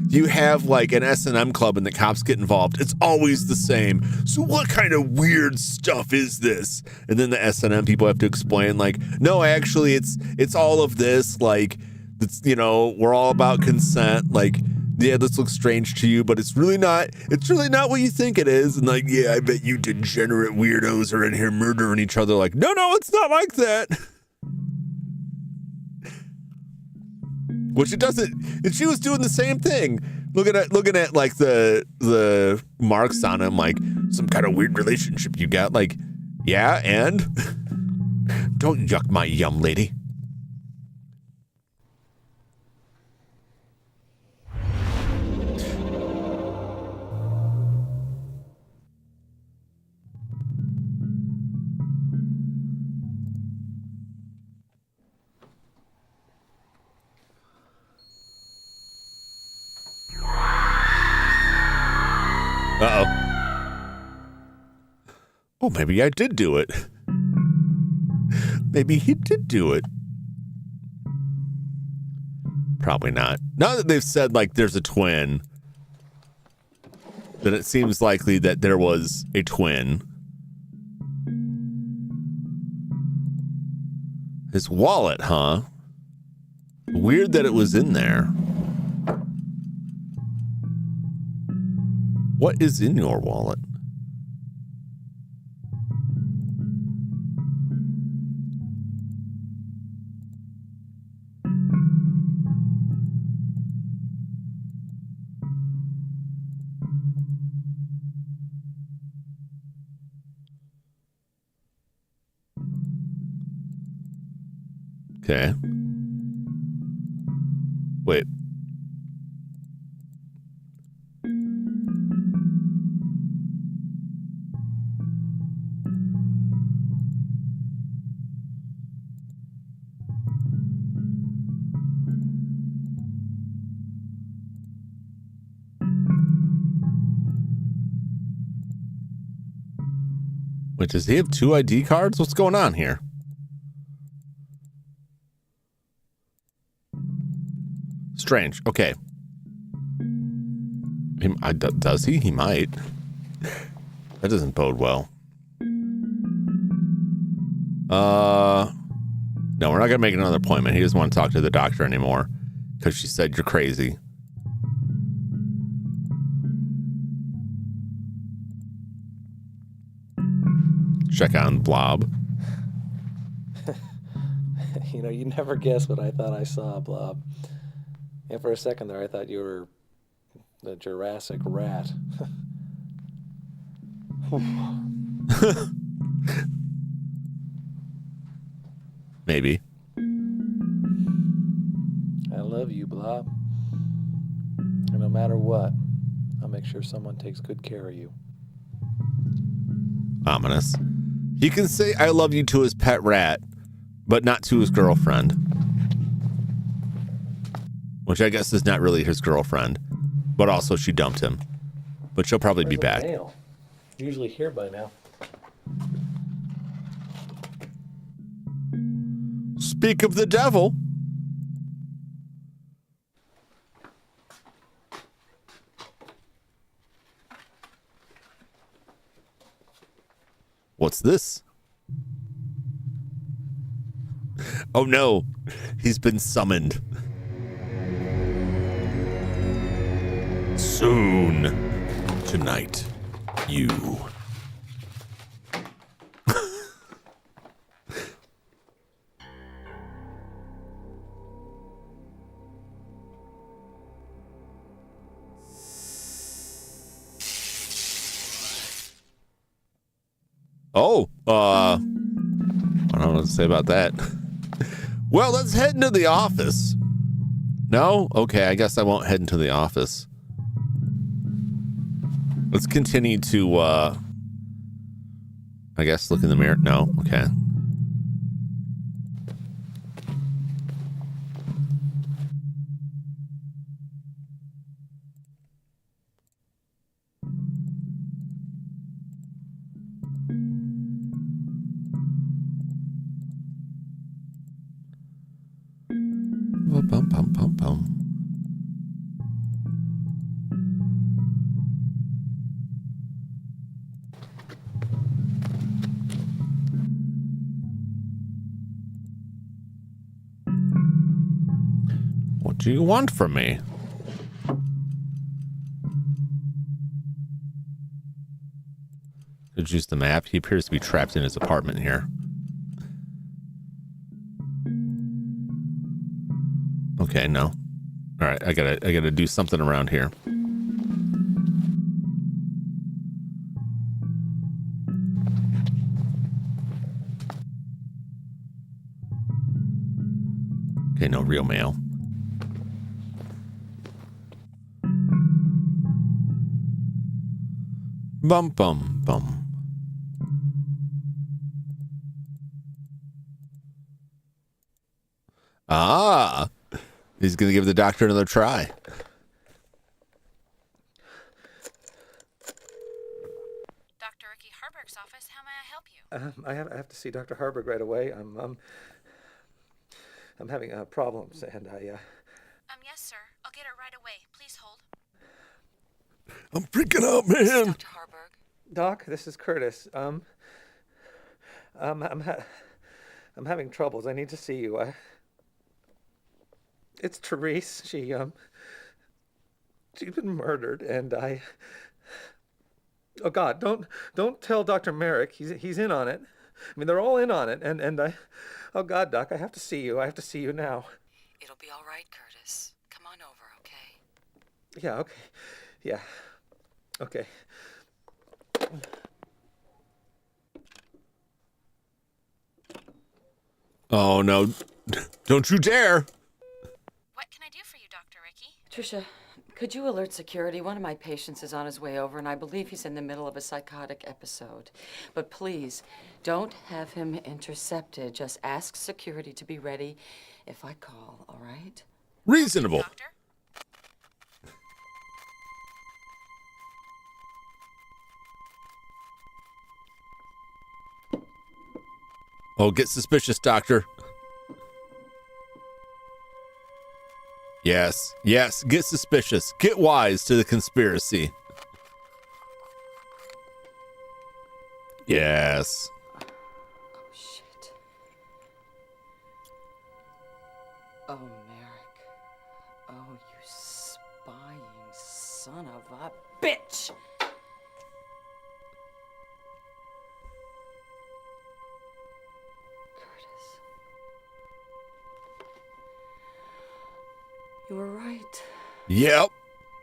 you have like an S&M club and the cops get involved. It's always the same. So what kind of weird stuff is this? And then the S&M people have to explain like, no, actually it's all of this. Like, it's, you know, we're all about consent. Like, yeah, this looks strange to you, but it's really not what you think it is. And like, yeah, I bet you degenerate weirdos are in here murdering each other. Like, no, it's not like that. Which it doesn't. And she was doing the same thing, looking at like the marks on him, like some kind of weird relationship you got. Like, yeah, and don't yuck my yum, lady. Uh-oh. Oh, maybe I did do it. Maybe he did do it. Probably not. Now that they've said, like, there's a twin, then it seems likely that there was a twin. His wallet, huh? Weird that it was in there. What is in your wallet? Okay. Wait. Wait, does he have 2 ID cards? What's going on here? Strange. Okay. Does he? He might. That doesn't bode well. No, we're not gonna make another appointment. He doesn't want to talk to the doctor anymore because she said you're crazy. Check on Blob. You know, you never guess what I thought I saw, Blob. And for a second there, I thought you were the Jurassic rat. Maybe. I love you, Blob. And no matter what, I'll make sure someone takes good care of you. Ominous. He can say I love you to his pet rat, but not to his girlfriend. Which I guess is not really his girlfriend. But also she dumped him. But she'll probably be back. Mail? Usually here by now. Speak of the devil. What's this? Oh no, he's been summoned. Soon. Tonight. You. Oh, I don't know what to say about that. Well, let's head into the office. No? Okay, I guess I won't head into the office. Let's continue to, I guess look in the mirror. No, okay. Bum, bum, bum, bum. What do you want from me? Could use the map. He appears to be trapped in his apartment here. Okay, no. All right, I gotta do something around here. Okay, no real mail. Bum bum bum. Ah. He's going to give the doctor another try. Dr. Ricky Harburg's office. How may I help you? I have to see Dr. Harburg right away. I'm having problems, and I. Yes, sir. I'll get it right away. Please hold. I'm freaking out, man. Dr. Harburg. Doc, this is Curtis. I'm having troubles. I need to see you. It's Therese. She's been murdered, and I. Oh God! Don't tell Dr. Merrick. He's in on it. I mean, they're all in on it, and I. Oh God, Doc, I have to see you. I have to see you now. It'll be all right, Curtis. Come on over, okay? Yeah. Okay. Yeah. Okay. Oh no! Don't you dare! What can I do for you, Dr. Ricky? Trisha, could you alert security? One of my patients is on his way over, and I believe he's in the middle of a psychotic episode. But please, don't have him intercepted. Just ask security to be ready if I call, all right? Reasonable. Doctor? Oh, get suspicious, doctor. Yes, yes, get suspicious. Get wise to the conspiracy. Yes. Oh, shit. Oh, Merrick. Oh, you spying son of a bitch! You were right. Yep.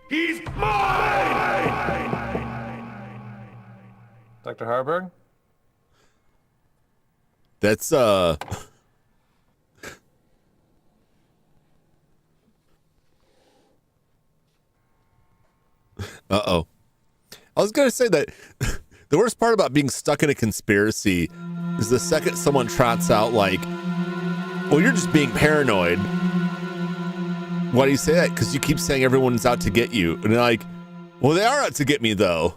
He's mine! Dr. Harburg? That's Uh-oh. I was going to say that the worst part about being stuck in a conspiracy is the second someone trots out like, well, you're just being paranoid. Why do you say that? Because you keep saying everyone's out to get you. And they're like, well, they are out to get me, though.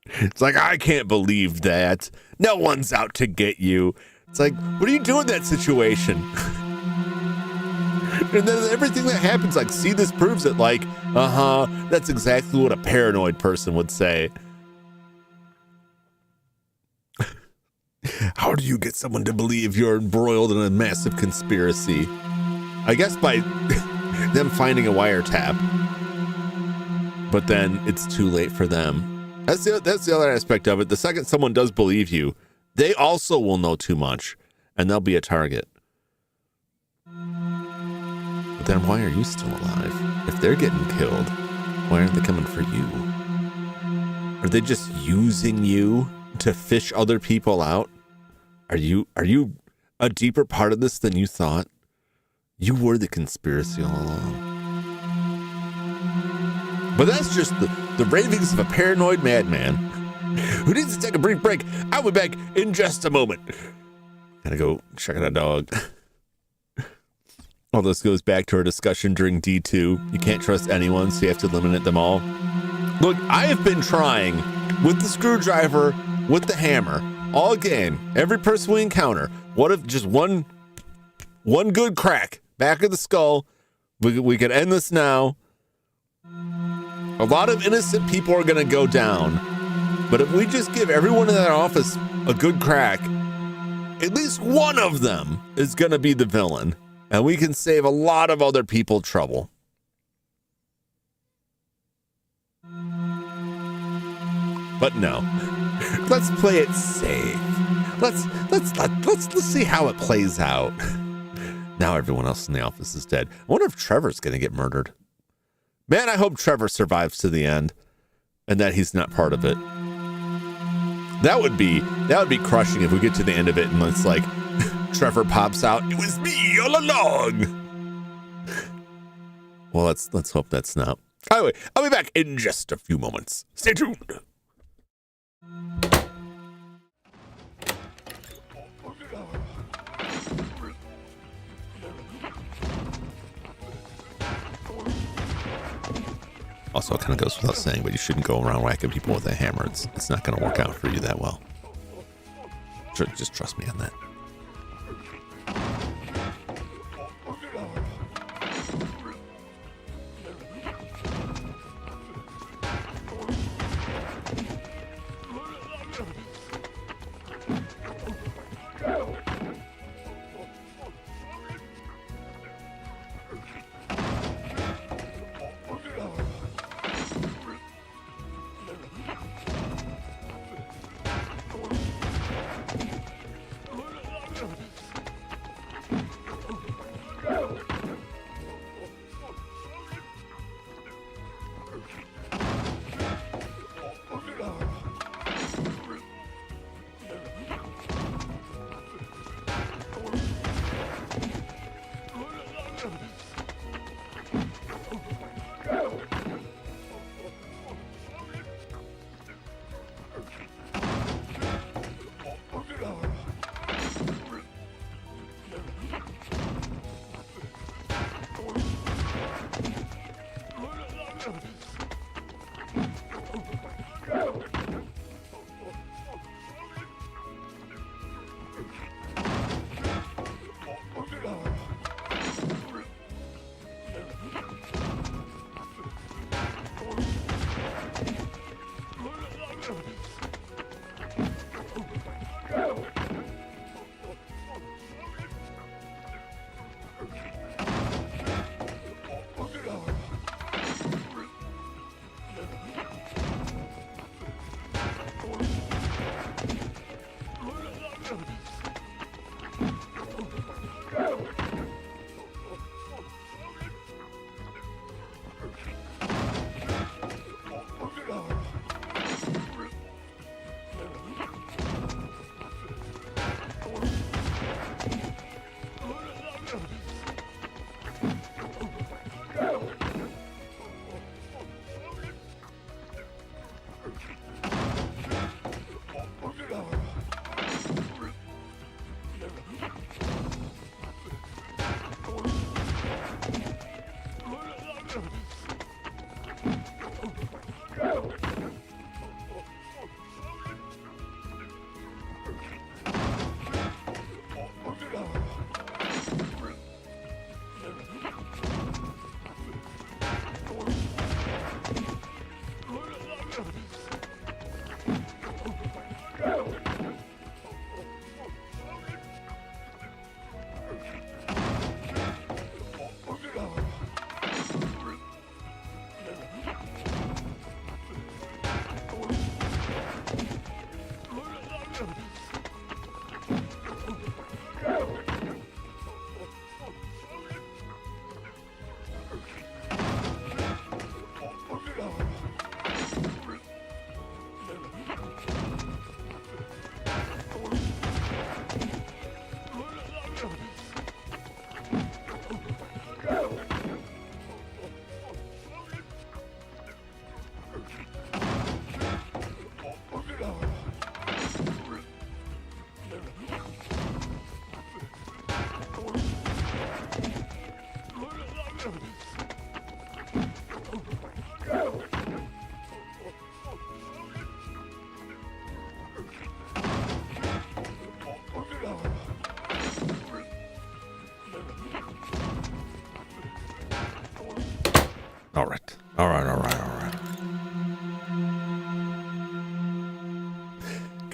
It's like, I can't believe that. No one's out to get you. It's like, what do you do in that situation? And then everything that happens, like, see, this proves it. Like, that's exactly what a paranoid person would say. How do you get someone to believe you're embroiled in a massive conspiracy? I guess by them finding a wiretap. But then it's too late for them. That's the other aspect of it. The second someone does believe you, they also will know too much, and they'll be a target. But then why are you still alive? If they're getting killed, why aren't they coming for you? Are they just using you to fish other people out? Are you a deeper part of this than you thought? You were the conspiracy all along. But that's just the ravings of a paranoid madman who needs to take a brief break. I'll be back in just a moment. Gotta go check out a dog. All this goes back to our discussion during D2. You can't trust anyone, so you have to eliminate them all. Look, I have been trying with the screwdriver, with the hammer, all game, every person we encounter. What if just one good crack back of the skull? We could end this now. A lot of innocent people are going to go down. But if we just give everyone in that office a good crack, at least one of them is going to be the villain. And we can save a lot of other people trouble. But no. Let's play it safe. Let's see how it plays out. Now everyone else in the office is dead. I wonder if Trevor's going to get murdered. Man, I hope Trevor survives to the end and that he's not part of it. That would be crushing if we get to the end of it and it's like Trevor pops out. It was me all along. Well, let's hope that's not. Anyway, I'll be back in just a few moments. Stay tuned. Also, it kind of goes without saying, but you shouldn't go around whacking people with a hammer. It's not going to work out for you that well. Just trust me on that.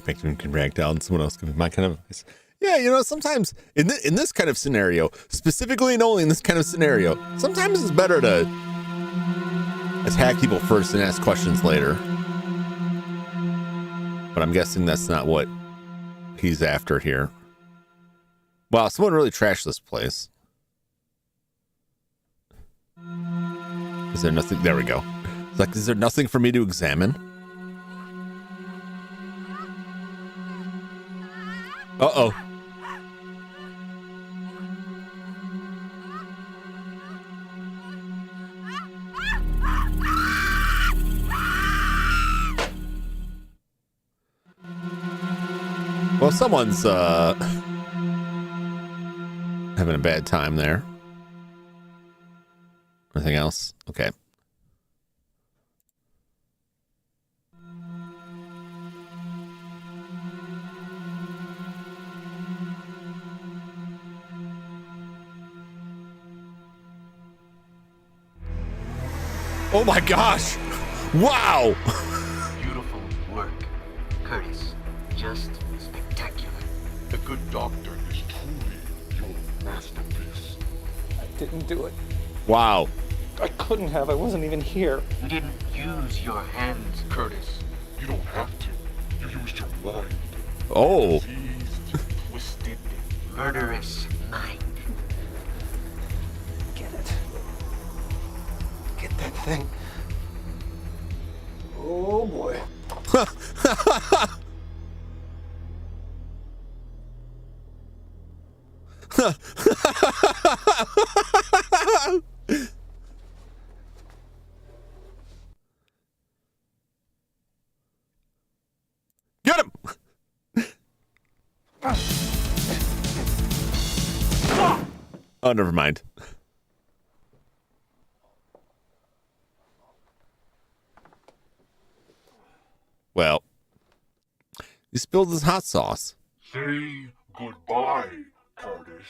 Victim can rag down, someone else can be my kind of advice. Yeah, you know, sometimes in this kind of scenario, specifically and only in this kind of scenario, sometimes it's better to attack people first and ask questions later. But I'm guessing that's not what he's after here. Wow, someone really trashed this place. Is there nothing? There we go. It's like, is there nothing for me to examine? Uh-oh. Well, someone's having a bad time there. Anything else? Okay. Oh my gosh! Wow! Beautiful work, Curtis. Just spectacular. The good doctor is truly your masterpiece. I didn't do it. Wow. I couldn't have. I wasn't even here. You didn't use your hands, Curtis. You don't have to. You used your mind. Oh. Diseased, twisted, murderous mind. Get it. Get that thing. Oh boy. Get him! Oh, never mind. Well, he spilled his hot sauce. Say goodbye, Curtis.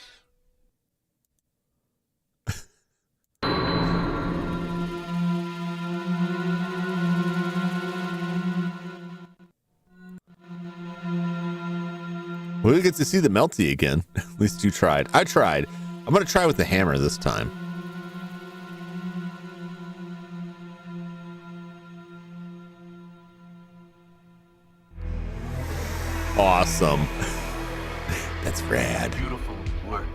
We get to see the melty again. At least you tried. I tried. I'm going to try with the hammer this time. Awesome. That's rad. Beautiful work,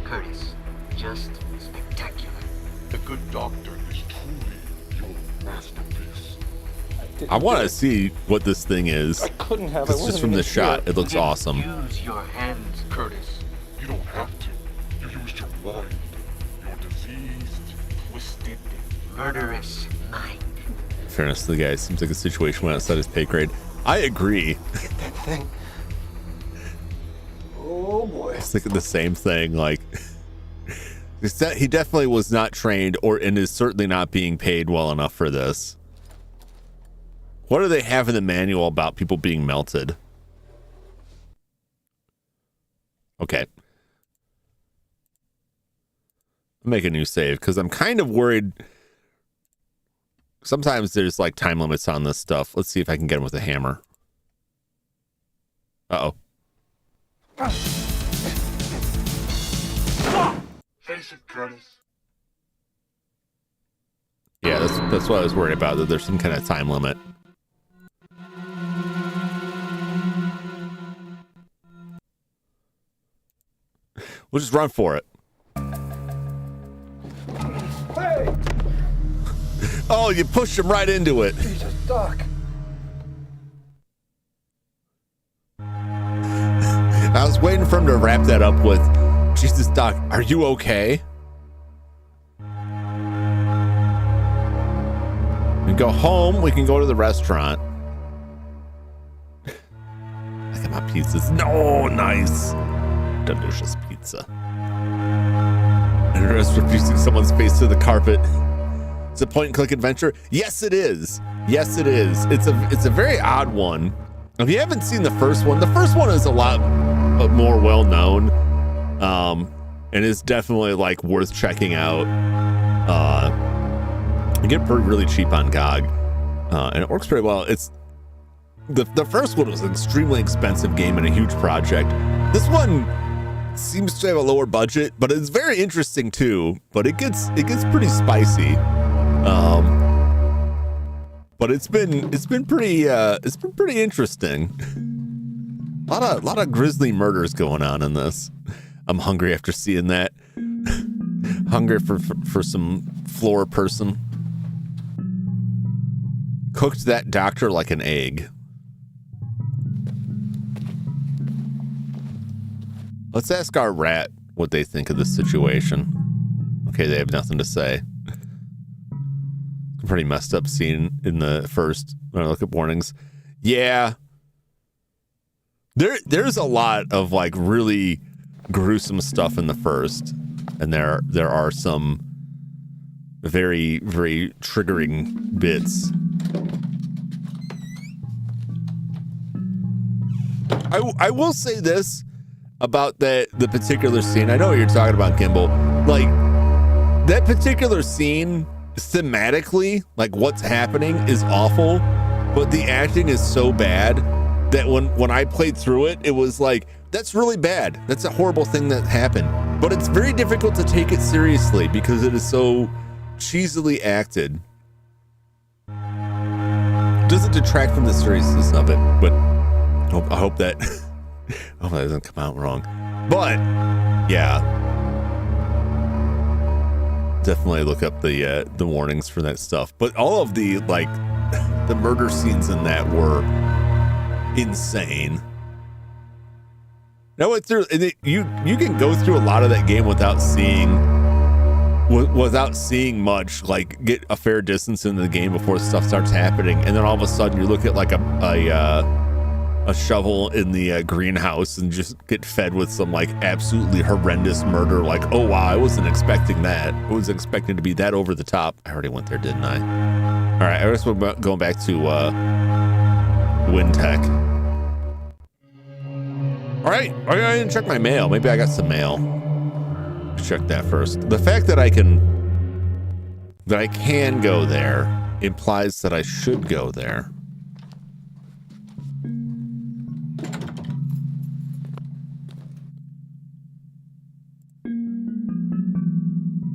Curtis. Just spectacular. The good doctor is truly your masterpiece. I want to see what this thing is. I couldn't have. It's just from the shot. It looks awesome. Use your hands, Curtis. You don't have to. You used your mind. Your diseased, twisted, murderous mind. In fairness to the guy, seems like a situation went outside his pay grade. I agree. Get that thing. Oh boy. It's like the same thing. Like, he definitely was not trained, and is certainly not being paid well enough for this. What do they have in the manual about people being melted? Okay. I'll make a new save because I'm kind of worried. Sometimes there's like time limits on this stuff. Let's see if I can get him with a hammer. Uh-oh. Face it, Curtis. Yeah, that's what I was worried about, that there's some kind of time limit. We'll just run for it. Hey! Oh, you pushed him right into it. Jesus, Doc. I was waiting for him to wrap that up with, Jesus, Doc, are you okay? We can go home. We can go to the restaurant. Look at my pizzas. No, nice. Delicious pizza. And just refusing someone's face to the carpet. It's a point and click adventure. Yes, it is. Yes, it is. It's a very odd one. If you haven't seen the first one is a lot more well known, and is definitely like worth checking out. You get it really cheap on GOG, and it works pretty well. the first one was an extremely expensive game and a huge project. This one seems to have a lower budget, but it's very interesting too. But it gets pretty spicy. But it's been pretty interesting. A lot of grisly murders going on in this. I'm hungry after seeing that. Hungry for some floor person. Cooked that doctor like an egg. Let's ask our rat what they think of this situation. Okay, they have nothing to say. Pretty messed up scene in the first when I look at warnings. Yeah. There's a lot of like really gruesome stuff in the first, and there are some very, very triggering bits. I will say this about the particular scene. I know what you're talking about, Gimbal. Like, that particular scene, thematically, like what's happening is awful, but the acting is so bad that when I played through it, it was like, that's really bad. That's a horrible thing that happened. But it's very difficult to take it seriously because it is so cheesily acted. It doesn't detract from the seriousness of it, but I hope that doesn't come out wrong. But yeah, definitely look up the warnings for that stuff. But all of the like the murder scenes in that were insane. Now went through you can go through a lot of that game without seeing much, like get a fair distance into the game before stuff starts happening, and then all of a sudden you look at like a shovel in the greenhouse and just get fed with some like absolutely horrendous murder. Like, oh wow, I wasn't expecting that. I was expecting to be that over the top. I already went there, didn't I? All right, I guess we're going back to WinTech. All right, I didn't check my mail. Maybe I got some mail. Check that first. The fact that I can go there implies that I should go there.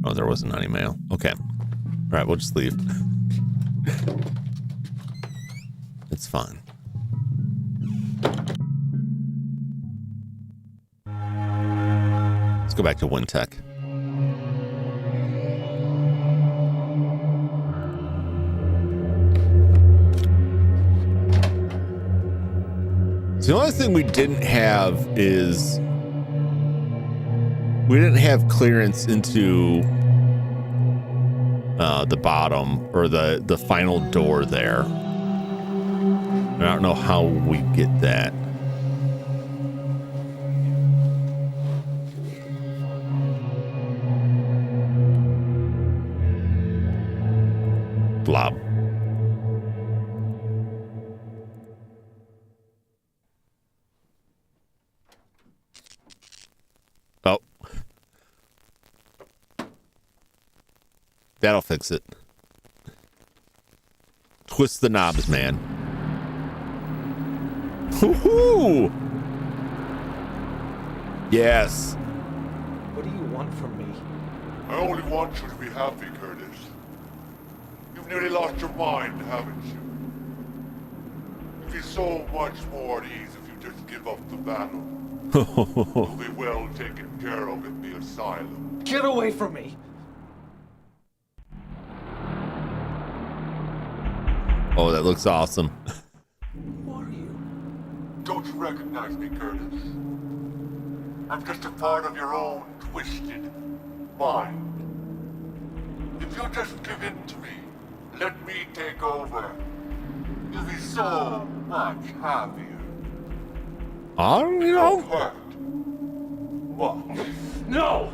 Oh, there wasn't any mail. Okay. All right, we'll just leave. It's fine. Let's go back to WinTech. So the only thing we didn't have is we didn't have clearance into the bottom or the final door there. I don't know how we get that. Blob. Oh. That'll fix it. Twist the knobs, man. Woohoo! Yes. What do you want from me? I only want you to be happy, Curtis. You've nearly lost your mind, haven't you? You'd be so much more at ease if you just give up the battle. You'll be well taken care of in the asylum. Get away from me! Oh, that looks awesome. Who are you? Don't you recognize me, Curtis? I'm just a part of your own twisted mind. If you just give in to me, let me take over, you'll be so much happier. You know. Hurt. What? No!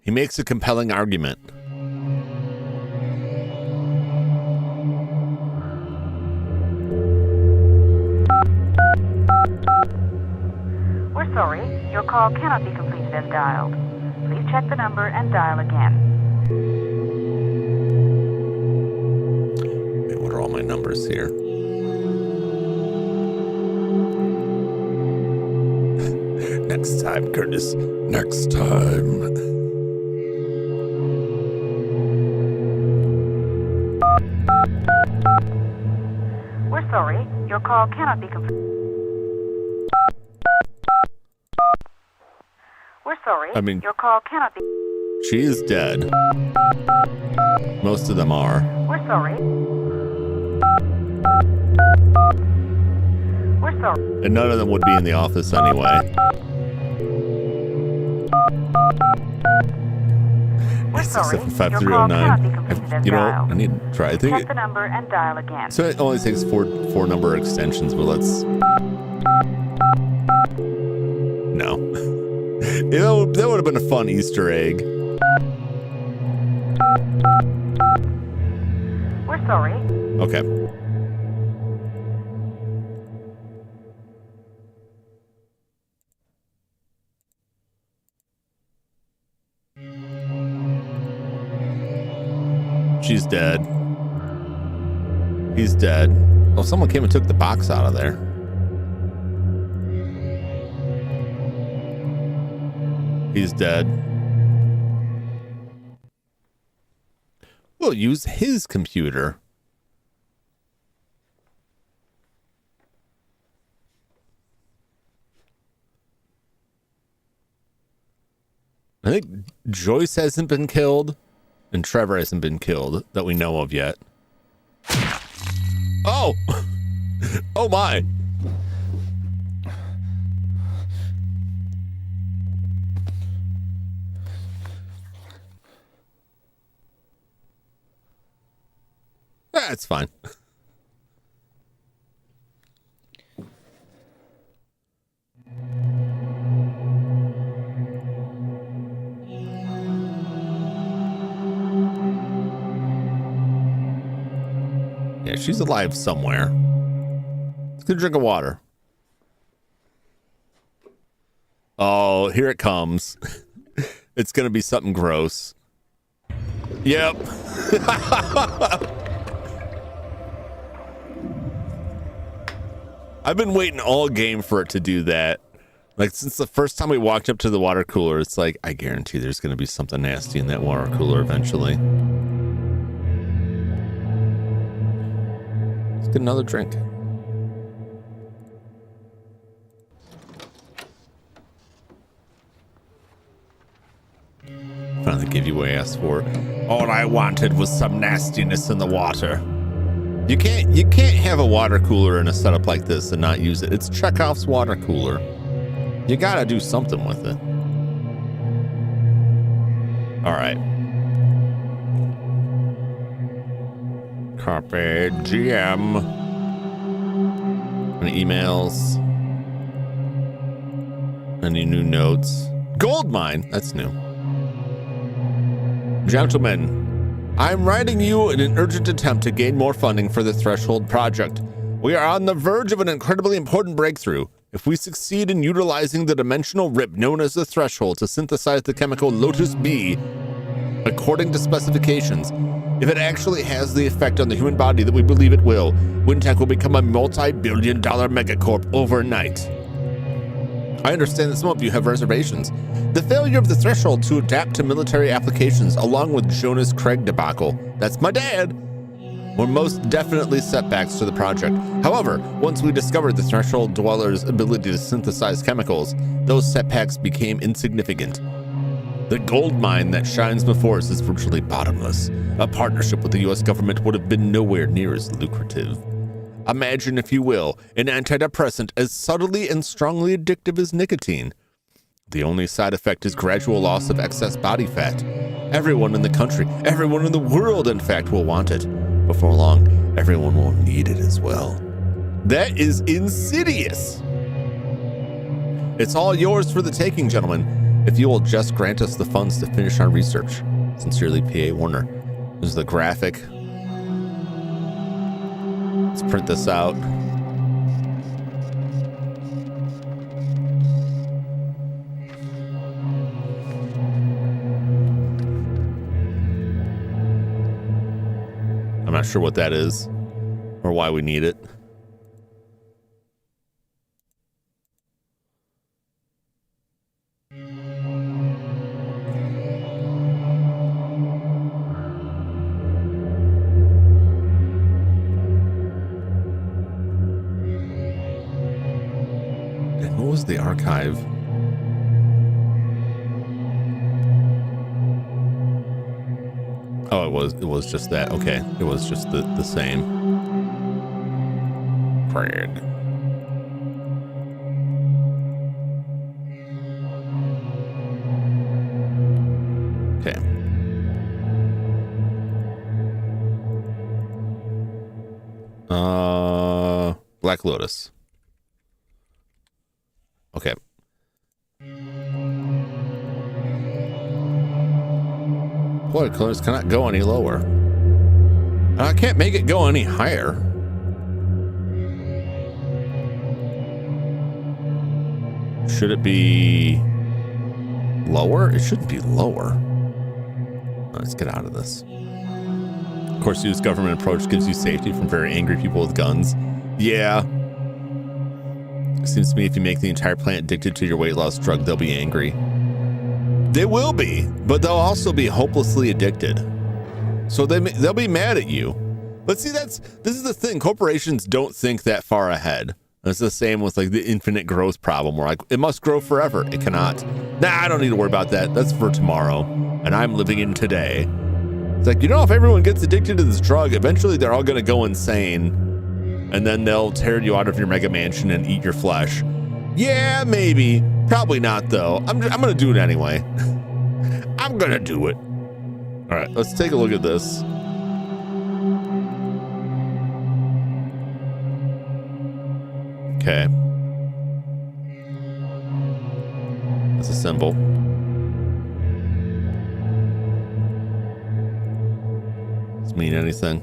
He makes a compelling argument. We're sorry, your call cannot be completed as dialed. Please check the number and dial again. hours here. Next time, Curtis. Next time. We're sorry. Your call cannot be completed. We're sorry. I mean, your call cannot be. She is dead. Most of them are. We're sorry. We're sorry. And none of them would be in the office anyway. We're sorry. 75309. You know, I need to try. I think Check the number and dial again. so. It only takes four number extensions, but let's. No. That would have been a fun Easter egg. We're sorry. Okay. She's dead. He's dead. Oh, someone came and took the box out of there. He's dead. We'll use his computer. I think Joyce hasn't been killed. And Trevor hasn't been killed that we know of yet. Oh! Oh my! That's fine. Yeah, she's alive somewhere. Let's get a drink of water. Oh, here it comes. It's gonna be something gross. Yep. I've been waiting all game for it to do that. Like, since the first time we walked up to the water cooler, it's like, I guarantee there's gonna be something nasty in that water cooler eventually. Let's get another drink. Finally gave you what I asked for. All I wanted was some nastiness in the water. You can't have a water cooler in a setup like this and not use it. It's Chekhov's water cooler. You gotta do something with it. All right. Carpe GM. Any emails? Any new notes? Gold mine. That's new. Gentlemen, I'm writing you in an urgent attempt to gain more funding for the Threshold project. We are on the verge of an incredibly important breakthrough. If we succeed in utilizing the dimensional rip known as the Threshold to synthesize the chemical Lotus B, according to specifications, if it actually has the effect on the human body that we believe it will, Wintech will become a multi-billion-dollar megacorp overnight. I understand that some of you have reservations. The failure of the Threshold to adapt to military applications, along with Jonas Craig debacle, that's my dad, were most definitely setbacks to the project. However, once we discovered the Threshold dweller's ability to synthesize chemicals, those setbacks became insignificant. The gold mine that shines before us is virtually bottomless. A partnership with the US government would have been nowhere near as lucrative. Imagine, if you will, an antidepressant as subtly and strongly addictive as nicotine. The only side effect is gradual loss of excess body fat. Everyone in the country, everyone in the world, in fact, will want it. Before long, everyone will need it as well. That is insidious. It's all yours for the taking, gentlemen, if you will just grant us the funds to finish our research. Sincerely, P.A. Warner. This is the graphic. Let's print this out. I'm not sure what that is. or why we need it. And what was the archive? Oh, it was just that. Okay, it was just the same. Craig. Okay. Black Lotus. Okay. Boy, colors cannot go any lower. I can't make it go any higher. Should it be lower? It shouldn't be lower. Let's get out of this. Of course, use government approach gives you safety from very angry people with guns. Yeah. It seems to me if you make the entire plant addicted to your weight loss drug, they'll be angry. They will be, but they'll also be hopelessly addicted. So they'll be mad at you. But see, this is the thing. Corporations don't think that far ahead. It's the same with like the infinite growth problem where like it must grow forever. It cannot. Nah, I don't need to worry about that. That's for tomorrow. And I'm living in today. It's like, if everyone gets addicted to this drug, eventually they're all going to go insane. And then they'll tear you out of your mega mansion and eat your flesh. Yeah, maybe. Probably not, though. I'm going to do it anyway. I'm going to do it. All right, let's take a look at this. Okay. That's a symbol. Does it mean anything?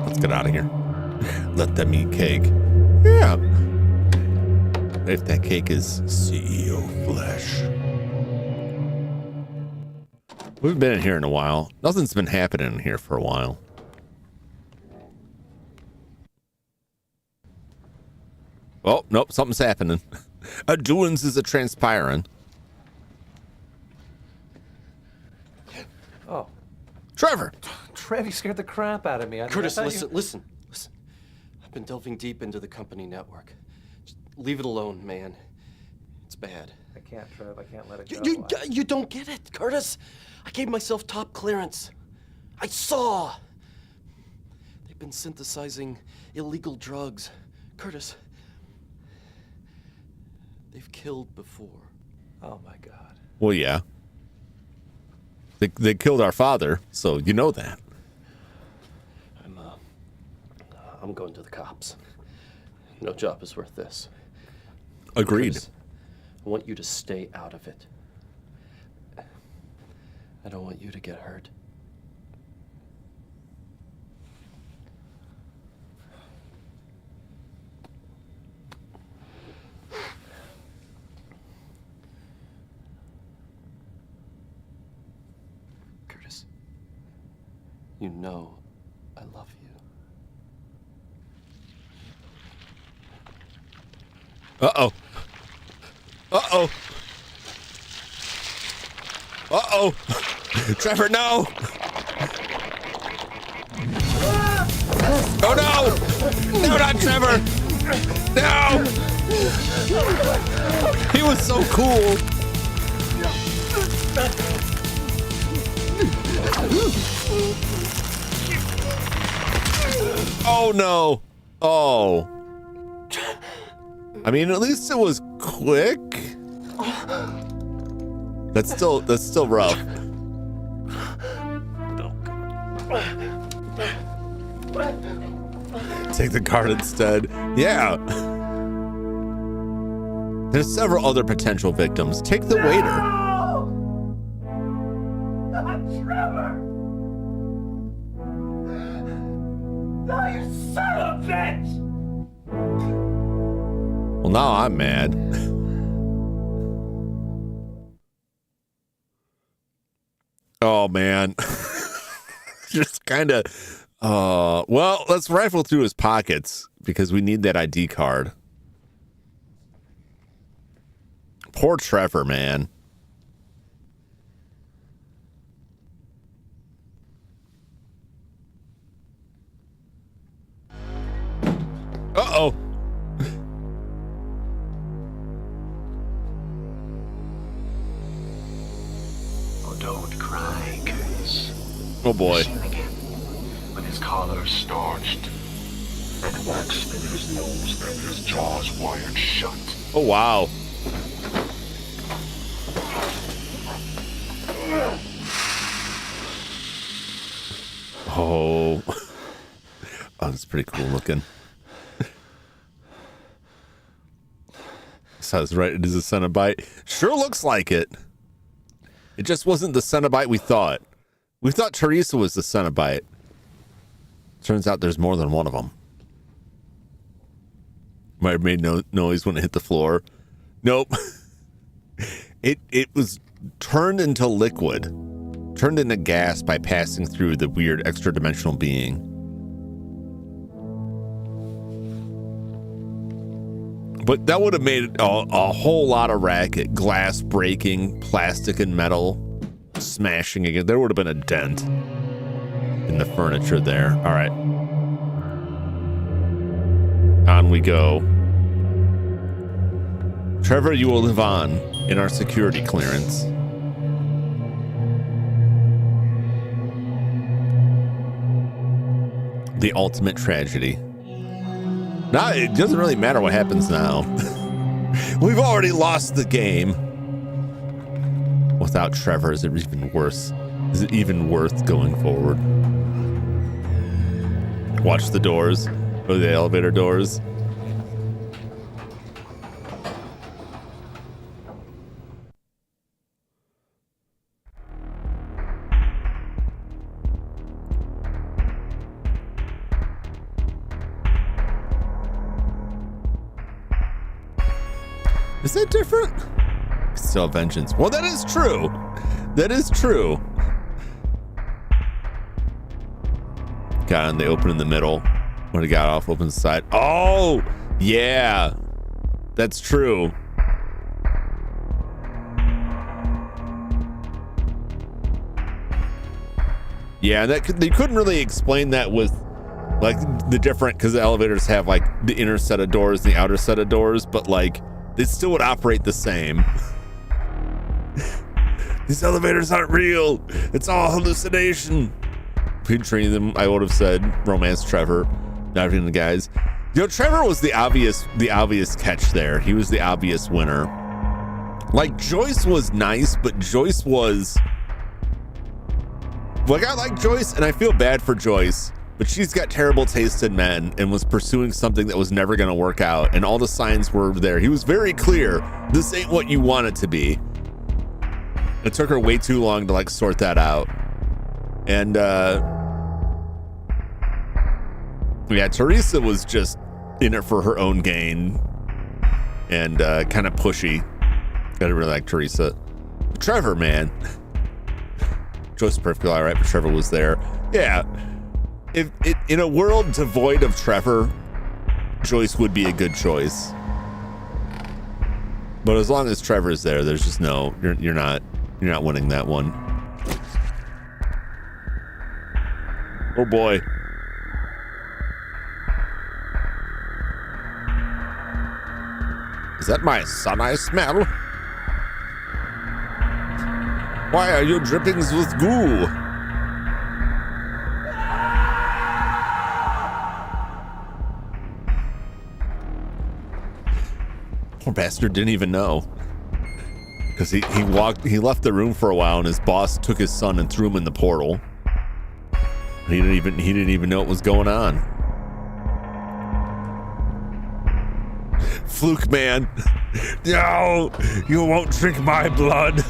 Let's get out of here. Let them eat cake. Yeah. If that cake is CEO flesh. We've been in here in a while. Nothing's been happening in here for a while. Oh, nope, something's happening. A doings is a transpiring. Oh. Trevor! Trev, you scared the crap out of me. Curtis, listen. I've been delving deep into the company network. Just leave it alone, man. It's bad. I can't, Trev. I can't let it go. You don't get it, Curtis. I gave myself top clearance. I saw. They've been synthesizing illegal drugs. Curtis, they've killed before. Oh, my God. Well, yeah. They killed our father, so you know that. I'm going to the cops. No job is worth this. Agreed. Curtis, I want you to stay out of it. I don't want you to get hurt. Curtis, you know I love you. Uh-oh. Uh-oh. Uh-oh. Trevor, no! Oh, no! No, not Trevor! No! He was so cool. Oh, no. Oh. I mean, at least it was quick. That's still rough. Take the card instead. Yeah. There's several other potential victims. Take the waiter. Not Trevor! No, you son of a bitch! Well, now I'm mad. Oh man. Just kind of well, let's rifle through his pockets because we need that ID card. Poor Trevor, man. Uh-oh. Oh, don't cry, Curtis. Oh boy. With his collar starched and wax in his nose and his jaws wired shut. Oh wow. Oh. Oh, that's pretty cool looking. Says right, it is a Cenobite. Sure looks like it. It just wasn't the Cenobite we thought. We thought Teresa was the Cenobite. Turns out there's more than one of them. Might have made no noise when it hit the floor. Nope. It was turned into liquid. Turned into gas by passing through the weird extra-dimensional being. But that would have made a whole lot of racket. Glass breaking, plastic and metal smashing again. There would have been a dent in the furniture there. All right. On we go. Trevor, you will live on in our security clearance. The ultimate tragedy. Now, it doesn't really matter what happens now. We've already lost the game. Without Trevor, is it even worse? Is it even worth going forward? Watch the doors, or the elevator doors. Is that different? Still vengeance. Well, that is true. That is true. Got on the open in the middle. When it got off, open the side. Oh, yeah. That's true. Yeah, they couldn't really explain that with like the different, because the elevators have like the inner set of doors and the outer set of doors, but like it still would operate the same. These elevators aren't real. It's all hallucination. Between them, I would have said romance Trevor, not even the guys. You know, Trevor was the obvious catch there. He was the obvious winner. Like Joyce was nice, but Joyce was like, I like Joyce and I feel bad for Joyce, but she's got terrible taste in men and was pursuing something that was never going to work out. And all the signs were there. He was very clear. This ain't what you want it to be. It took her way too long to like sort that out. And yeah, Teresa was just in it for her own gain and kind of pushy. I didn't really like Teresa. But Trevor, man. Joyce was perfectly all right, but Trevor was there. Yeah. If in a world devoid of Trevor, Joyce would be a good choice. But as long as Trevor's there, there's just no, you're not winning that one. Oh boy. Is that my son I smell? Why are your drippings with goo? Poor bastard didn't even know. Because he left the room for a while and his boss took his son and threw him in the portal. He didn't even know what was going on. Fluke man. No, you won't drink my blood.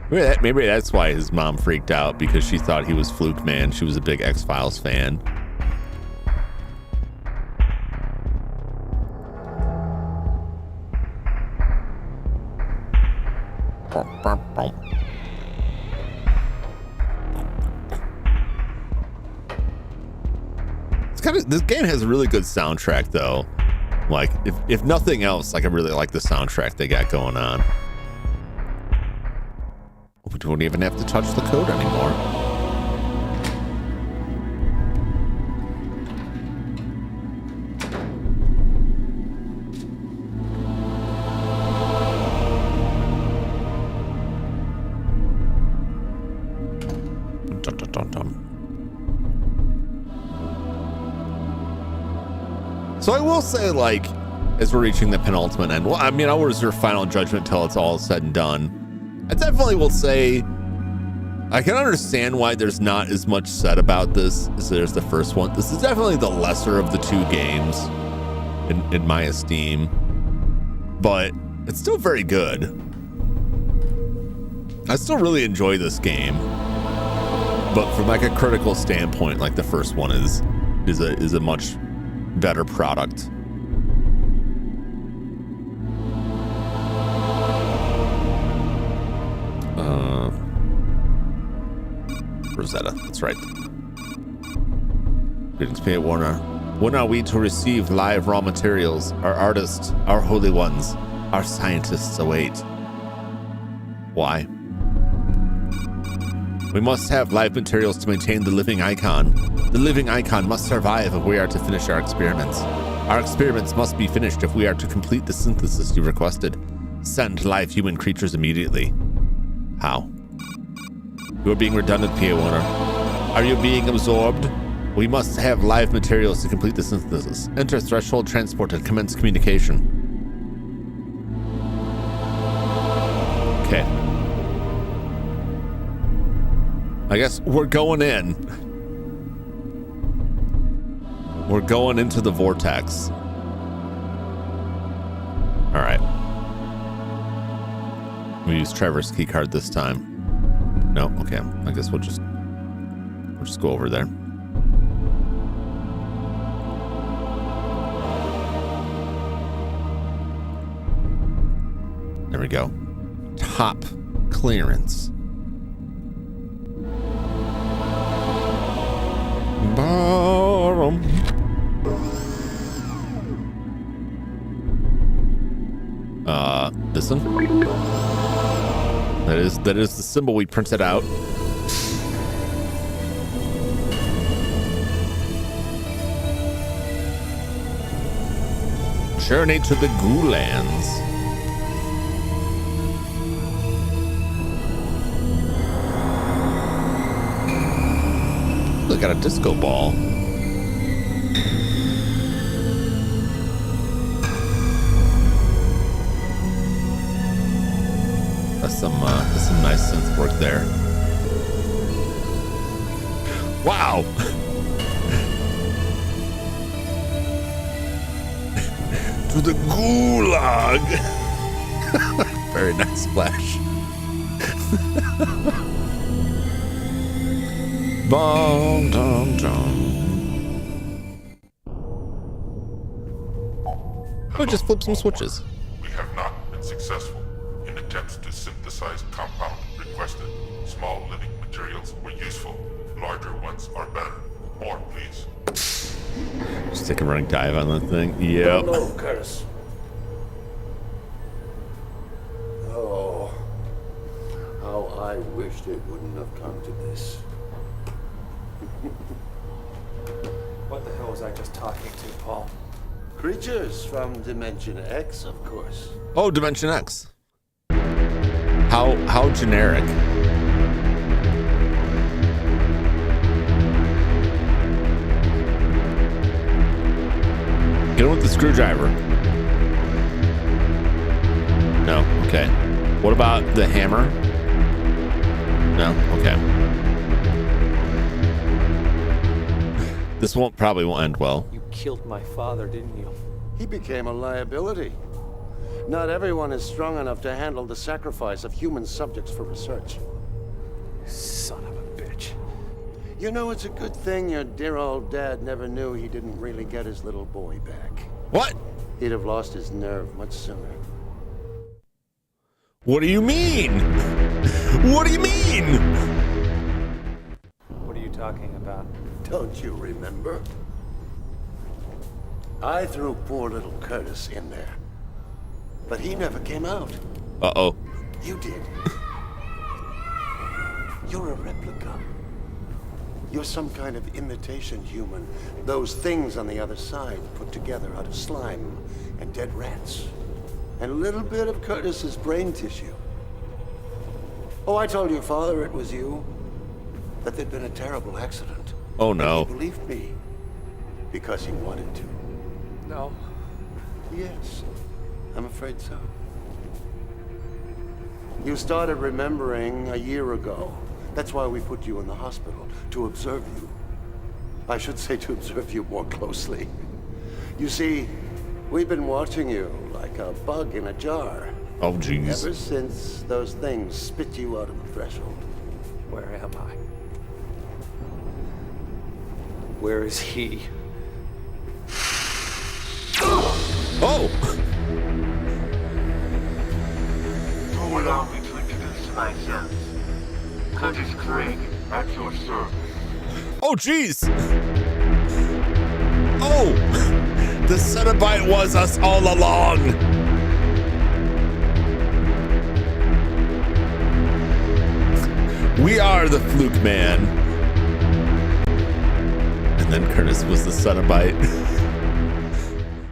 Maybe that's why his mom freaked out, because she thought he was Fluke man. She was a big X-Files fan. This game has a really good soundtrack, though. Like, if nothing else, like I really like the soundtrack they got going on. We don't even have to touch the code anymore. Dun, dun, dun, dun. So I will say, like, as we're reaching the penultimate end, well, I mean, I'll reserve final judgment till it's all said and done. I definitely will say I can understand why there's not as much said about this as there's the first one. This is definitely the lesser of the two games in my esteem, but it's still very good. I still really enjoy this game, but from like a critical standpoint, like the first one is a much better product. Rosetta, that's right. Greetings, P.A. Warner. When are we to receive live raw materials? Our artists, our holy ones, our scientists await. Why? We must have live materials to maintain the living icon. The living icon must survive if we are to finish our experiments. Our experiments must be finished if we are to complete the synthesis you requested. Send live human creatures immediately. How? You are being redundant, P.A. Warner. Are you being absorbed? We must have live materials to complete the synthesis. Enter threshold transport and commence communication. Okay. I guess we're going in. We're going into the vortex. All right. We use Trevor's key card this time. No, okay. I guess we'll just go over there. There we go. Top clearance. Bottom. This one. That is the symbol we printed out. Journey to the Ghoullands. Look, got a disco ball. That's some nice synth work there. Wow. To the gulag. Very nice splash. Bum, dum, dum. Oh, just flip some switches. We have not been successful in attempts to synthesize compound requested. Small living materials were useful. Larger ones are better. More, please. Just take a running dive on that thing. Yep. No, Curtis. Oh, how I wished it wouldn't have come to this. What the hell was I just talking to, Paul? Creatures from Dimension X, of course. Oh, Dimension X. How generic. Get in with the screwdriver. No, okay. What about the hammer? No, okay. This probably won't end well. You killed my father, didn't you? He became a liability. Not everyone is strong enough to handle the sacrifice of human subjects for research. Son of a bitch. You know, it's a good thing your dear old dad never knew he didn't really get his little boy back. What? He'd have lost his nerve much sooner. What do you mean? What do you mean? What are you talking about? Don't you remember? I threw poor little Curtis in there. But he never came out. Uh-oh. You did. You're a replica. You're some kind of imitation human. Those things on the other side put together out of slime and dead rats. And a little bit of Curtis's brain tissue. Oh, I told your father it was you. That there'd been a terrible accident. Oh, no. And he believed me. Because he wanted to. No. Yes. I'm afraid so. You started remembering a year ago. That's why we put you in the hospital, to observe you. I should say to observe you more closely. You see, we've been watching you like a bug in a jar. Oh, jeez. Ever since those things spit you out of the threshold. Where am I? Where is he? Oh! Do allow me to introduce myself. Curtis Craig, at your service. Oh, jeez! Oh! The Cenobite was us all along! We are the Fluke Man. And then Curtis was the Cenobite.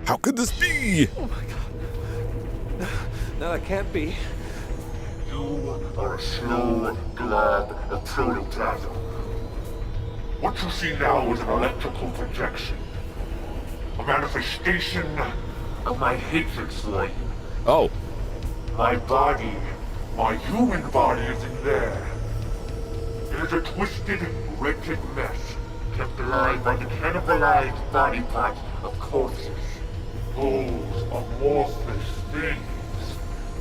How could this be? Oh my god. No, that can't be. You are a slow glob of protoplasm. What you see now is an electrical projection. A manifestation of my hatred for you. Oh. My body, my human body is in there. It is a twisted, wretched mess, kept alive by the cannibalized body parts of corpses. Those amorphous things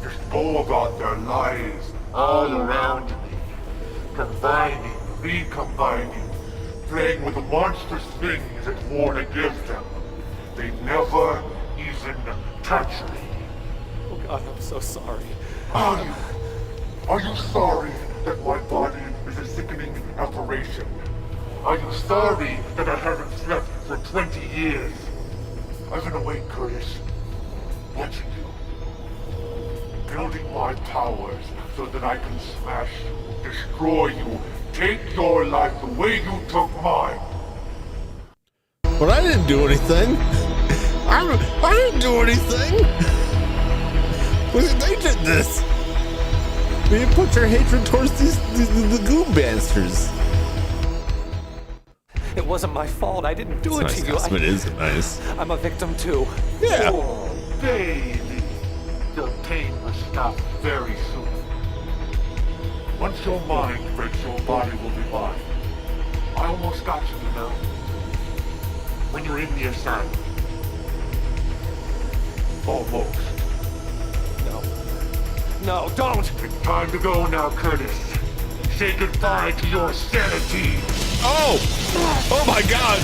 just go about their lives all around me, combining, recombining, playing with the monstrous things that Warner gives them. They never even touch me. Oh god, I'm so sorry. Are you? Are you sorry that my body is a sickening aberration? Are you sorry that I haven't slept for 20 years? I've been awake, Curtis, watching you, building my powers so that I can smash you, destroy you, take your life the way you took mine. But I didn't do anything. I didn't do anything. They did this. You put your hatred towards the Goon Basters. It wasn't my fault. I didn't do it to you. It is nice. I'm a victim too. Yeah. Oh, baby. Your pain will stop very soon. Once your mind breaks, your body will be mine. I almost got you, you know. When you're in the asylum. Almost. No. No, don't! It's time to go now, Curtis. Say goodbye to your sanity. Oh! Oh my god!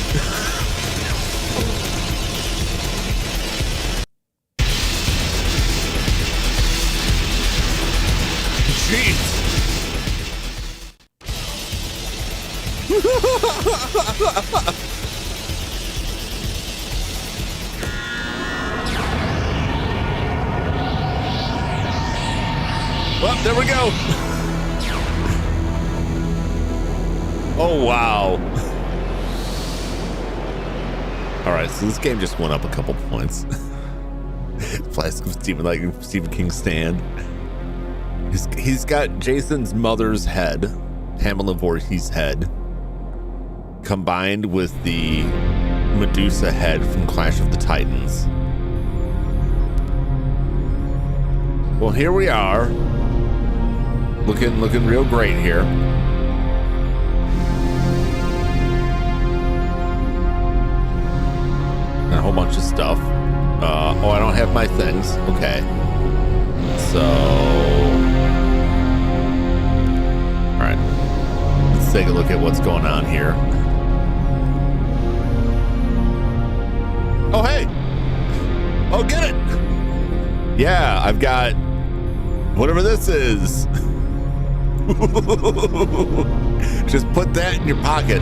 Jeez! Well, there we go. Oh, wow. All right, so this game just went up a couple points. Plastic of Stephen King's stand. He's got Jason's mother's head, Pamela Voorhees' head, combined with the Medusa head from Clash of the Titans. Well, here we are. Looking real great here. And a whole bunch of stuff. Oh, I don't have my things. Okay. So, all right. Let's take a look at what's going on here. Oh, hey. Oh, get it. Yeah, I've got whatever this is. Just put that in your pocket.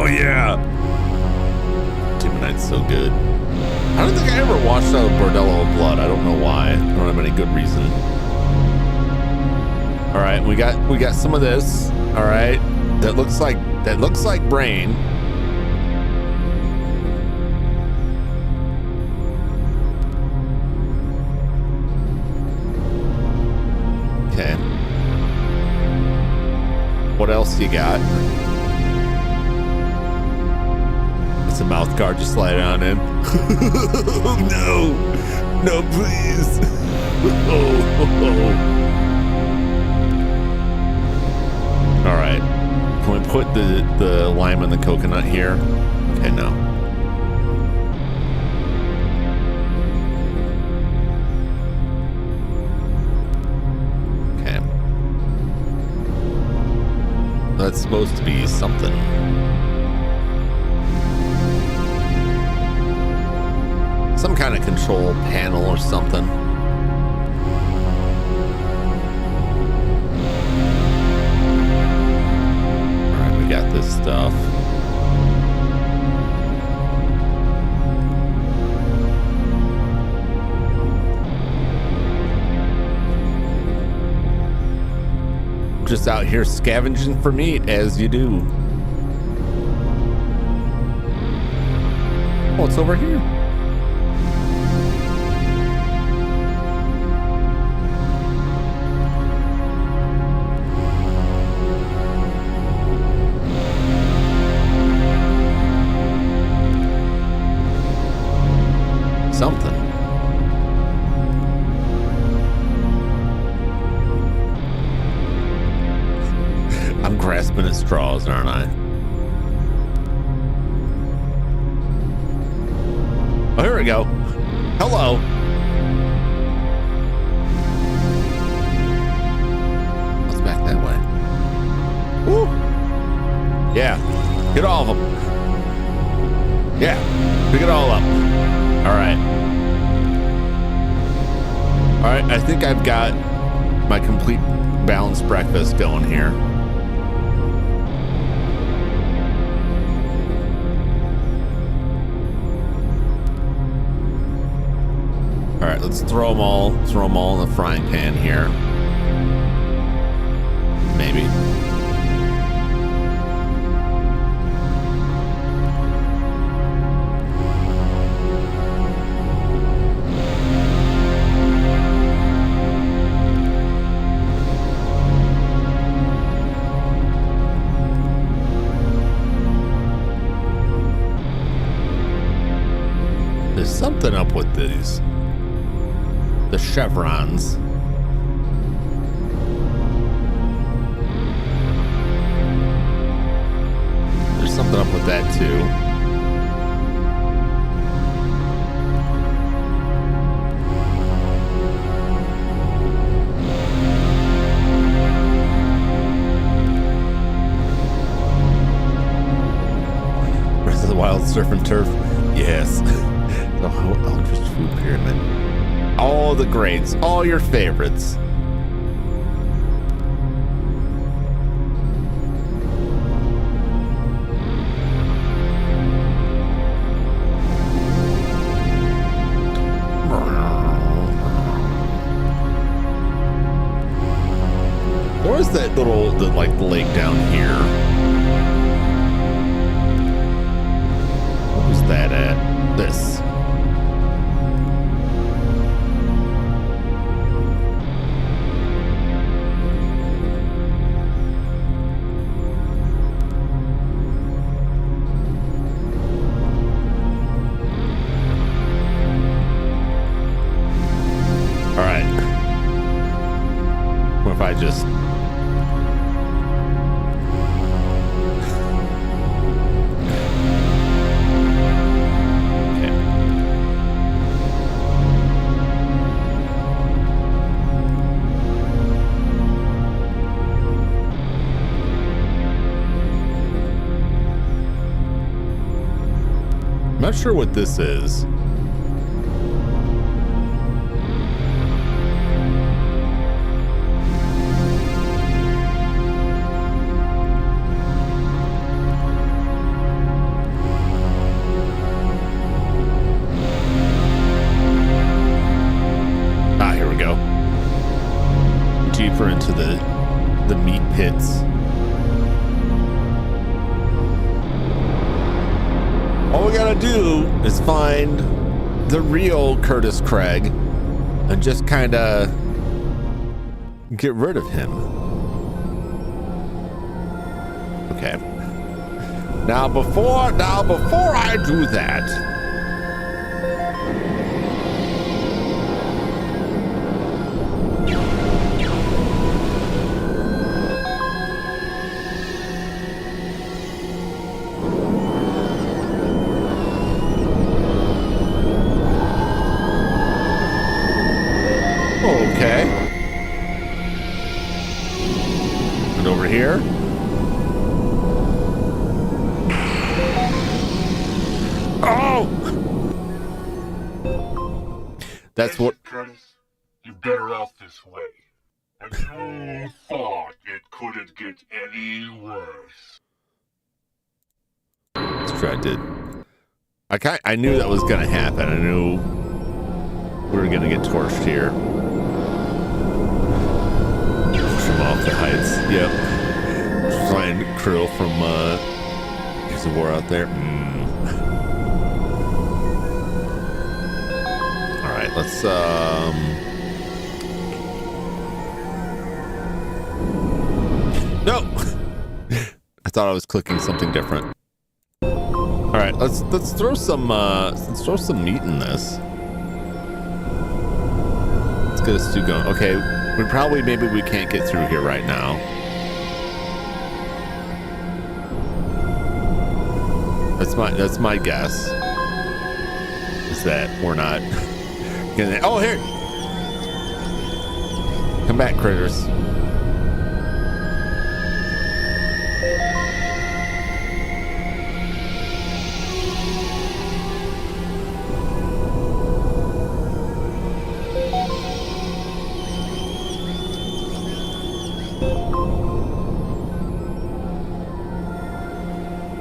Oh, yeah. Demon Knight's so good. I don't think I ever watched Bordello of Blood. I don't know why. I don't have any good reason. All right, we got some of this. All right, that looks like brain. Okay. What else you got? It's a mouth guard. Just slide on in. No, please. All right. Can we put the lime and the coconut here? Okay, no. Okay. That's supposed to be something. Some kind of control panel or something. All right, we got this stuff. Just out here scavenging for meat, as you do. Oh, it's over here. Something. I'm grasping at straws, aren't I? Oh, here we go. Hello. Let's back that way. Woo. Yeah. Get all of them. Yeah. Pick it all up. All right. All right. I think I've got my complete balanced breakfast going here. All right, let's throw them all in the frying pan here. Maybe. There's something up with these. The chevrons. There's something up with that too. Breath of the Wild, Surf and Turf. Yes. The Eldritch Food Pyramid. All the greats, all your favorites. Or is that little, the lake down here? What was that at? This. Just okay. I'm not sure what this is. hits. All we gotta do is find the real Curtis Craig and just kind of get rid of him. Okay. Now before I do that, okay. And over here. Oh! That's what. Curtis, you're better off this way. And you thought it couldn't get any worse. Distracted. I knew that was gonna happen. I knew we were gonna get torched here. Push him off the heights. Yep. Find Krill from Gears of War out there. All right, let's no. I thought I was clicking something different. All right, let's throw some meat in this. Let's get a stew going. Okay, maybe we can't get through here right now. That's my guess. Is that we're not gonna. Oh, here! Come back, critters.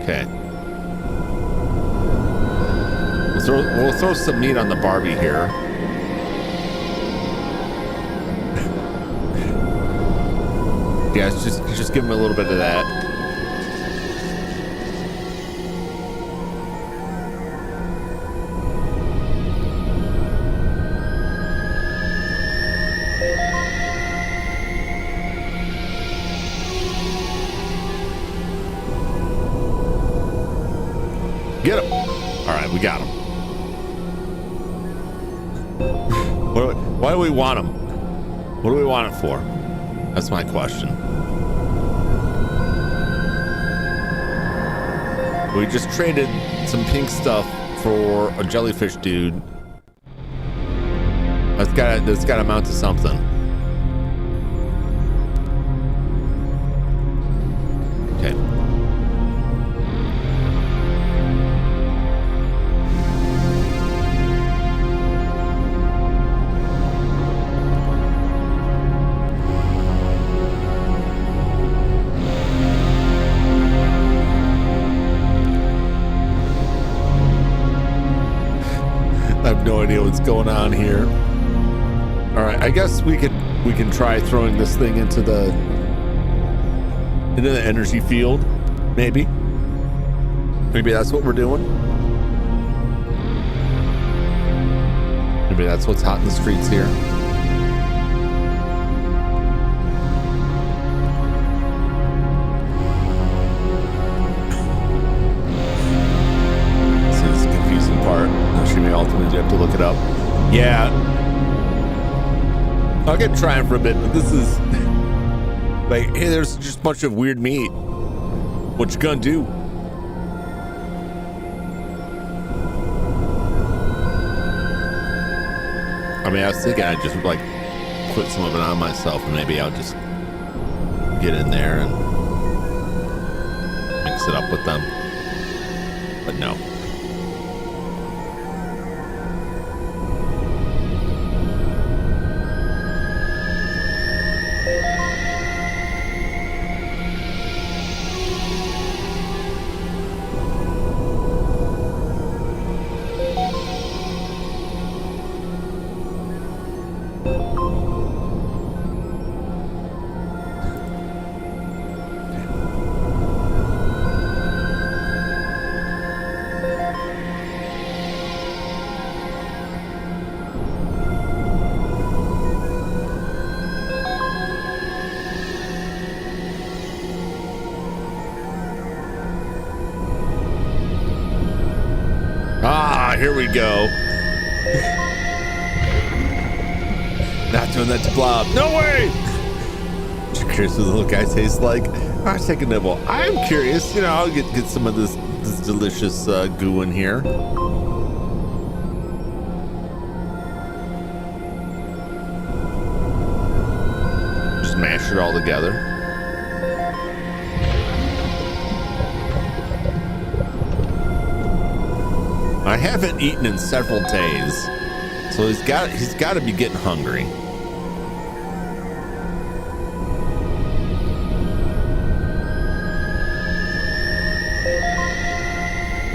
Okay. We'll throw some meat on the Barbie here. Yeah, just give him a little bit of that. Get him. All right, we got him. Why do we want him? What do we want it for? That's my question. We just traded some pink stuff for a jellyfish dude. That's got to amount to something. Okay. I have no idea what's going on here. All right, I guess we can try throwing this thing into the energy field. Maybe that's what we're doing. Maybe that's what's hot in the streets here. This is the confusing part. She may ultimately have to look it up. Yeah. I'll get trying for a bit, but this is like, hey, there's just a bunch of weird meat. What you gonna do? I mean, I was thinking I'd just like put some of it on myself and maybe I'll just get in there and mix it up with them. But no. here we go. Not doing that to Blob. No way! You're curious what the little guy tastes like? I'll take a nibble. I'm curious. You know, I'll get some of this delicious goo in here. Just mash it all together. I haven't eaten in several days, so he's got to be getting hungry.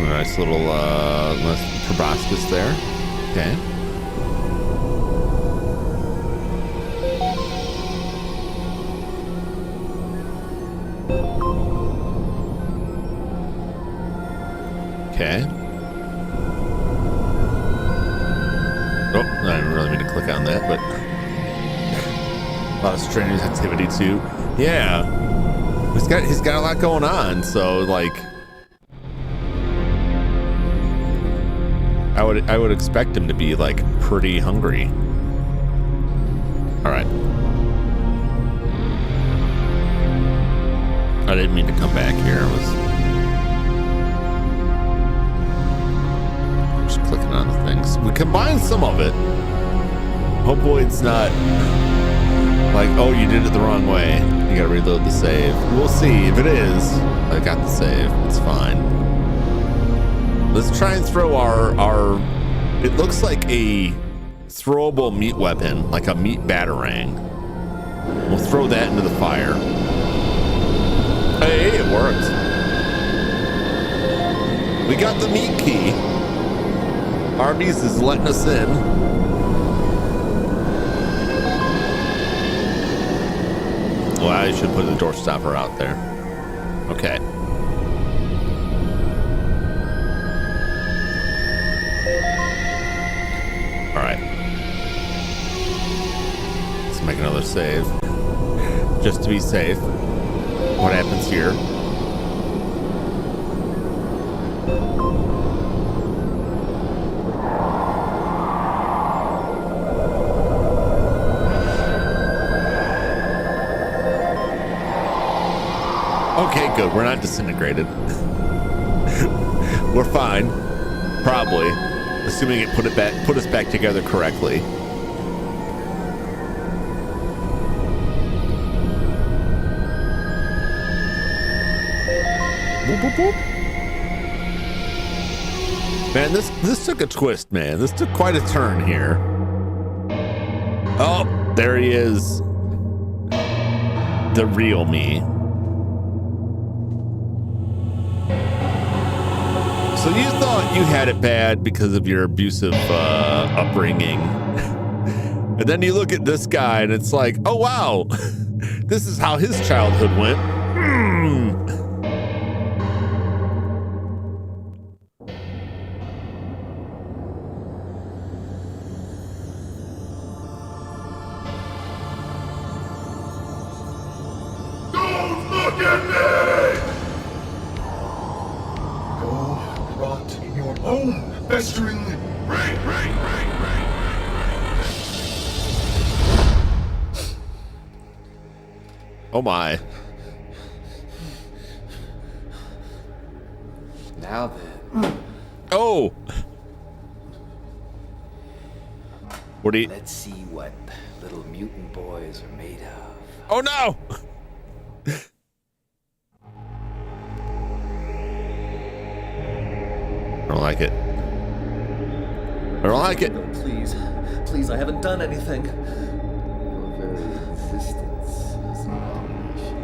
Nice little proboscis there. Okay. Okay. Oh, I didn't really mean to click on that, but a lot of strenuous activity too. Yeah, he's got a lot going on, so like I would expect him to be like pretty hungry. All right. I didn't mean to come back here. I was just clicking on the things. We combined some of it. Hopefully it's not like, oh, you did it the wrong way. You gotta reload the save. We'll see. If it is, I got the save. It's fine. Let's try and throw our it looks like a throwable meat weapon, like a meat batarang. We'll throw that into the fire. Hey, it worked. We got the meat key. Arby's is letting us in. Well, I should put the door stopper out there. Okay. All right. Let's make another save. Just to be safe. What happens here? Okay, good. We're not disintegrated. We're fine. Probably. Assuming it put us back together correctly. Boop, boop, boop. Man, this took a twist, man. This took quite a turn here. Oh, there he is. The real me. So you thought you had it bad because of your abusive upbringing. And then you look at this guy and it's like, oh, wow. This is how his childhood went. Don't look at me! Home, festering. Oh my. Now then. Oh. What do you? Let's see what little mutant boys are made of. Oh no. I don't like it. I don't like it. Please, please, I haven't done anything. Your very existence is an abomination.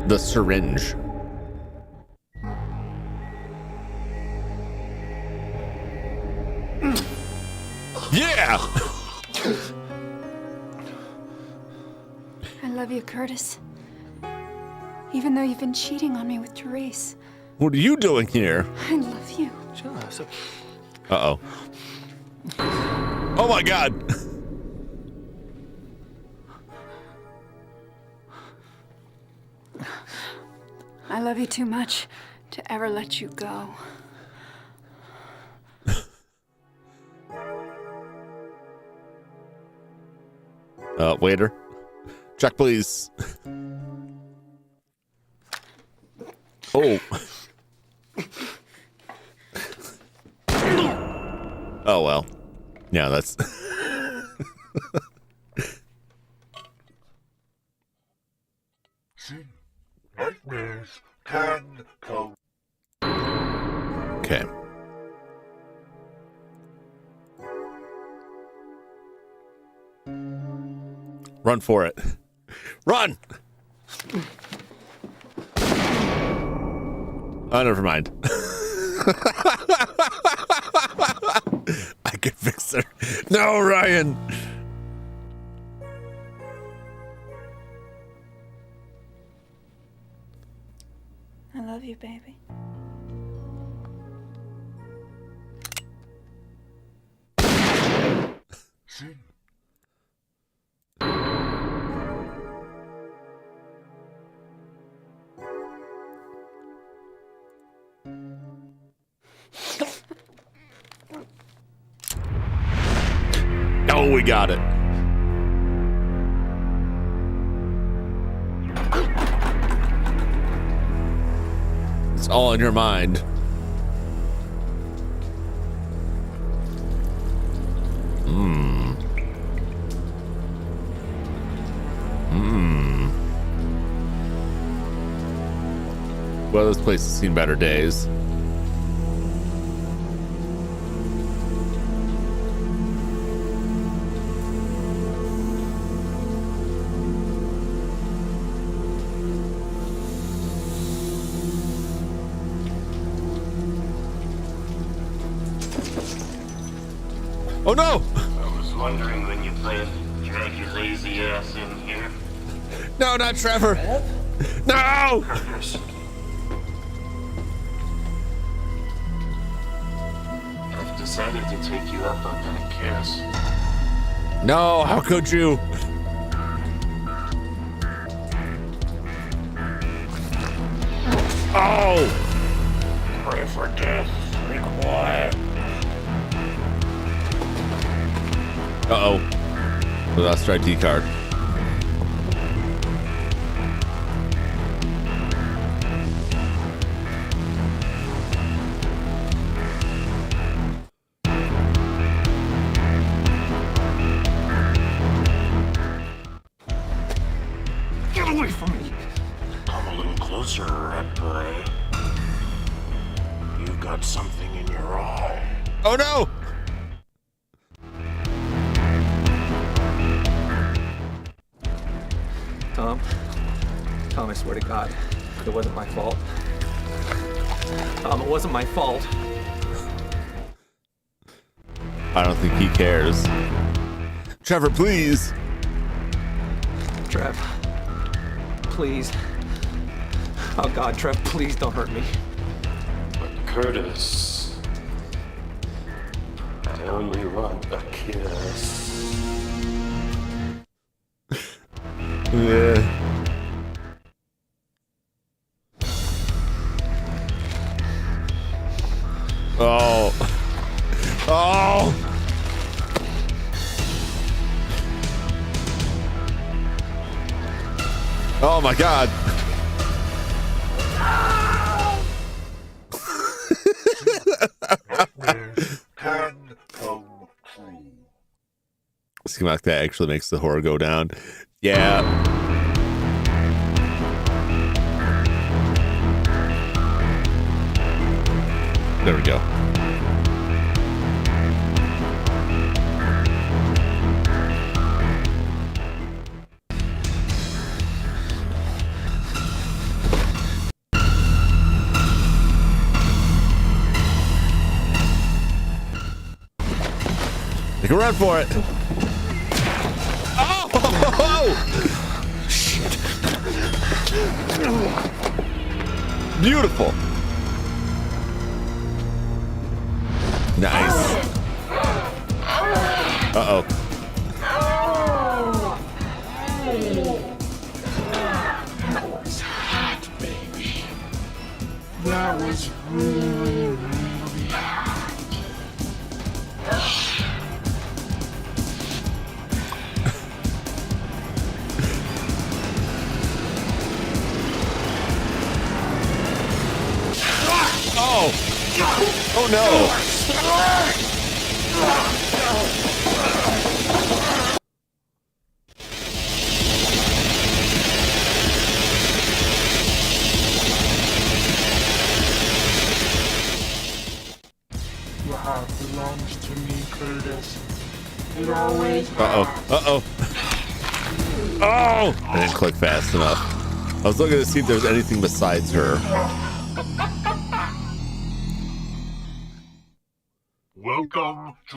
The syringe. Yeah. I love you, Curtis. Even though you've been cheating on me with Therese. What are you doing here? I love you. Uh-oh. Oh my God. love you too much to ever let you go. Waiter. Check, please. Oh. Oh, well. Yeah, that's... Nightmares can come. Okay. Run for it. Run! Oh, never mind. I can fix her. No, Ryan! I love you, baby. Oh, we got it. It's all in your mind. Well, this place has seen better days. Oh no! I was wondering when you planned to drag your lazy ass in here. No, not Trevor! No! Curtis. I've decided to take you up on that kiss. No, how could you? Oh! Pray for death. Be quiet. Uh-oh. We lost our ID card. Get away from me. Come a little closer, rat boy. You've got something in your eye. Oh no! Tom, I swear to God, it wasn't my fault. Tom, it wasn't my fault. I don't think he cares. Trevor, please. Trev, please. Oh God, Trev, please don't hurt me. But Curtis, I only want a kiss. Yeah. Oh. Oh. Oh my God. Seems like that actually makes the horror go down. Yeah. There we go. They can run for it. Oh! Shit. Beautiful. Nice. Uh-oh. It's hot, baby. Oh no! Your heart belongs to me, Curtis. It always Uh-oh. Uh-oh. Oh! I didn't click fast enough. I was looking to see if there's anything besides her. Welcome to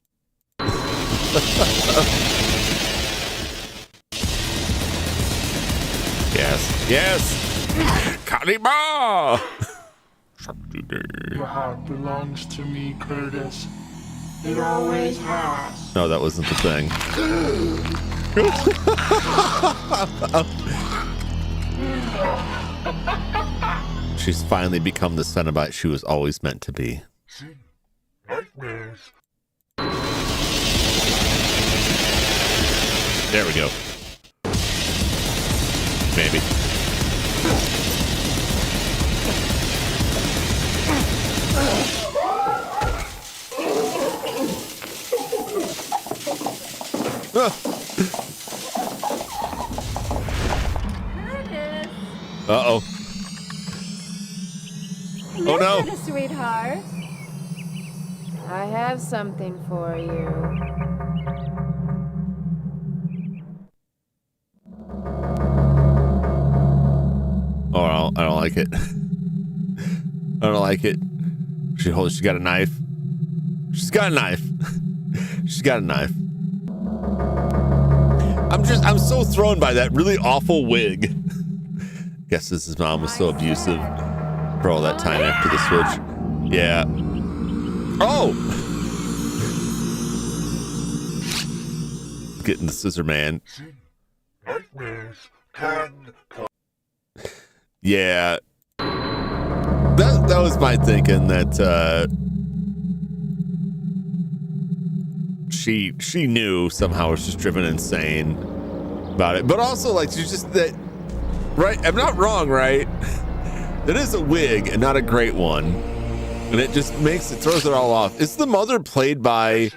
Yes. Yes! Kalima! Your heart belongs to me, Curtis. It always has. No, that wasn't the thing. She's finally become the Cenobite she was always meant to be. Nightmares. There we go. Maybe. Uh-oh. Oh no. Curtis, sweetheart. I have something for you. Oh, I don't like it. I don't like it. She got a knife. She's got a knife. She's got a knife. I'm so thrown by that really awful wig. Guess his mom was so abusive for all that time after the switch. Yeah. Oh! Getting the scissor man. Nightmares can come. Yeah. That was my thinking that she knew somehow, was just driven insane about it. But also, like, she's just that, right? I'm not wrong, right? That is a wig and not a great one. And it just throws it all off. Is the mother played by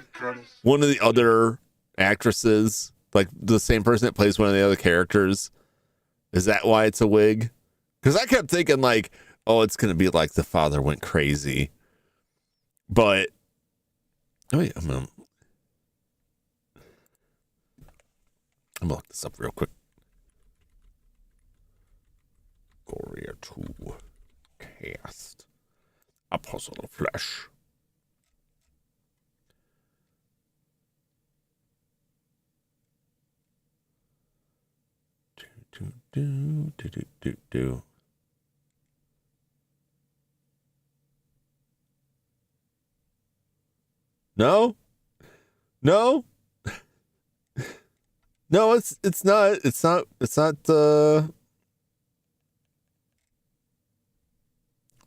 one of the other actresses? Like the same person that plays one of the other characters? Is that why it's a wig? Because I kept thinking like, oh, it's going to be like the father went crazy. But, oh yeah, I'm going to look this up real quick. Goria 2 cast. Apostle of Flesh. Do. No? No? No, it's not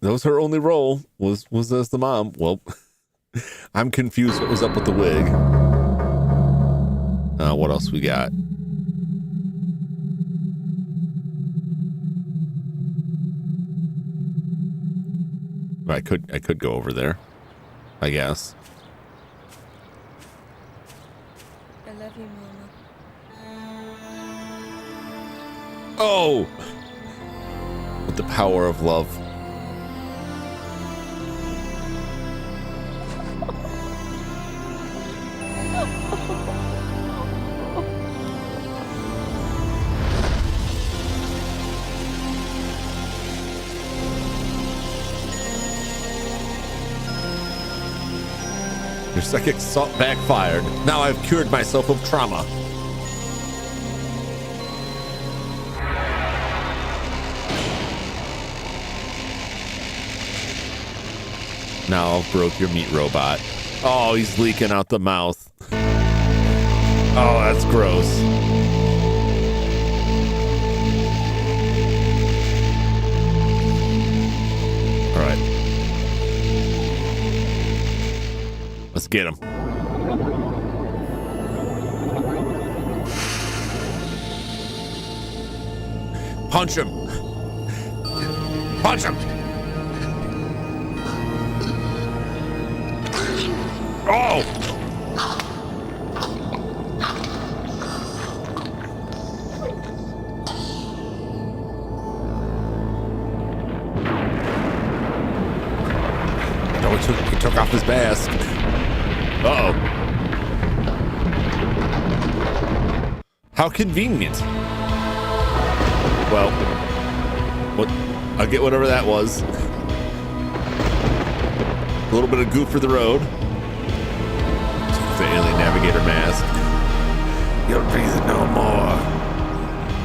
that was her only role, was as the mom. Well, I'm confused what was up with the wig. What else we got? I could go over there, I guess. I love you, Mama. Oh! With the power of love. Your psychic assault backfired. Now I've cured myself of trauma. Now I've broke your meat robot. Oh, he's leaking out the mouth. Oh, that's gross. All right. Let's get him. Punch him. Punch him. Oh! No, he took off his mask. Uh-oh. How convenient. Well, what? I'll get whatever that was. A little bit of goo for the road. The alien navigator mask. You'll breathe no more.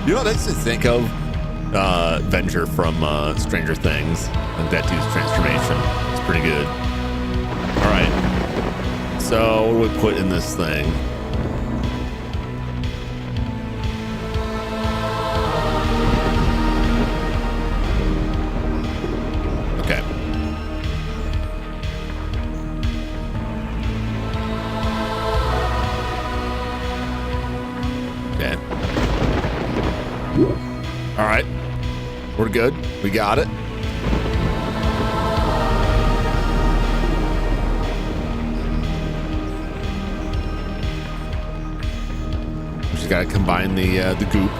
You know what makes me think of? Venger from Stranger Things. Like that dude's transformation. It's pretty good. All right. So what do we put in this thing? Okay. Okay. All right. We're good. We got it. We just got to combine the goop.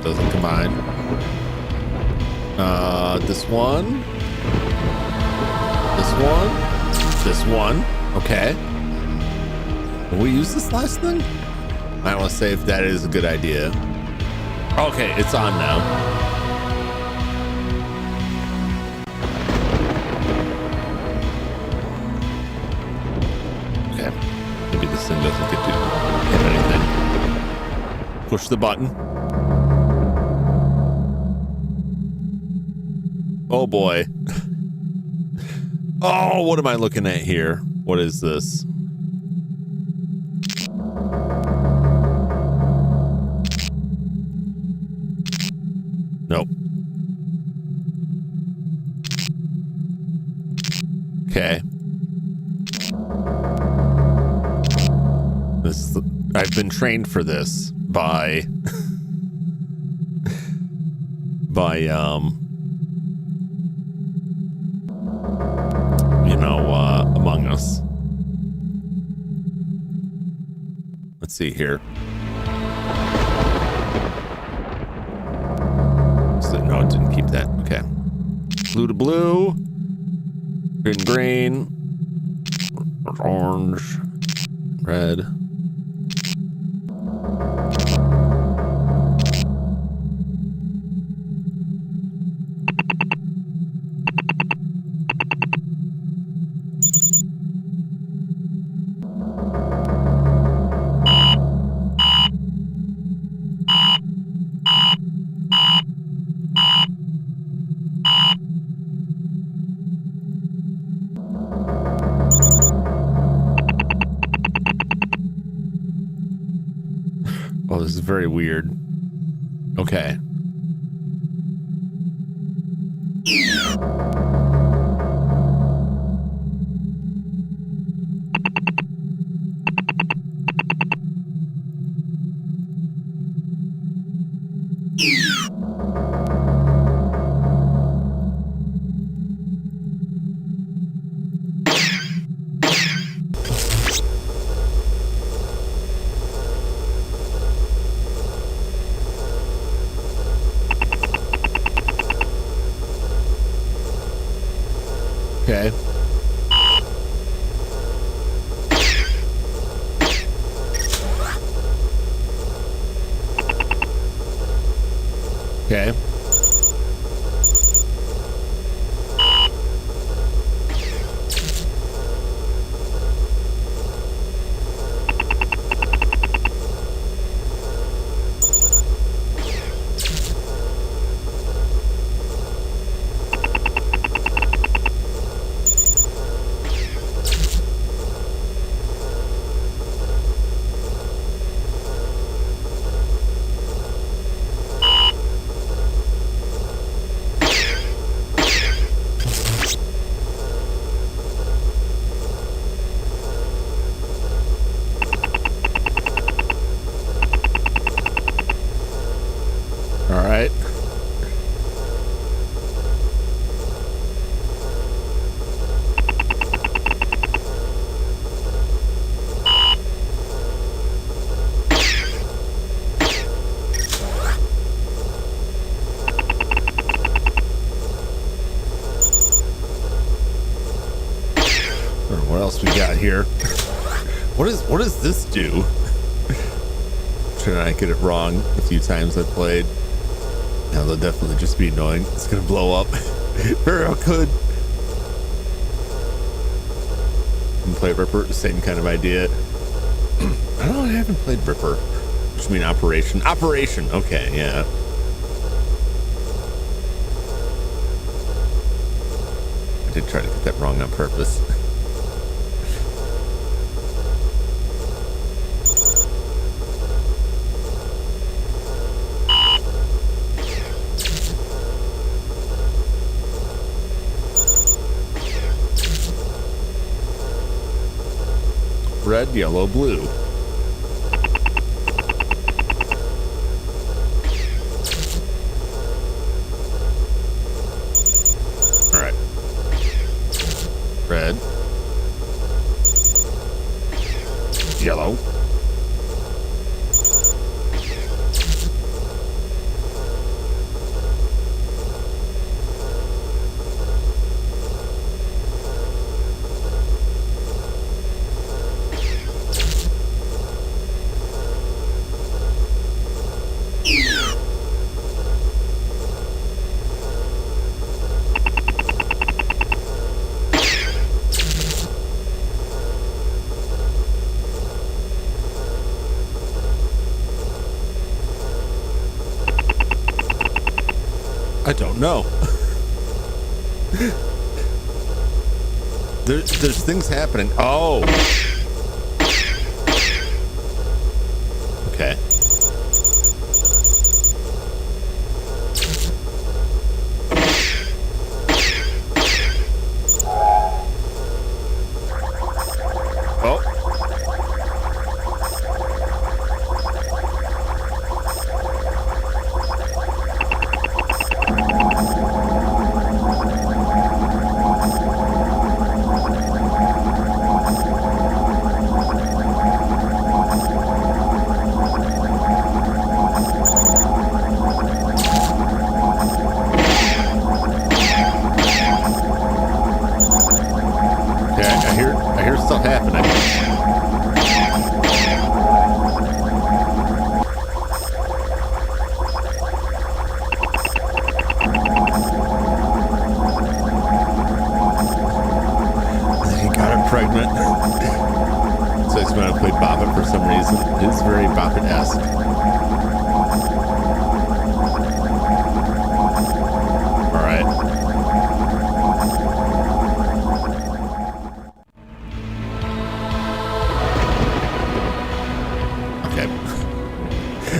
Doesn't combine. This one. This one. This one. Okay. Will we use this last thing? I want to say if that is a good idea. Okay, it's on now. Okay. Maybe this thing doesn't get to hit anything. Push the button. Oh boy. Oh, what am I looking at here? What is this? Nope. Okay. I've been trained for this by Among Us. Let's see here. So, no, it didn't keep that. Okay. Blue to blue. Green to green. Orange. Red. Oh, this is very weird. Okay. Okay. Okay. else we got here? What does this do? Trying to not get it wrong a few times I've played. Now they'll definitely just be annoying. It's gonna blow up. Very well could. And play Ripper, same kind of idea. I don't know, I haven't played Ripper. Which mean Operation. Operation, okay, yeah. I did try to get that wrong on purpose. Red, yellow, blue. All right. Red. Yellow. I don't know. There's things happening. Oh. Okay. Oh. I hear stuff happening. He got her pregnant. So it's when I played Bobbit for some reason. It is very Bobbit-esque. All right.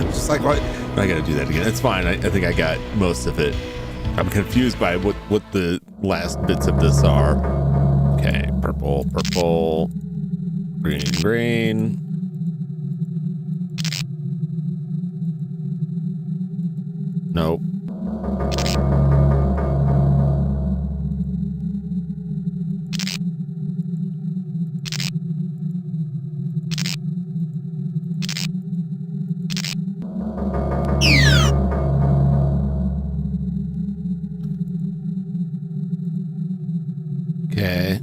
Just like, what? I gotta do that again. It's fine. I think I got most of it. I'm confused by what the last bits of this are. Okay, purple, purple, green, green. Nope. Okay.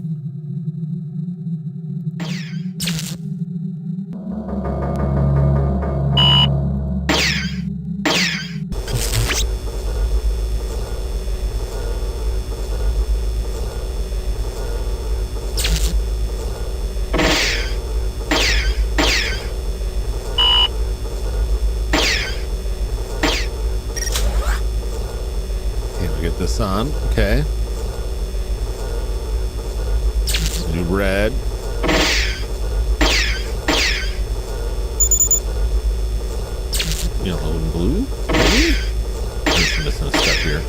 Okay, we get this on. Okay. Do red. Yellow and blue, maybe? I'm just missing a step here.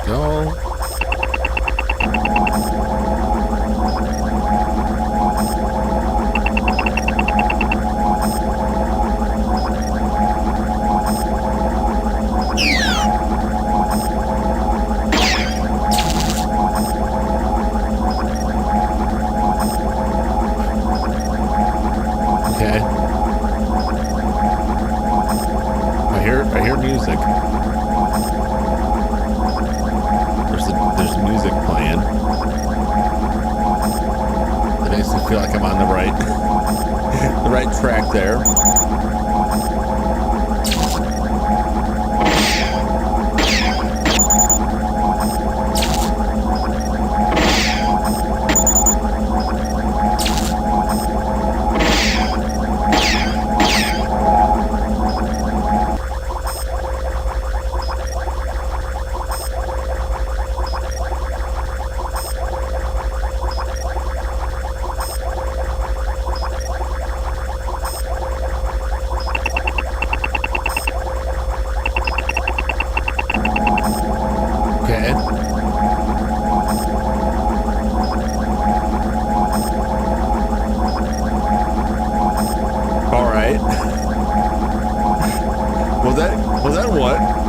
Go. feel like I'm on the right track there. Was that what?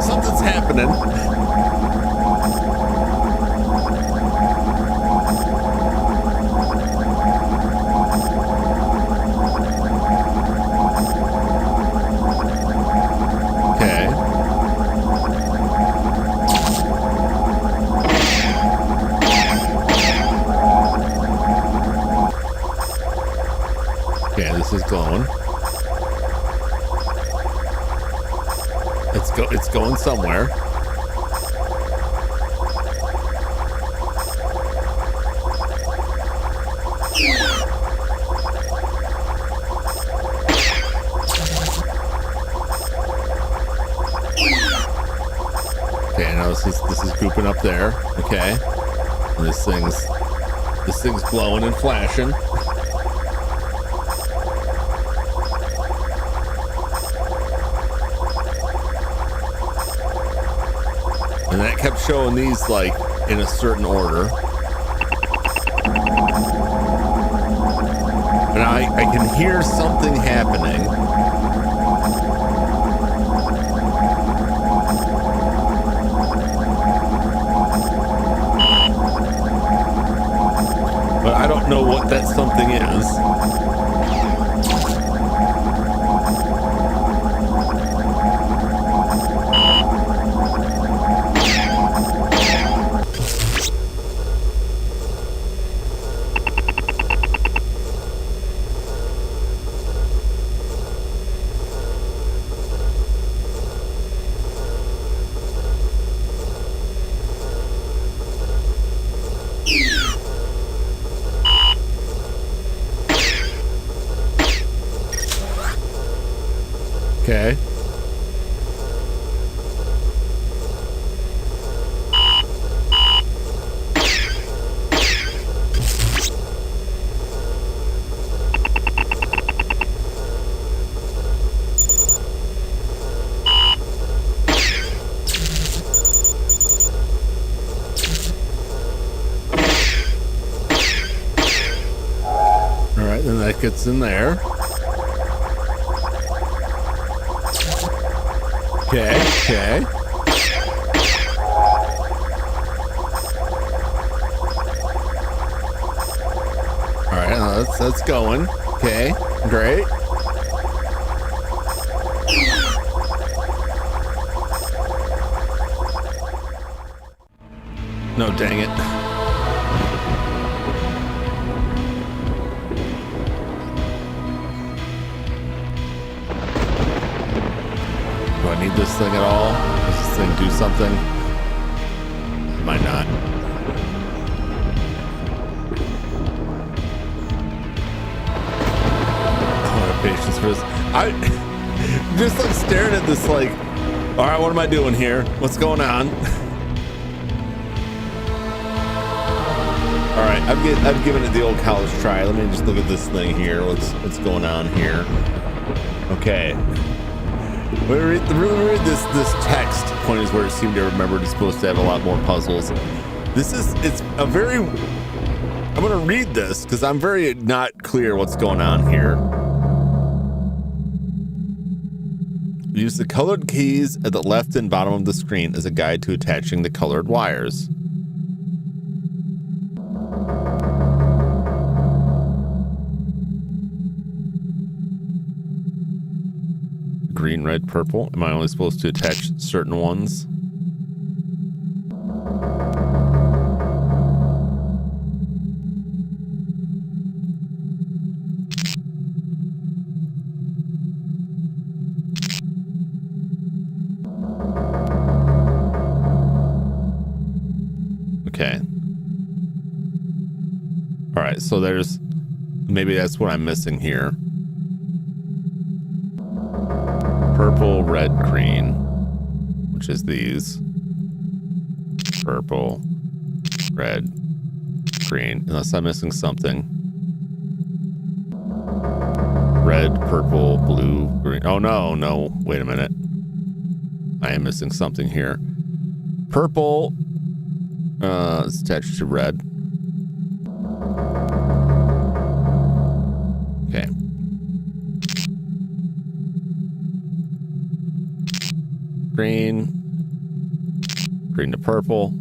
Something's happening. Okay. Okay, this is glowing. It's going somewhere. Okay, now this is grouping up there. Okay. And this thing's glowing and flashing. And that kept showing these like in a certain order. And I can hear something happening. But I don't know what that something is. Okay. All right, then that gets in there. Okay. All right, that's going. Okay, great. No, dang it. Do I need this thing at all? Does this thing do something? Might not. I don't have patience for this. I'm just like staring at this like, all right, what am I doing here? What's going on? All right, I've given it the old college try. Let me just look at this thing here. What's going on here? Okay. When we read this text, point is where it seemed to remember it's supposed to have a lot more puzzles. It's a very I'm going to read this because I'm very not clear what's going on here. Use the colored keys at the left and bottom of the screen as a guide to attaching the colored wires. Green, red, purple. Am I only supposed to attach certain ones? Okay. All right, so there's, maybe that's what I'm missing here. Purple, red, green, which is these. Purple, red, green, unless I'm missing something. Red, purple, blue, green. Oh, no, wait a minute. I am missing something here. Purple is attached to red. Okay. Green to purple.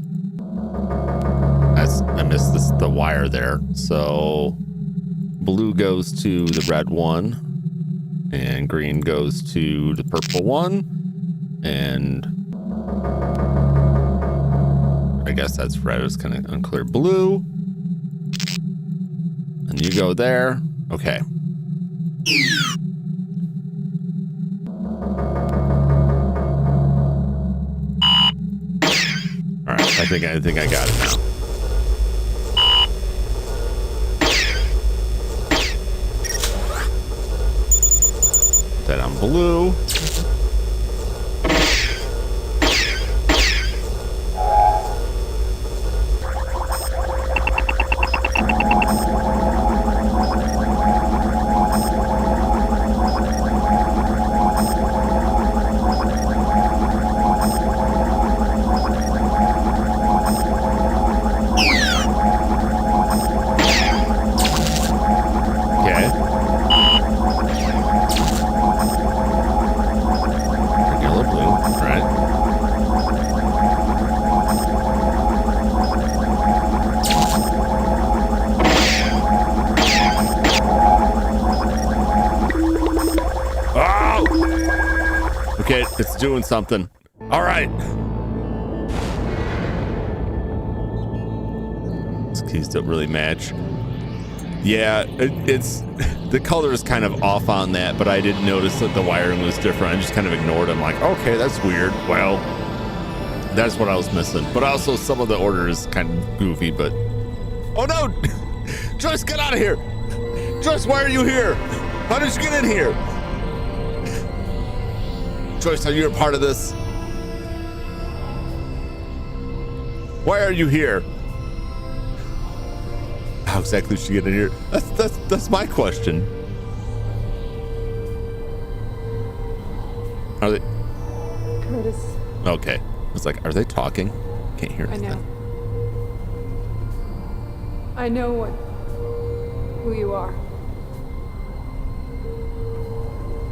I missed the wire there. So blue goes to the red one, and green goes to the purple one, and I guess that's red. It's kind of unclear. Blue, and you go there. Okay. All right, I think I got it now. That on blue. Okay, it's doing something. All right. These keys don't really match. Yeah, it's the color is kind of off on that, but I didn't notice that the wiring was different. I just kind of ignored them. Like, okay, that's weird. Well, that's what I was missing. But also, some of the order is kind of goofy. But oh no, Joyce, get out of here! Joyce, why are you here? How did you get in here? Joyce, are you a part of this? Why are you here? How exactly did she get in here? That's my question. Are they? Curtis. Okay. I was like, are they talking? Can't hear I anything. know. I know who you are.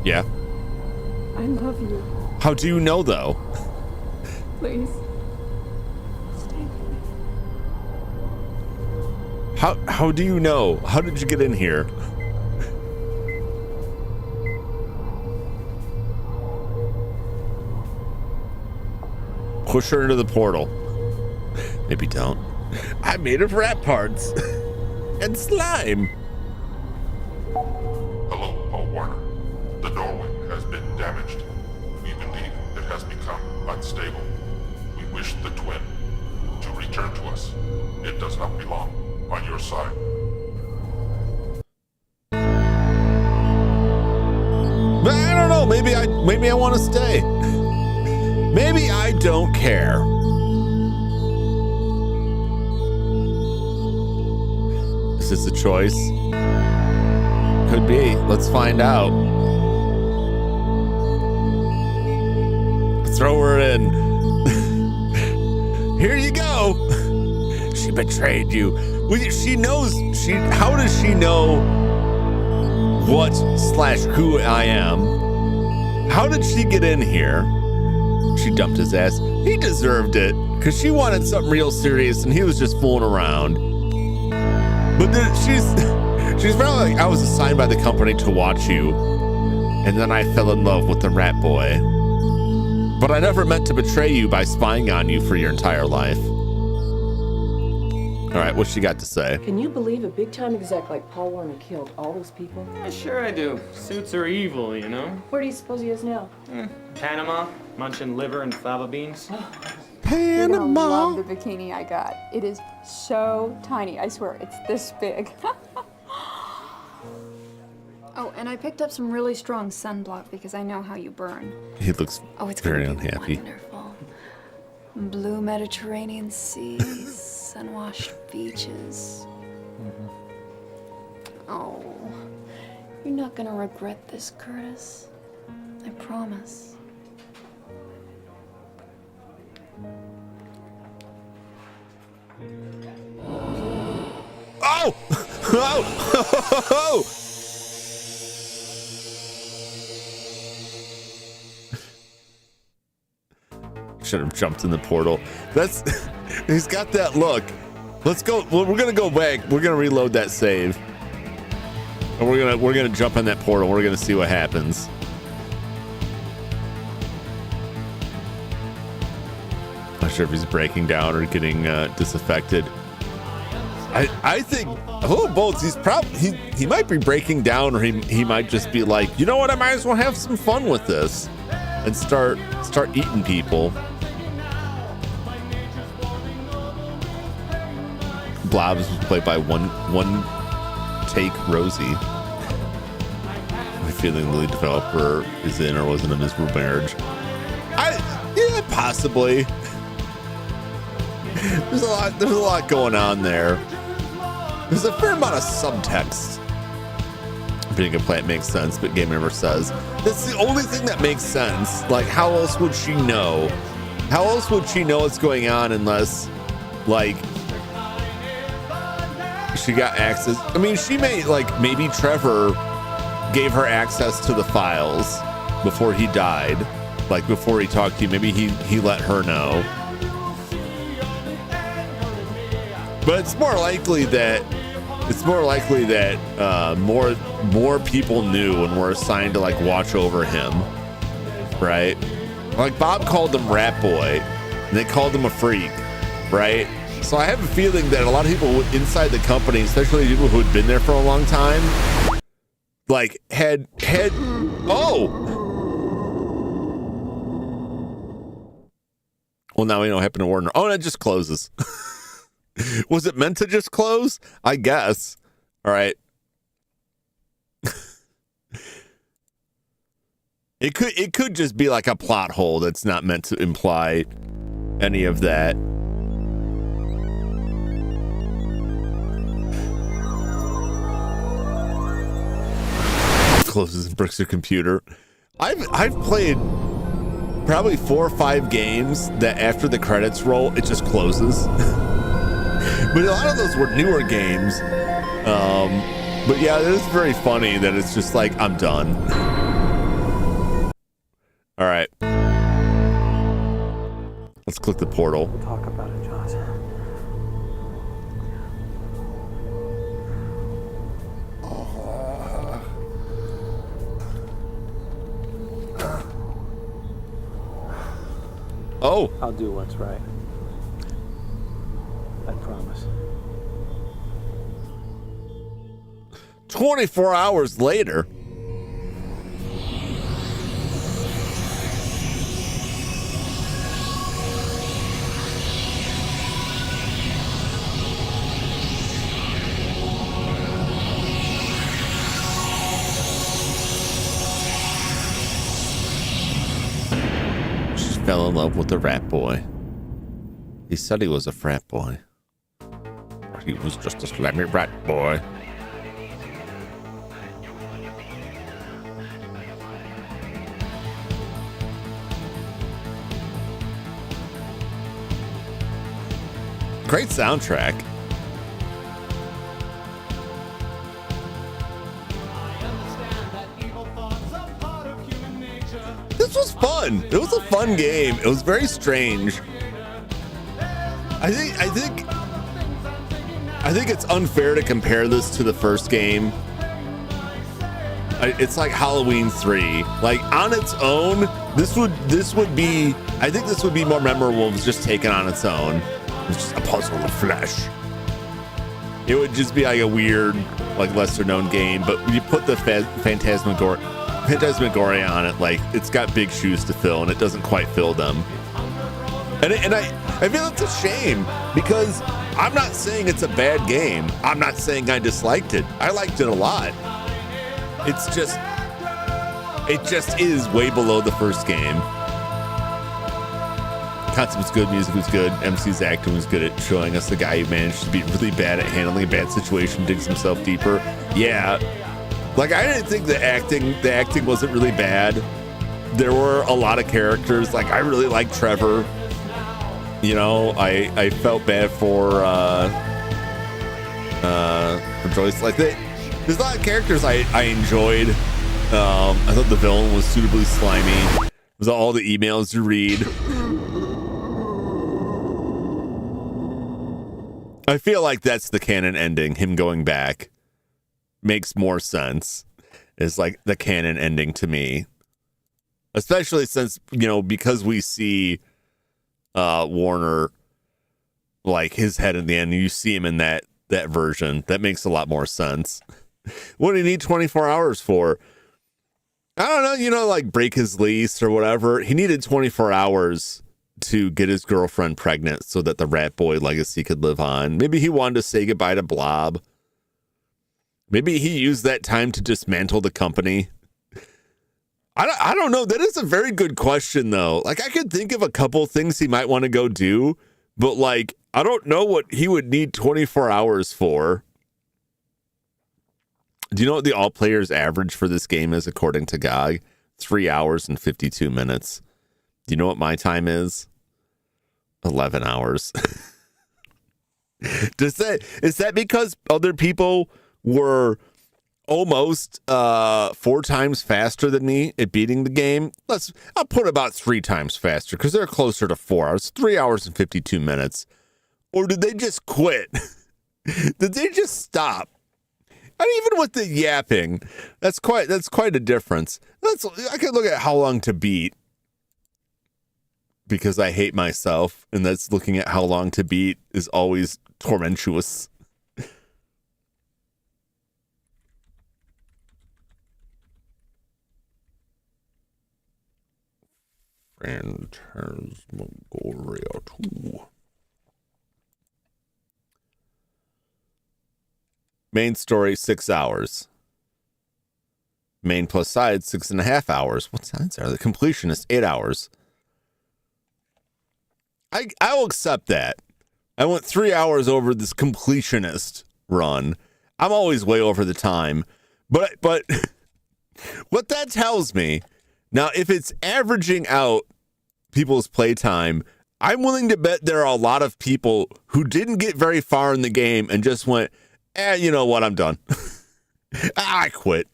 Yeah. I love you. How do you know, though? Please. Stay with me. How do you know? How did you get in here? Push her into the portal. Maybe don't. I'm made of rat parts and slime. Hello, Paul Warner. The doorway has been damaged. We believe it has become unstable. We wish the twin to return to us. It does not belong on your side. I don't know. Maybe I want to stay. Maybe I don't care. Is this a choice? Could be. Let's find out. Throw her in. Here you go. She betrayed you. Well, she knows. How does she know what/who I am? How did she get in here? She dumped his ass. He deserved it because she wanted something real serious and he was just fooling around. But then she's probably like, I was assigned by the company to watch you, and then I fell in love with the rat boy. But I never meant to betray you by spying on you for your entire life. All right, what's she got to say? Can you believe a big-time exec like Paul Warner killed all those people? Yeah, sure I do. Suits are evil, you know? Where do you suppose he is now? Panama, munching liver and fava beans. You're gonna love the bikini I got. It is so tiny. I swear, it's this big. Oh, and I picked up some really strong sunblock because I know how you burn. He looks it's very gonna be unhappy. Wonderful. Blue Mediterranean seas, sun-washed beaches. Oh, you're not gonna regret this, Curtis. I promise. Oh! Oh! Should have jumped in the portal. He's got that look. Let's go. Well, we're gonna go back. We're gonna reload that save, and we're gonna jump in that portal. We're gonna see what happens. Not sure if he's breaking down or getting disaffected. I think both. He might be breaking down, or he might just be like, you know what? I might as well have some fun with this and start eating people. Blobs was played by one take Rosie. My feeling the lead developer is in or wasn't a miserable marriage. Yeah, possibly. There's a lot going on there. There's a fair amount of subtext. Being a plant makes sense, but Game Member says that's the only thing that makes sense. Like, how else would she know? How else would she know what's going on unless, like, she got access? I mean, she may, like, maybe Trevor gave her access to the files before he died, like before he talked to you. Maybe he let her know. But it's more likely that more people knew and were assigned to like watch over him, right? Like Bob called him Rat Boy, and they called him a freak, right? So I have a feeling that a lot of people inside the company, especially people who had been there for a long time, like had well, now we know what happened to Warner. Oh, and it just closes. Was it meant to just close? I guess. All right. It could just be like a plot hole that's not meant to imply any of that. Closes and bricks your computer. I've played probably 4 or 5 games that after the credits roll, it just closes. But a lot of those were newer games. But yeah, it is very funny that it's just like, I'm done. All right. Let's click the portal. We'll talk about it, Josh. Oh. I'll do what's right. I promise. 24 hours later. She fell in love with the rat boy. He said he was a frat boy. He was just a slammy rat boy. Great soundtrack. was fun. It was a fun game. It was very strange. I think it's unfair to compare this to the first game. It's like Halloween 3. Like on its own, this would be. I think this would be more memorable if it was just taken on its own. It's just a puzzle of flesh. It would just be like a weird, like lesser known game. But when you put the Phantasmagoria on it, like it's got big shoes to fill, and it doesn't quite fill them. And I feel it's a shame because I'm not saying it's a bad game. I'm not saying I disliked it. I liked it a lot. It just is way below the first game. Concept was good, music was good, MC's acting was good at showing us the guy who managed to be really bad at handling a bad situation, digs himself deeper. Yeah. Like I didn't think the acting wasn't really bad. There were a lot of characters. Like I really liked Trevor. You know, I felt bad for Joyce. Like there's a lot of characters I enjoyed. I thought the villain was suitably slimy. It was all the emails you read. I feel like that's the canon ending. Him going back makes more sense. It's like the canon ending to me. Especially since, you know, because we see Warner, like his head in the end, you see him in that version. That makes a lot more sense. What do you need 24 hours for? I don't know, you know, like break his lease or whatever. He needed 24 hours to get his girlfriend pregnant so that the Rat Boy legacy could live on. Maybe he wanted to say goodbye to Blob. Maybe he used that time to dismantle the company. I don't know. That is a very good question, though. Like, I could think of a couple things he might want to go do, but, like, I don't know what he would need 24 hours for. Do you know what the all players average for this game is, according to GOG? 3 hours and 52 minutes. Do you know what my time is? 11 hours. Is that because other people were almost 4 times faster than me at beating the game? I'll put about 3 times faster because they're closer to 4 hours. 3 hours and 52 minutes. Or did they just quit? Did they just stop? And even with the yapping, that's quite a difference. I could look at how long to beat because I hate myself, and that's looking at how long to beat is always tormentuous. Phantasmagoria 2. Main story, 6 hours. Main plus side, 6.5 hours. What sides are the completionist? 8 hours. I will accept that. I went 3 hours over this completionist run. I'm always way over the time. But what that tells me, now if it's averaging out people's playtime, I'm willing to bet there are a lot of people who didn't get very far in the game and just went, you know what, I'm done. I quit.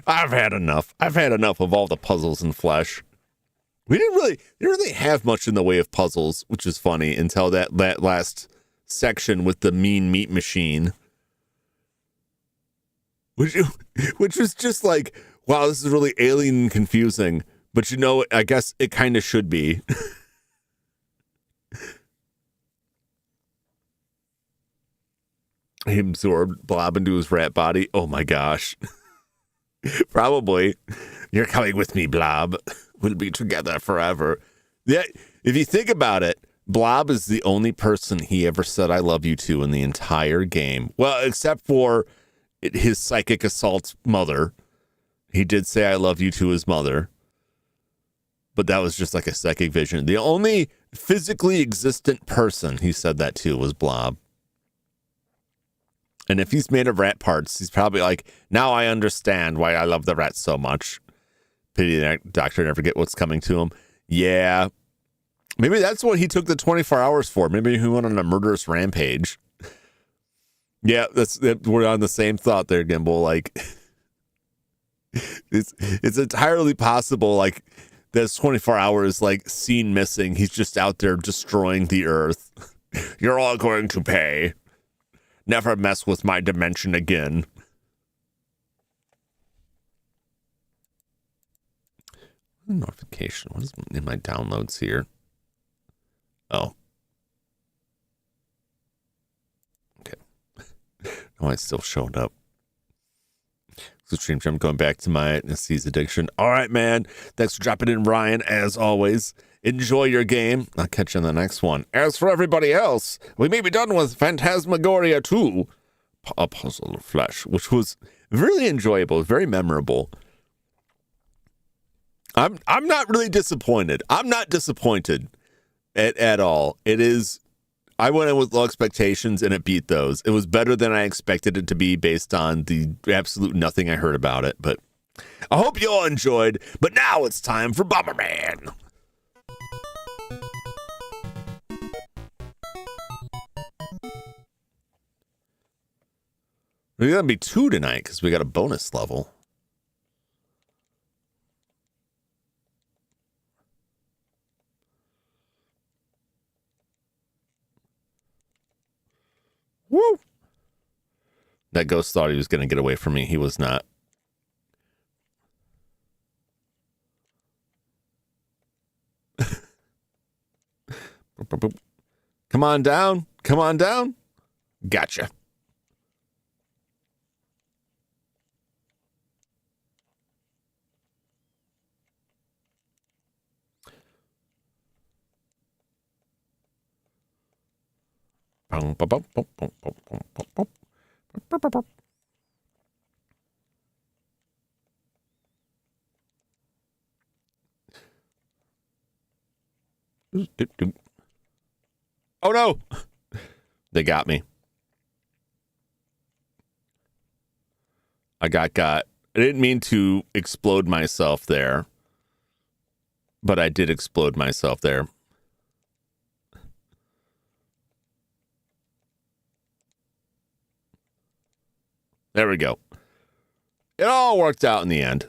I've had enough. I've had enough of all the puzzles and flesh. We didn't really have much in the way of puzzles, which is funny, until that last section with the mean meat machine. Which was just like, wow, this is really alien and confusing. But you know, I guess it kind of should be. He absorbed Blob into his rat body. Oh my gosh. Probably. You're coming with me, Blob. We'll be together forever. Yeah, if you think about it, Blob is the only person he ever said I love you to in the entire game. Well, except for his psychic assault mother. He did say I love you to his mother. But that was just like a psychic vision. The only physically existent person he said that to was Blob. And if he's made of rat parts, he's probably like, now I understand why I love the rats so much. Pity that doctor never get what's coming to him. Yeah. Maybe that's what he took the 24 hours for. Maybe he went on a murderous rampage. Yeah, we're on the same thought there, Gimbal. Like, it's entirely possible, like, That's 24 hours, like, seen missing. He's just out there destroying the earth. You're all going to pay. Never mess with my dimension again. Notification. What is in my downloads here? Oh. Okay. Oh, it's still showing up. So stream, I'm going back to my disease addiction. All right, man. Thanks for dropping in, Ryan, as always. Enjoy your game. I'll catch you on the next one. As for everybody else, we may be done with Phantasmagoria 2, A Puzzle of Flesh, which was really enjoyable, very memorable. I'm not really disappointed. I'm not disappointed at all. It is. I went in with low expectations and it beat those. It was better than I expected it to be based on the absolute nothing I heard about it. But I hope you all enjoyed. But now it's time for Bomberman. We're going to be 2 tonight because we got a bonus level. Woo! That ghost thought he was going to get away from me. He was not. Come on down. Come on down. Gotcha. Oh no! They got me. I got. I didn't mean to explode myself there, but I did explode myself there. There we go. It all worked out in the end.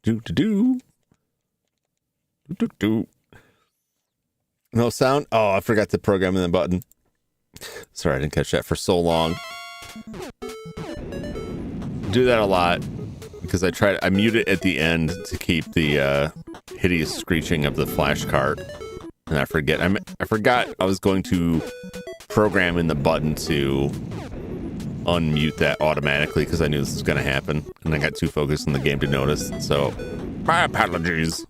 Do. No sound? Oh, I forgot to program in the button. Sorry, I didn't catch that for so long. Do that a lot because I mute it at the end to keep the hideous screeching of the flash cart, and I forget. I forgot I was going to program in the button to unmute that automatically because I knew this was going to happen, and I got too focused on the game to notice. So, my apologies.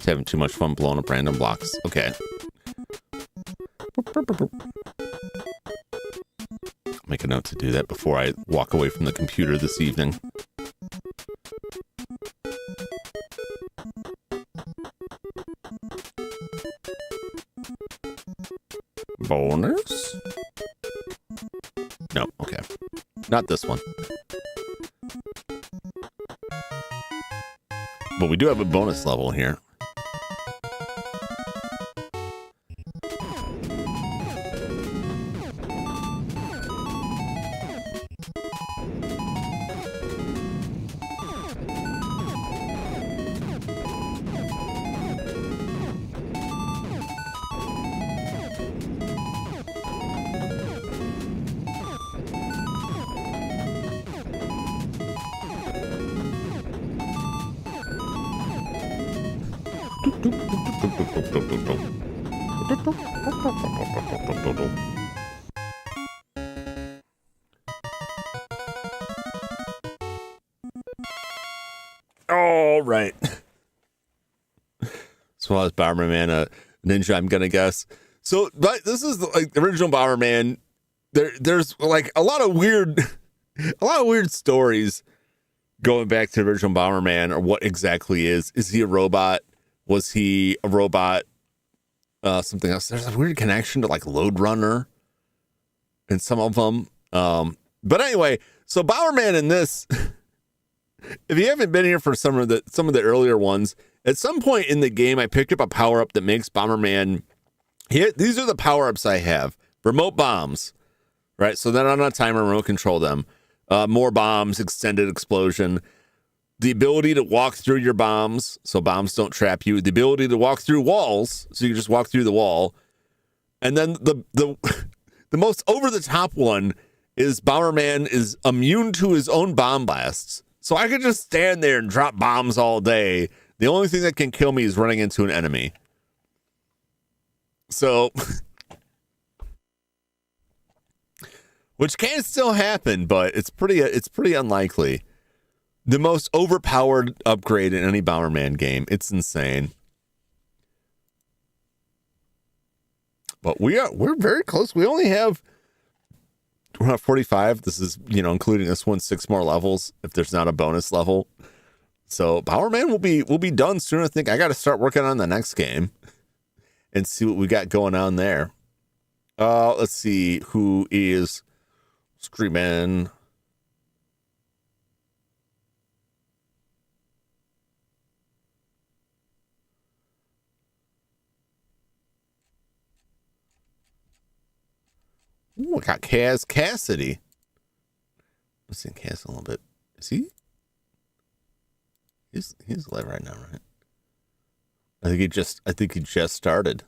Having too much fun blowing up random blocks. Okay. Make a note to do that before I walk away from the computer this evening. Bonus? No, okay. Not this one. But we do have a bonus level here. All right. So as Bomberman, a ninja, I'm gonna guess. So, but this is like the original Bomberman. There's like a lot of weird stories going back to the original Bomberman, or what exactly is he a robot? Was he a robot? Something else. There's a weird connection to like Lode Runner. in some of them. But anyway, so Bomberman in this, if you haven't been here for some of the earlier ones, at some point in the game, I picked up a power-up that makes Bomberman hit. These are the power-ups I have. Remote bombs, right? So then on a timer, remote control them. More bombs, extended explosion. The ability to walk through your bombs, so bombs don't trap you. The ability to walk through walls, so you just walk through the wall. And then the most over-the-top one is Bomberman is immune to his own bomb blasts. So I could just stand there and drop bombs all day. The only thing that can kill me is running into an enemy. So, which can still happen, but it's pretty unlikely. The most overpowered upgrade in any Bomberman game. It's insane. But we're very close. We only have, we're at 45. This is, including this one, 6 more levels if there's not a bonus level. So Bomberman will be done soon. I think I got to start working on the next game and see what we got going on there. Let's see who is streaming. Ooh, I got Kaz Cassidy. Let's see Kaz a little bit. Is he? He's live right now, right? I think he just started.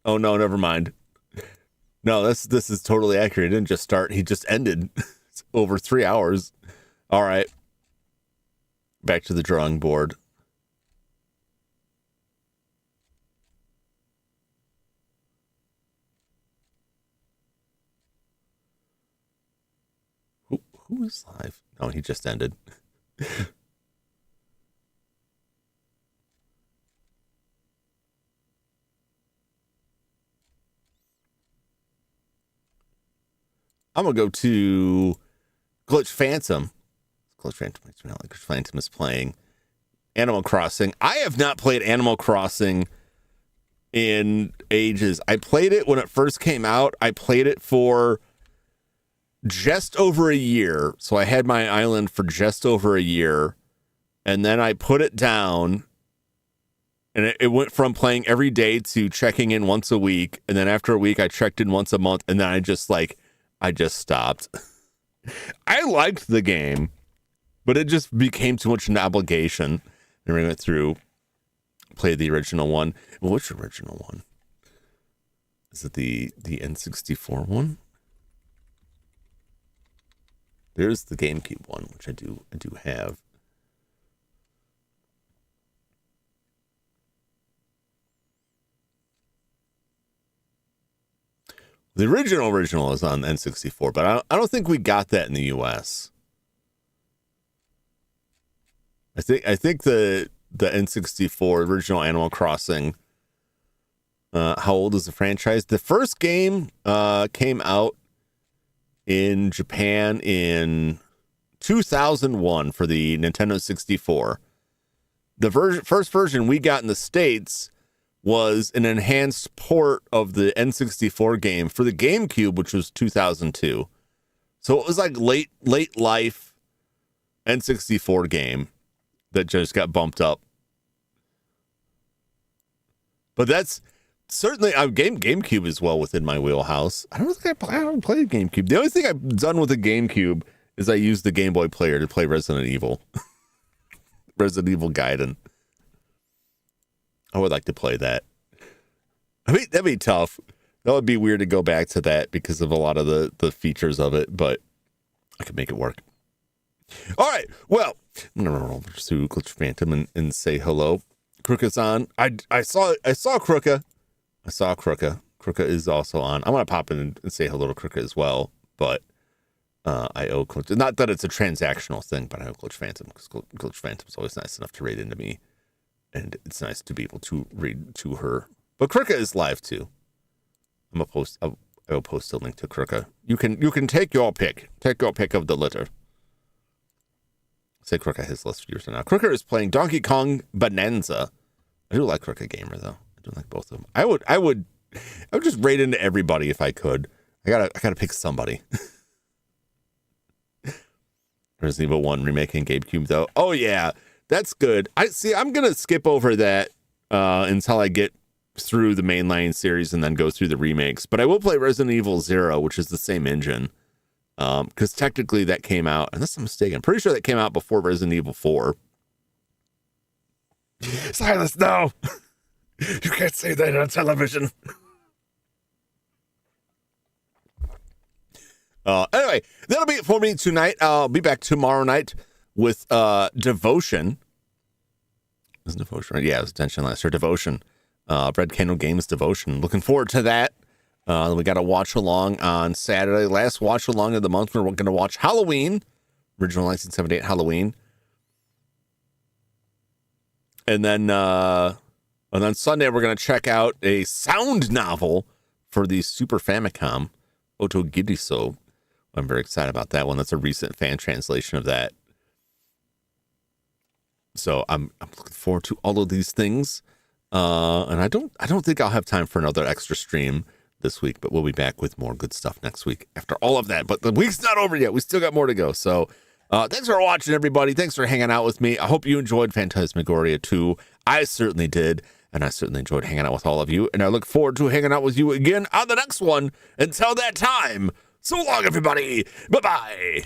Oh no, never mind. No, this is totally accurate. He didn't just start, he just ended. It's over 3 hours. All right. Back to the drawing board. Who is live? No, he just ended. I'm going to go to Glitch Phantom. Glitch Phantom is playing Animal Crossing. I have not played Animal Crossing in ages. I played it when it first came out. I played it for just over a year. So I had my island for just over a year. And then I put it down. And it went from playing every day to checking in once a week. And then after a week, I checked in once a month. And then I just stopped. I liked the game, but it just became too much an obligation. And we went through, played the original one. Well, which original one? Is it the N64 one? There's the GameCube one, which I do have. The original is on N64, but I don't think we got that in the US. I think the N64 original Animal Crossing. How old is the franchise? The first game came out in Japan in 2001 for the Nintendo 64. The first version we got in the States was an enhanced port of the N64 game for the GameCube, which was 2002. So it was like late life N64 game that just got bumped up. But that's certainly GameCube is well within my wheelhouse. I haven't played GameCube. The only thing I've done with the GameCube is I used the Game Boy player to play Resident Evil. Resident Evil Gaiden. I would like to play that. I mean, that'd be tough. That would be weird to go back to that because of a lot of the features of it, but I could make it work. All right. Well, I'm going to roll through Glitch Phantom and say hello. Krooka's on. I saw Krooka. I saw Krooka. Krooka is also on. I'm going to pop in and say hello to Krooka as well, but I owe Glitch. Not that it's a transactional thing, but I owe Glitch Phantom because Glitch Phantom's always nice enough to read into me. And it's nice to be able to read to her. But Krooka is live too. I will post a link to Krooka. You can take your pick. Take your pick of the litter. Say Krooka has less viewers now. Krooka is playing Donkey Kong Bonanza. I do like Krooka Gamer though. I do like both of them. I would just raid into everybody if I could. I gotta pick somebody. Resident Evil 1 remake and GameCube though. Oh yeah, that's good. I'm gonna skip over that until I get through the mainline series and then go through the remakes. But I will play Resident Evil 0, which is the same engine. Because technically that came out, unless I'm mistaken, I'm pretty sure that came out before Resident Evil 4. Silas, no! You can't say that on television. Anyway, that'll be it for me tonight. I'll be back tomorrow night with Devotion. Is Devotion right? Yeah, it was Attention last year. Devotion. Red Candle Games Devotion. Looking forward to that. We got a watch along on Saturday. Last watch along of the month. We're going to watch Halloween, original 1978 Halloween, and then Sunday we're going to check out a sound novel for the Super Famicom, Otogiriso. I'm very excited about that one. That's a recent fan translation of that. So I'm looking forward to all of these things. And I don't think I'll have time for another extra stream this week, but we'll be back with more good stuff next week after all of that. But the week's not over yet. We still got more to go. So thanks for watching, everybody. Thanks for hanging out with me. I hope you enjoyed Phantasmagoria 2. I certainly did. And I certainly enjoyed hanging out with all of you. And I look forward to hanging out with you again on the next one. Until that time, so long, everybody. Bye-bye.